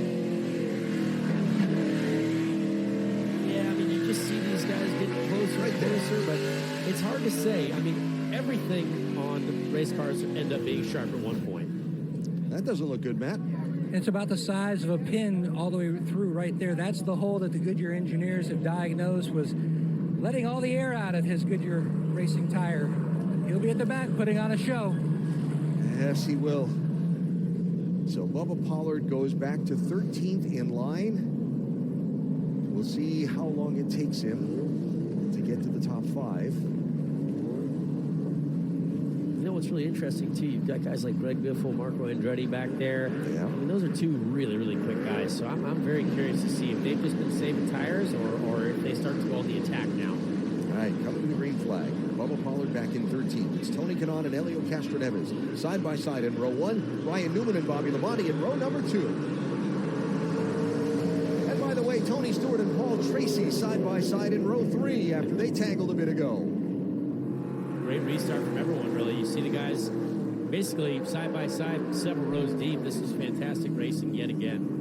Yeah, I mean, you just see these guys getting closer and closer, but it's hard to say. I mean, everything on the race cars end up being sharp at one point. That doesn't look good, Matt. It's about the size of a pin all the way through right there. That's the hole that the Goodyear engineers have diagnosed was letting all the air out of his Goodyear racing tire. He'll be at the back putting on a show. Yes, he will. So Bubba Pollard goes back to 13th in line. We'll see how long it takes him to get to the top 5. You know what's really interesting, too? You've got guys like Greg Biffle, Marco Andretti back there. Yeah. I mean, those are two really, really quick guys. So I'm very curious to see if they've just been saving tires or if they start to go on the attack now. All right, coming to the green flag. Bubba Pollard back in 13th. It's Tony Kanaan and Elio Castroneves. Side by side in row 1. Ryan Newman and Bobby Labonte in row number 2. And by the way, Tony Stewart and Paul Tracy side by side in row 3 after they tangled a bit ago. Great restart from everyone, really. You see the guys basically side by side, several rows deep. This is fantastic racing yet again.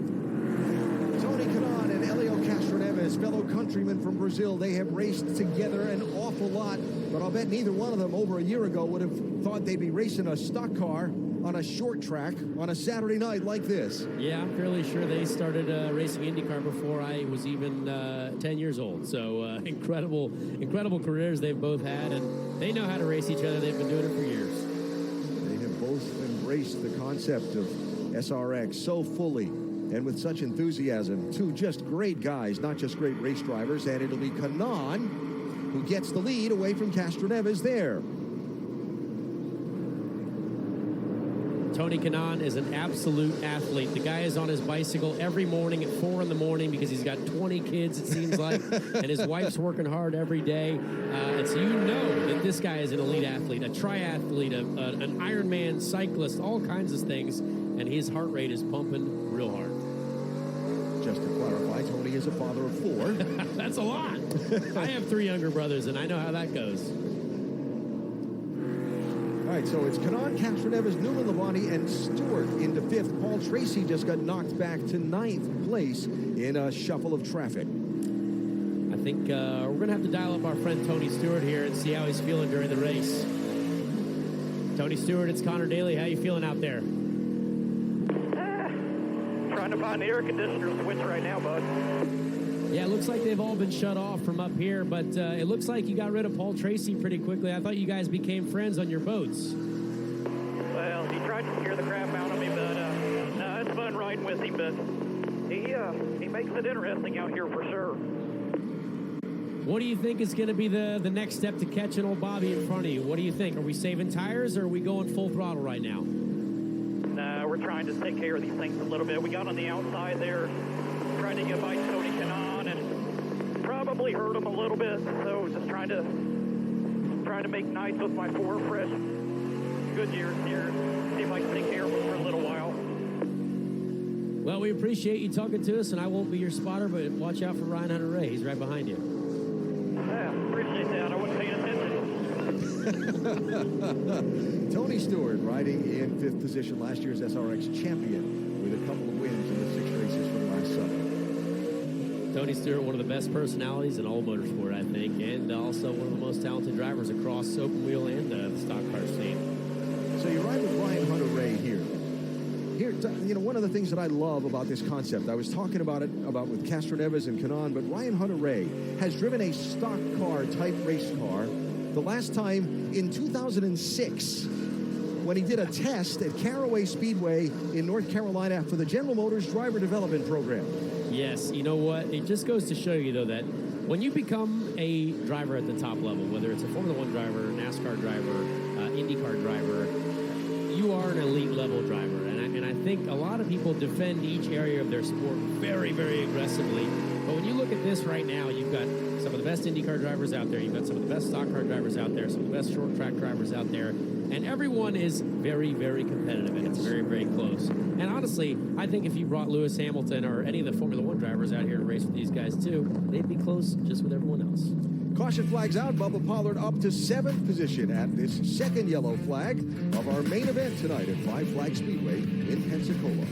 Tony Kanaan and Elio Castroneves, fellow countrymen from Brazil, they have raced together an awful lot, but I'll bet neither one of them over a year ago would have thought they'd be racing a stock car on a short track on a Saturday night like this. Yeah, I'm fairly sure they started racing IndyCar before I was even 10 years old. So incredible careers they've both had, and they know how to race each other. They've been doing it for years. They have both embraced the concept of SRX so fully and with such enthusiasm. Two just great guys, not just great race drivers, and it'll be Kanaan who gets the lead away from Castroneves there. Tony Kanaan is an absolute athlete. The guy is on his bicycle every morning at 4 in the morning because he's got 20 kids, it seems like, and his wife's working hard every day. And so you know that this guy is an elite athlete, a triathlete, an Ironman cyclist, all kinds of things, and his heart rate is pumping real hard. Just to clarify, Tony is a father of 4. That's a lot. I have 3 younger brothers, and I know how that goes. All right, so it's Kanaan, Castroneves, Newman, Labonte, and Stewart into 5th. Paul Tracy just got knocked back to 9th place in a shuffle of traffic. I think we're going to have to dial up our friend Tony Stewart here and see how he's feeling during the race. Tony Stewart, it's Connor Daly. How you feeling out there? Trying to find the air conditioner switch right now, bud. Yeah, it looks like they've all been shut off from up here, but it looks like you got rid of Paul Tracy pretty quickly. I thought you guys became friends on your boats. Well, he tried to scare the crap out of me, but no, it's fun riding with him, but he makes it interesting out here for sure. What do you think is going to be the next step to catching old Bobby in front of you? What do you think? Are we saving tires or are we going full throttle right now? No, we're trying to take care of these things a little bit. We got on the outside there, trying to get by Tony Kanaan, and probably hurt him a little bit. So just trying to make nice with my 4 fresh Goodyears here. See if I can take care of him for a little while. Well, we appreciate you talking to us, and I won't be your spotter, but watch out for Ryan Hunter-Ray. He's right behind you. Yeah, appreciate that. I wasn't paying attention. Tony Stewart riding in 5th position, last year's SRX champion, with a couple of wins in the 6 races from last summer. Tony Stewart, one of the best personalities in all motorsport, I think, and also one of the most talented drivers across open wheel and the stock car scene. So you ride with Ryan Hunter-Ray here. Here, you know, one of the things that I love about this concept, I was talking about with Castroneves and Kanaan, but Ryan Hunter-Ray has driven a stock car type race car the last time in 2006 when he did a test at Caraway Speedway in North Carolina for the General Motors Driver Development Program. Yes, you know what? It just goes to show you, though, that when you become a driver at the top level, whether it's a Formula One driver, NASCAR driver, IndyCar driver, you are an elite level driver. And I think a lot of people defend each area of their sport very, very aggressively. But when you look at this right now, you've got some of the best IndyCar drivers out there. You've got some of the best stock car drivers out there, some of the best short track drivers out there. And everyone is very, very competitive, and it's very, very close. And honestly, I think if you brought Lewis Hamilton or any of the Formula One drivers out here to race with these guys too, they'd be close just with everyone else. Caution flags out. Bubba Pollard up to 7th position at this second yellow flag of our main event tonight at Five Flag Speedway in Pensacola.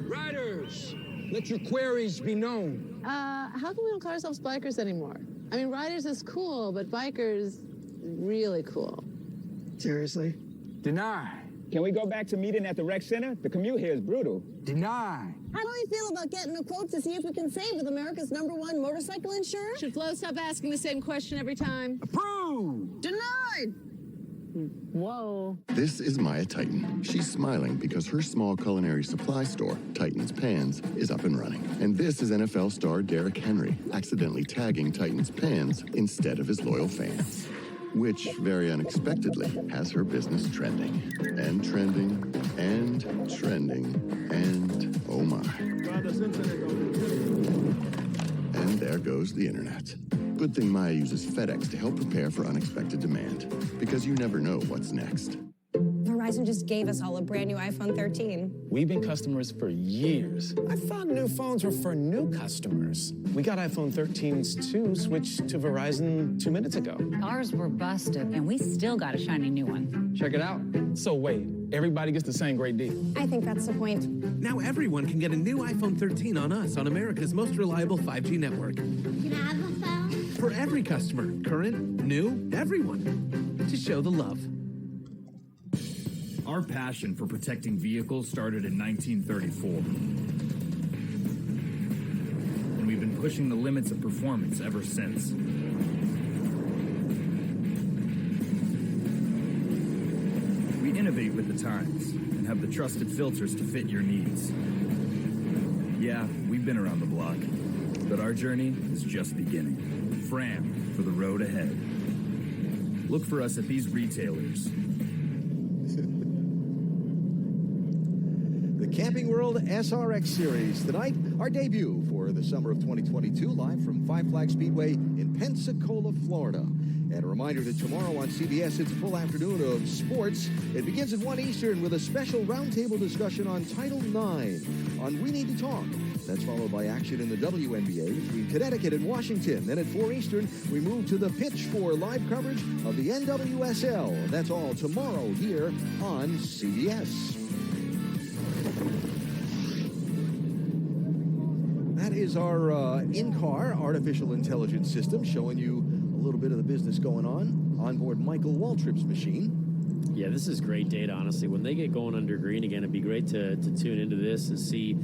Riders, let your queries be known. How come we don't call ourselves bikers anymore? I mean, riders is cool, but bikers, really cool. Seriously? Deny. Can we go back to meeting at the rec center? The commute here is brutal. Deny. How do we feel about getting a quote to see if we can save with America's #1 motorcycle insurer? Should Flo stop asking the same question every time? Approved. Denied. Whoa. This is Maya Titan. She's smiling because her small culinary supply store, Titan's Pans, is up and running. And this is NFL star Derrick Henry, accidentally tagging Titan's Pans instead of his loyal fans. Which, very unexpectedly, has her business trending. And trending, and trending, and oh my. And there goes the internet. Good thing Maya uses FedEx to help prepare for unexpected demand, because you never know what's next. Verizon just gave us all a brand new iPhone 13. We've been customers for years. I thought new phones were for new customers. We got iPhone 13s too, switched to Verizon 2 minutes ago. Ours were busted, and we still got a shiny new one. Check it out. So wait, everybody gets the same great deal. I think that's the point. Now everyone can get a new iPhone 13 on us on America's most reliable 5G network. Can I have a phone? For every customer, current, new, everyone. To show the love. Our passion for protecting vehicles started in 1934. And we've been pushing the limits of performance ever since. We innovate with the times and have the trusted filters to fit your needs. Yeah, we've been around the block, but our journey is just beginning. Fram for the road ahead. Look for us at these retailers. Camping World SRX Series. Tonight, our debut for the summer of 2022, live from Five Flag Speedway in Pensacola, Florida. And a reminder that tomorrow on CBS, it's a full afternoon of sports. It begins at 1 Eastern with a special roundtable discussion on Title IX on We Need to Talk. That's followed by action in the WNBA between Connecticut and Washington. Then at 4 Eastern, we move to the pitch for live coverage of the NWSL. That's all tomorrow here on CBS. That is our in-car artificial intelligence system showing you a little bit of the business going on board Michael Waltrip's machine. Yeah, this is great data, honestly. When they get going under green again, it'd be great to tune into this and see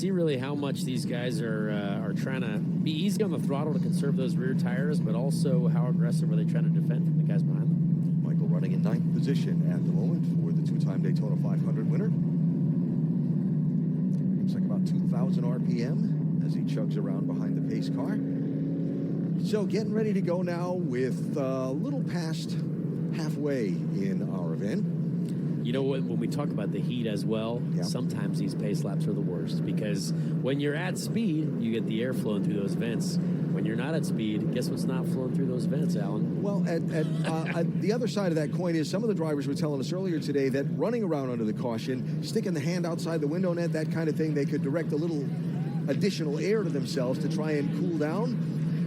really how much these guys are trying to be easy on the throttle to conserve those rear tires, but also how aggressive are they trying to defend from the guys behind them. Michael running in 9th position at the moment for the two-time Daytona 500 winner. Looks like about 2,000 RPM. As he chugs around behind the pace car. So getting ready to go now with a little past halfway in our event. You know what, when we talk about the heat as well, sometimes these pace laps are the worst because when you're at speed, you get the air flowing through those vents. When you're not at speed, guess what's not flowing through those vents, Alan? Well, at the other side of that coin is some of the drivers were telling us earlier today that running around under the caution, sticking the hand outside the window net, that kind of thing, they could direct a little additional air to themselves to try and cool down.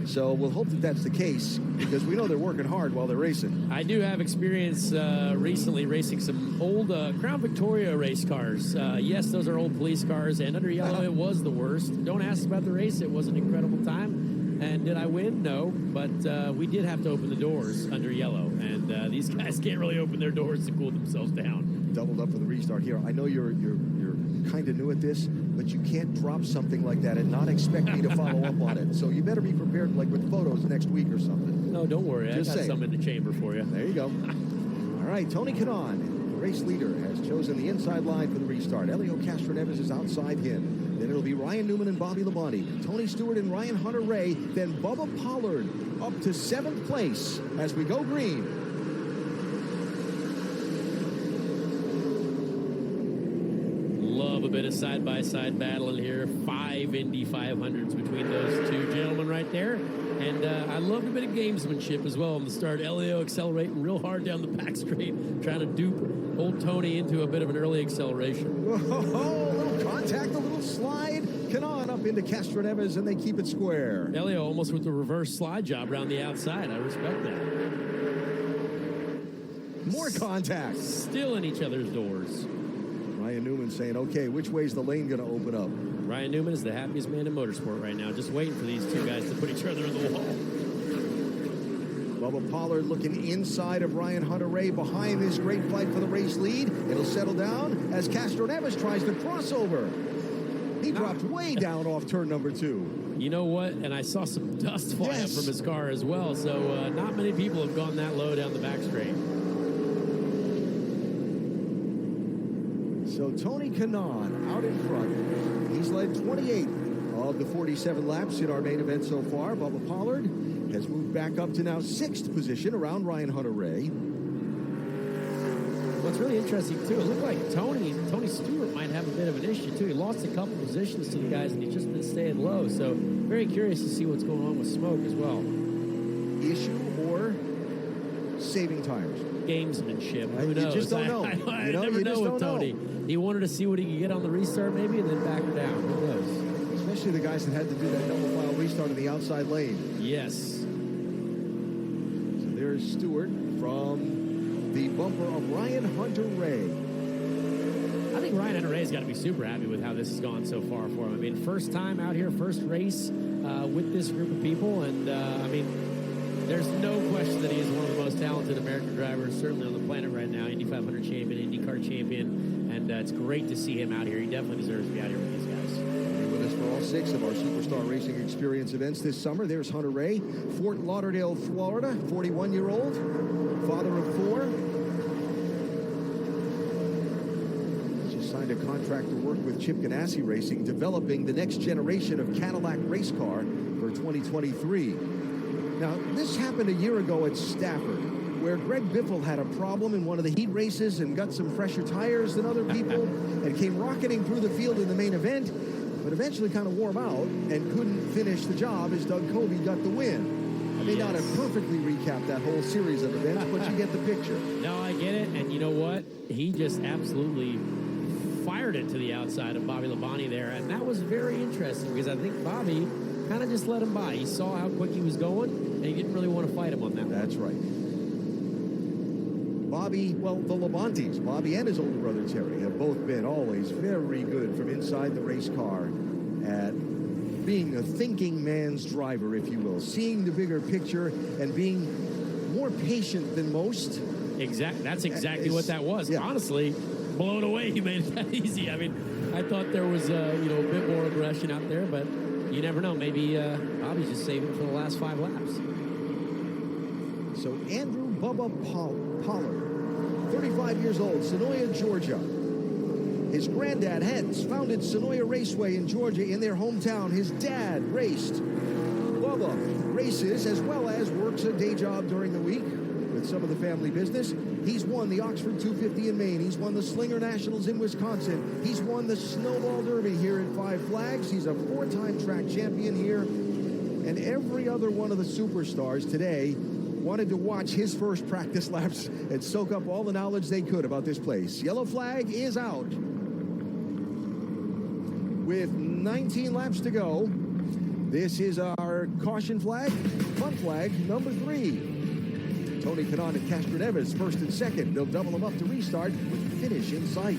So we'll hope that that's the case because we know they're working hard while they're racing. I do have experience recently racing some old Crown Victoria race cars. Yes, those are old police cars, and under yellow it was the worst. Don't ask about the race. It was an incredible time. And did I win? No, but we did have to open the doors under yellow, and these guys can't really open their doors to cool themselves down. Doubled up for the restart here. I know you're kind of new at this, but you can't drop something like that and not expect me to follow up on it. So you better be prepared, like with photos next week or something. No, don't worry. Just I got some in the chamber for you. There you go. All right, Tony Kanaan, race leader has chosen the inside line for the restart. Elio Castroneves is outside him. Then it'll be Ryan Newman and Bobby Labonte, Tony Stewart and Ryan Hunter-Reay, then Bubba Pollard up to 7th place as we go green. Love a bit of side-by-side battling here. 5 Indy 500s between those two gentlemen right there. And I loved a bit of gamesmanship as well on the start. Elio accelerating real hard down the back straight, trying to dupe old Tony into a bit of an early acceleration. Whoa, a little contact, a little slide. Kanon up into Castroneves, and they keep it square. Elio almost with the reverse slide job around the outside. I respect that. More contact. Still in each other's doors. Ryan Newman saying, okay, which way's the lane going to open up? Ryan Newman is the happiest man in motorsport right now, just waiting for these two guys to put each other in the wall. Bubba Pollard looking inside of Ryan Hunter-Reay behind this great fight for the race lead. It'll settle down as Castroneves tries to cross over. He dropped way down off turn number 2. You know what? And I saw some dust fly up from his car as well, so not many people have gone that low down the back straight. So Tony Kanaan out in front. He's led 28 of the 47 laps in our main event so far. Bubba Pollard has moved back up to now 6th position around Ryan Hunter-Reay. What's really interesting, too, it looked like Tony Stewart might have a bit of an issue, too. He lost a couple positions to the guys, and he's just been staying low. So very curious to see what's going on with Smoke as well. Issue or saving tires? Gamesmanship. Who knows? You just don't know. I never know with Tony. He wanted to see what he could get on the restart maybe and then back her down. Who knows? Especially the guys that had to do that double file restart in the outside lane. Yes. So there's Stewart from the bumper of Ryan Hunter-Reay. I think Ryan Hunter-Reay's got to be super happy with how this has gone so far for him. I mean, first time out here, first race with this group of people. And, I mean, there's no question that he is one of the most talented American drivers, certainly on the planet right now. Indy 500 champion, IndyCar champion, and it's great to see him out here. He definitely deserves to be out here with these guys. With us for all 6 of our Superstar Racing Experience events this summer. There's Hunter-Reay, Fort Lauderdale, Florida, 41-year-old, father of 4. Just signed a contract to work with Chip Ganassi Racing, developing the next generation of Cadillac race car for 2023. Now, this happened a year ago at Stafford, where Greg Biffle had a problem in one of the heat races and got some fresher tires than other people and came rocketing through the field in the main event, but eventually kind of wore him out and couldn't finish the job as Doug Covey got the win. I may not have perfectly recapped that whole series of events, but you get the picture. No, I get it, and you know what? He just absolutely fired it to the outside of Bobby Labonte there, and that was very interesting because I think Bobby kind of just let him by. He saw how quick he was going, and he didn't really want to fight him on that. That's right. Bobby, well, the Labontes, Bobby and his older brother Terry, have both been always very good from inside the race car at being a thinking man's driver, if you will, seeing the bigger picture and being more patient than most. That's exactly what that was. Yeah. Honestly, blown away he made it that easy. I mean, I thought there was a bit more aggression out there, but you never know. Maybe Bobby's just saving for the last 5 laps. So Andrew Bubba Pollard, 35 years old, Sonoya, Georgia. His granddad had founded Sonoya Raceway in Georgia in their hometown. His dad raced. Bubba races as well as works a day job during the week with some of the family business. He's won the Oxford 250 in Maine. He's won the Slinger Nationals in Wisconsin. He's won the Snowball Derby here at Five Flags. He's a 4-time track champion here. And every other one of the superstars today wanted to watch his first practice laps and soak up all the knowledge they could about this place. Yellow flag is out. With 19 laps to go, this is our caution flag, fun flag number 3. Tony Kanaan and Castroneves first and second. They'll double them up to restart with the finish in sight.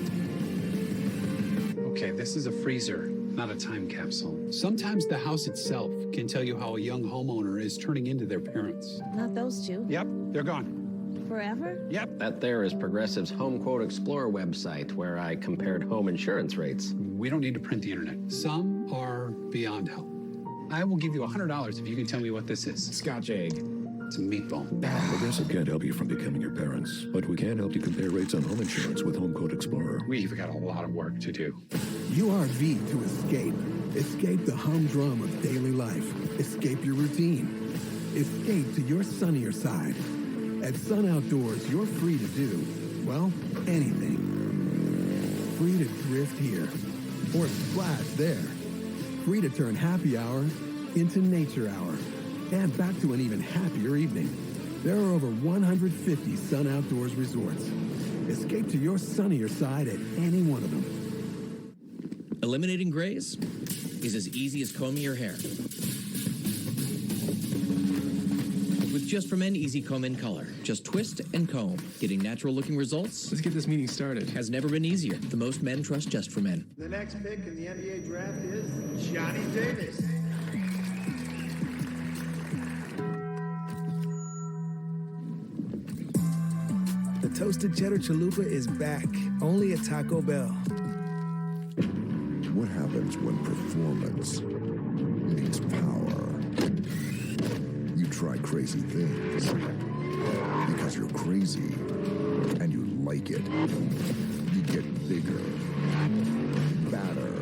Okay, this is a freezer, not a time capsule. Sometimes the house itself can tell you how a young homeowner is turning into their parents. Not those two. Yep, they're gone. Forever? Yep. That there is Progressive's Home Quote Explorer website where I compared home insurance rates. We don't need to print the internet. Some are beyond help. I will give you $100 if you can tell me what this is. Scotch egg. It's a meatball. Progressive can't help you from becoming your parents, but we can help you compare rates on home insurance with Home Quote Explorer. We've got a lot of work to do. URV to escape. Escape the humdrum of daily life. Escape your routine. Escape to your sunnier side. At Sun Outdoors, you're free to do, well, anything. Free to drift here or splash there. Free to turn happy hour into nature hour and back to an even happier evening. There are over 150 Sun Outdoors resorts. Escape to your sunnier side at any one of them. Eliminating grays is as easy as combing your hair. With Just For Men Easy Comb in Color. Just twist and comb. Getting natural looking results. Let's get this meeting started. Has never been easier. The most men trust Just For Men. The next pick in the NBA draft is Johnny Davis. The toasted cheddar chalupa is back, only at Taco Bell. What happens when performance meets power? You try crazy things because you're crazy and you like it. You get bigger, badder,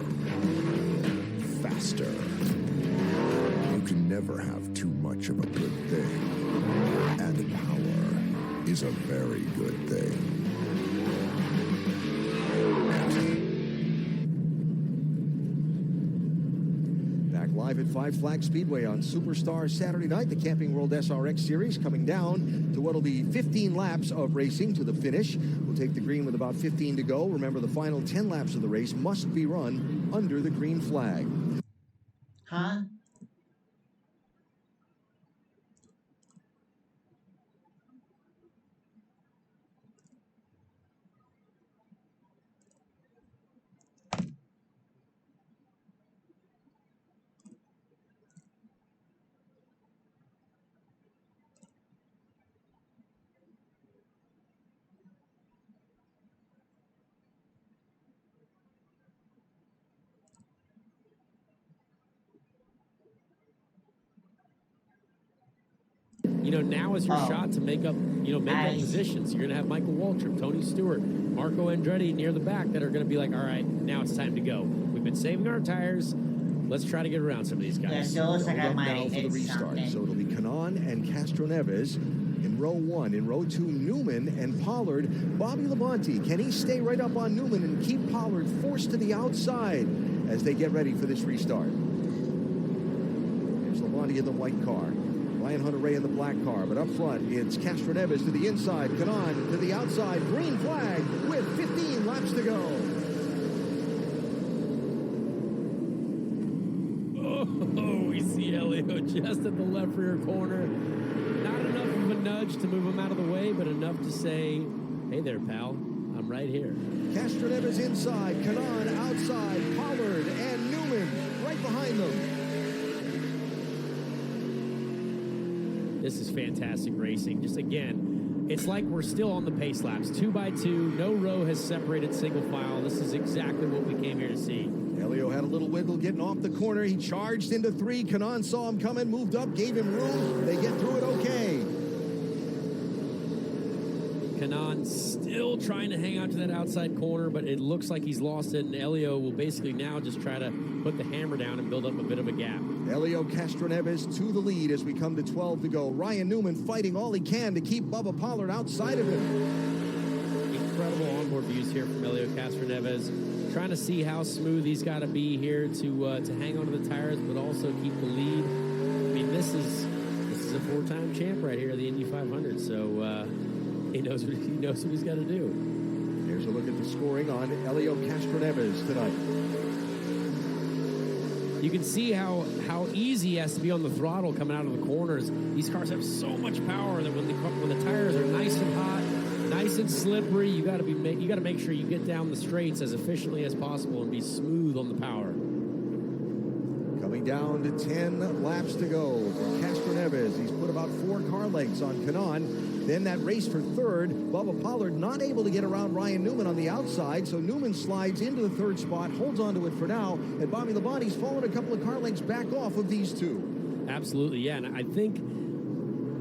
faster. You can never have too much of a good thing. And power is a very good thing. Live at Five Flags Speedway on Superstar Saturday night, the Camping World SRX Series coming down to what'll be 15 laps of racing to the finish. We'll take the green with about 15 to go. Remember, the final 10 laps of the race must be run under the green flag. Huh? You know, now is your shot to make up, make up positions. You're going to have Michael Waltrip, Tony Stewart, Marco Andretti near the back that are going to be like, all right, now it's time to go. We've been saving our tires. Let's try to get around some of these guys. Yeah, still looks like I might now for the restart. So it'll be Canan and Castro Neves in row one. In row two, Newman and Pollard. Bobby Labonte, can he stay right up on Newman and keep Pollard forced to the outside as they get ready for this restart? There's Labonte in the white car. Ryan Hunter-Reay in the black car, but up front, it's Castro Neves to the inside, Canan to the outside, green flag with 15 laps to go. Oh, we see Elio just at the left rear corner. Not enough of a nudge to move him out of the way, but enough to say, hey there, pal, I'm right here. Castro Neves inside, Canan outside, Pollard and Newman right behind them. This is fantastic racing. Just again, it's like we're still on the pace laps. 2 by 2, no row has separated single file. This is exactly what we came here to see. Elio had a little wiggle getting off the corner. He charged into 3. Canan saw him coming, moved up, gave him room. They get through it okay. Canan still trying to hang on to that outside corner, but it looks like he's lost it, and Elio will basically now just try to put the hammer down and build up a bit of a gap. Elio Castro Neves to the lead as we come to 12 to go. Ryan Newman fighting all he can to keep Bubba Pollard outside of him. Incredible onboard views here from Elio Castro Neves. Trying to see how smooth he's got to be here to hang on to the tires, but also keep the lead. I mean, this is a 4-time champ right here at the Indy 500, so he knows what he's got to do. Here's a look at the scoring on Elio Castro Neves tonight. You can see how easy he has to be on the throttle coming out of the corners. These cars have so much power that when the tires are nice and hot, nice and slippery, you got to make sure you get down the straights as efficiently as possible and be smooth on the power. Coming down to 10 laps to go for Castro Neves. He's put about 4 car lengths on Canan. Then that race for third, Bubba Pollard not able to get around Ryan Newman on the outside, so Newman slides into the third spot, holds onto it for now, and Bobby Labonte's fallen a couple of car lengths back off of these two. Absolutely, yeah, and I think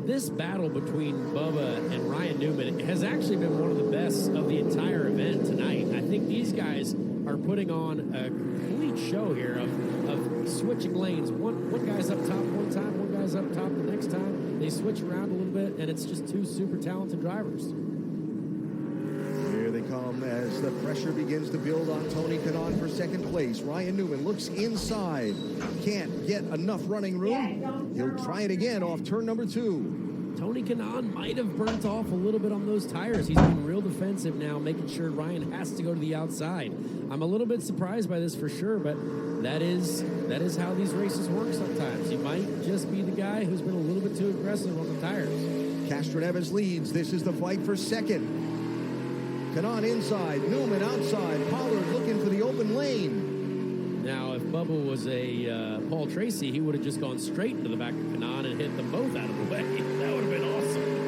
this battle between Bubba and Ryan Newman has actually been one of the best of the entire event tonight. I think these guys are putting on a complete show here of switching lanes. One guy's up top one time, one guy's up top the next time. They switch around a little bit, and it's just two super talented drivers. Here they come as the pressure begins to build on Tony Kanaan for second place. Ryan Newman looks inside. Can't get enough running room. He'll try it again off turn number 2. Tony Kanaan might have burnt off a little bit on those tires. He's been real defensive now, making sure Ryan has to go to the outside. I'm a little bit surprised by this for sure, but that is how these races work sometimes. You might just be the guy who's been a little bit too aggressive on the tires. Castroneves leads. This is the fight for second. Kanaan inside, Newman outside, Pollard looking for the open lane. Now, if Bubba was a Paul Tracy, he would have just gone straight into the back of Kanaan and hit them both out of the way. That would have been awesome.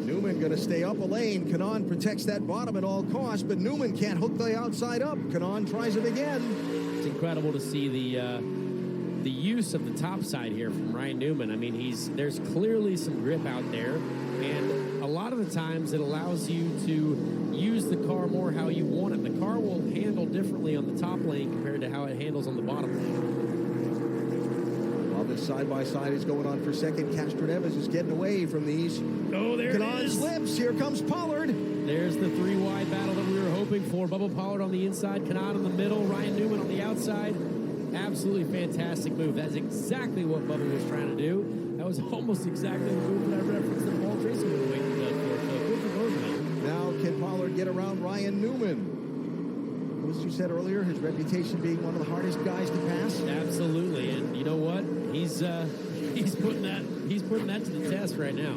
Newman going to stay up a lane. Kanaan protects that bottom at all costs, but Newman can't hook the outside up. Kanaan tries it again. It's incredible to see the use of the top side here from Ryan Newman. I mean, there's clearly some grip out there, and a lot of the times it allows you to use the car more how you want it. The car will handle differently on the top lane compared to how it handles on the bottom lane. While this side-by-side is going on for second, Castroneves is getting away from these. Oh, there Kanaan it is. slips. Here comes Pollard. There's the three-wide battle that we were hoping for. Bubba Pollard on the inside, Kanaan in the middle, Ryan Newman on the outside. Absolutely fantastic move. That's exactly what Bubba was trying to do. That was almost exactly the move that I referenced that Paul Tracy was waiting for. So good for both of them. Now can Pollard get around Ryan Newman? As you said earlier, his reputation being one of the hardest guys to pass. Absolutely, and you know what? He's putting that to the test right now.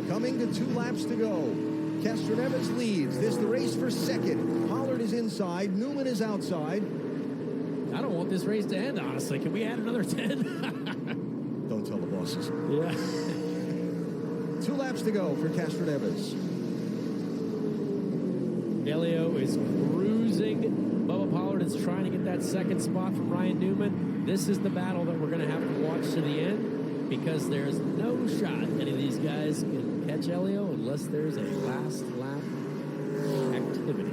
Coming to 2 laps to go. Castroneves leads. This the race for second. Pollard is inside. Newman is outside. I don't want this race to end, honestly. Can we add another 10? Don't tell the bosses. Yeah. 2 laps to go for Castroneves. Elio is cruising. Bubba Pollard is trying to get that second spot from Ryan Newman. This is the battle that we're going to have to watch to the end, because there's no shot any of these guys can catch Elio unless there's a last lap activity.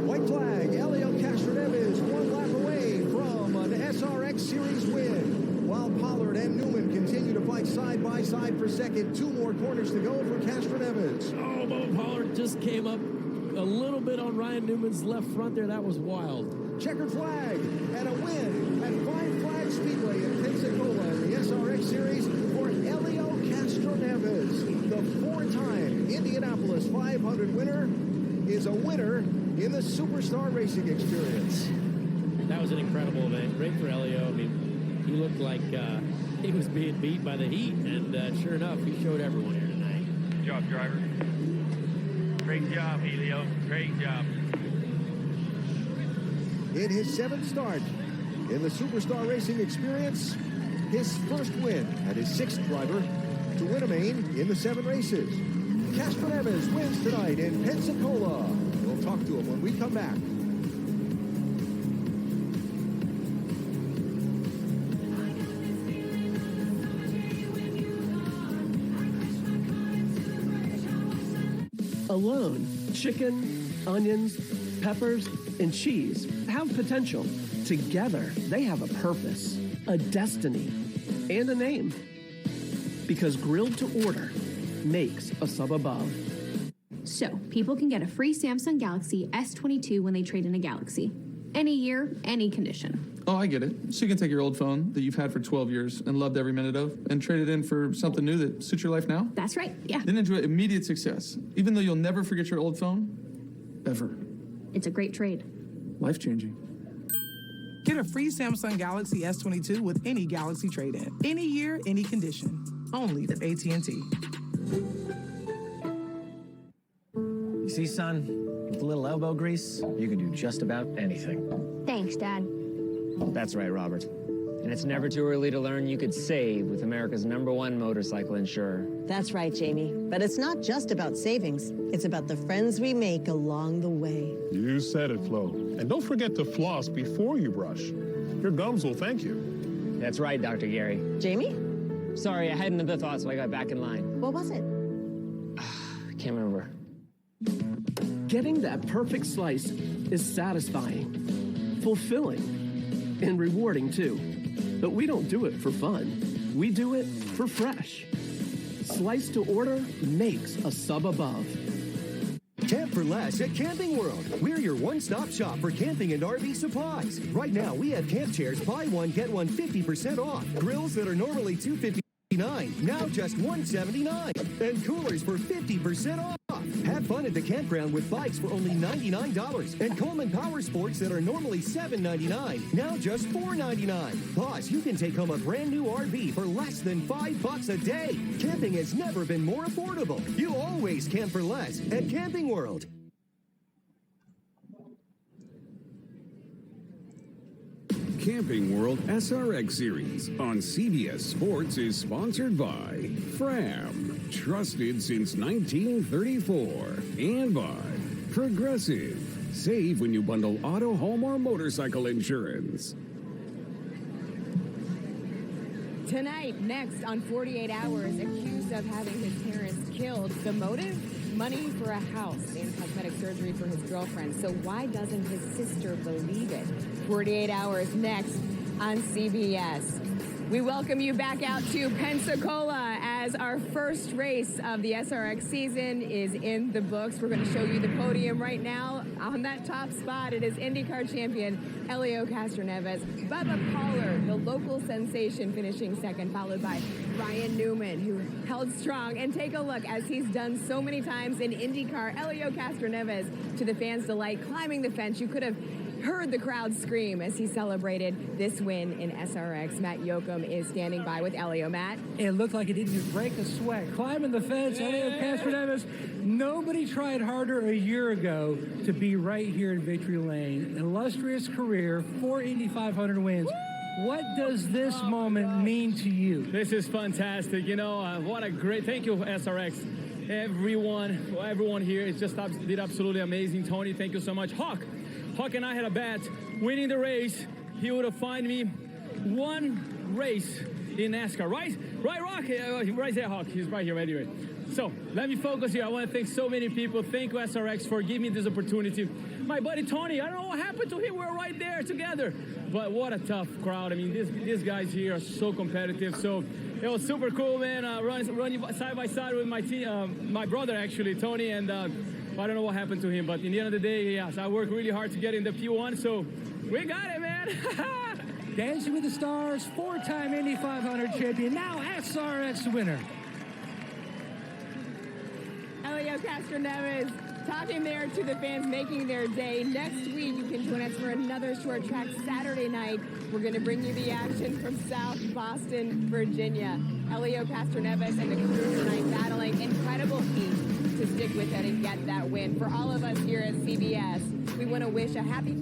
White flag. Elio Castroneves 1 lap away from an SRX Series win, while Pollard and Newman continue to fight side by side for second. 2 more corners to go for Castroneves. Oh, Bubba Pollard just came up a little bit on Ryan Newman's left front there. That was wild. Checkered flag and a win at Five Flag Speedway in Pensacola in the SRX Series for Elio Castroneves. The 4-time Indianapolis 500 winner is a winner in the Superstar Racing Experience. That was an incredible event. Great for Elio. I mean, he looked like he was being beat by the heat, and sure enough, he showed everyone here tonight. Good job, driver. Great job, Elio. Great job. In his 7th start in the Superstar Racing Experience, his first win and his 6th driver to win a main in the 7 races. Castroneves wins tonight in Pensacola. We'll talk to him when we come back. Alone, chicken, onions, peppers, and cheese have potential. Together, they have a purpose, a destiny, and a name. Because grilled to order makes a sub above. So, people can get a free Samsung Galaxy S22 when they trade in a Galaxy. Any year, any condition. Oh, I get it. So you can take your old phone that you've had for 12 years and loved every minute of and trade it in for something new that suits your life now? That's right, yeah. Then enjoy immediate success, even though you'll never forget your old phone, ever. It's a great trade. Life-changing. Get a free Samsung Galaxy S22 with any Galaxy trade-in. Any year, any condition. Only at AT&T. You see, son, with a little elbow grease, you can do just about anything. Thanks, Dad. That's right, Robert. And it's never too early to learn you could save with America's #1 motorcycle insurer. That's right, Jamie. But it's not just about savings. It's about the friends we make along the way. You said it, Flo. And don't forget to floss before you brush. Your gums will thank you. That's right, Dr. Gary. Jamie? Sorry, I had another thought, so I got back in line. What was it? I can't remember. Getting that perfect slice is satisfying, fulfilling, and rewarding too. But we don't do it for fun. We do it for fresh. Slice to order makes a sub above. Camp for less at Camping World. We're your one-stop shop for camping and RV supplies. Right now, we have camp chairs, buy one, get one 50% off. Grills that are normally $259, now just $179. And coolers for 50% off. Have fun at the campground with bikes for only $99. And Coleman Power Sports that are normally $799, now just $499. Plus, you can take home a brand new RV for less than $5 a day. Camping has never been more affordable. You always camp for less at Camping World. Camping World SRX Series on CBS Sports is sponsored by Fram, trusted since 1934, and by Progressive. Save when you bundle auto, home, or motorcycle insurance. Tonight, next on 48 Hours, accused of having his parents killed. The motive? Money for a house and cosmetic surgery for his girlfriend. So why doesn't his sister believe it? 48 Hours next on CBS. We welcome you back out to Pensacola as our first race of the SRX season is in the books. We're going to show you the podium right now. On that top spot, it is IndyCar champion Helio Castroneves. Bubba Pollard, the local sensation, finishing second, followed by Ryan Newman, who held strong. And take a look, as he's done so many times in IndyCar, Helio Castroneves, to the fans' delight, climbing the fence. You could have heard the crowd scream as he celebrated this win in SRX. Matt Yoakum is standing by with Elio. Matt? It looked like it didn't even break a sweat. Climbing the fence, Helio Castroneves. Nobody tried harder a year ago to be right here in Victory Lane. An illustrious career, 4 Indy 500 wins. What does this moment mean to you? This is fantastic. You know, what a great, thank you, SRX. Everyone here is just did absolutely amazing. Tony, thank you so much. Hawk and I had a bet. Winning the race, he would have fined me one race in NASCAR. Right, Rock? Right there, Hawk. He's right here anyway. So let me focus here. I want to thank so many people. Thank you, SRX, for giving me this opportunity. My buddy Tony, I don't know what happened to him. We're right there together. But what a tough crowd. I mean, these guys here are so competitive. So it was super cool, man. Running side by side with my team, my brother actually, Tony, and I don't know what happened to him. But in the end of the day, yes, I worked really hard to get in the P1. So we got it, man. Dancing with the Stars, 4-time Indy 500 champion, now SRX winner. Helio Castroneves talking there to the fans, making their day. Next week, you can join us for another short track Saturday night. We're going to bring you the action from South Boston, Virginia. Helio Castroneves and the crew tonight battling incredible heat to stick with it and get that win. For all of us here at CBS, we want to wish a happy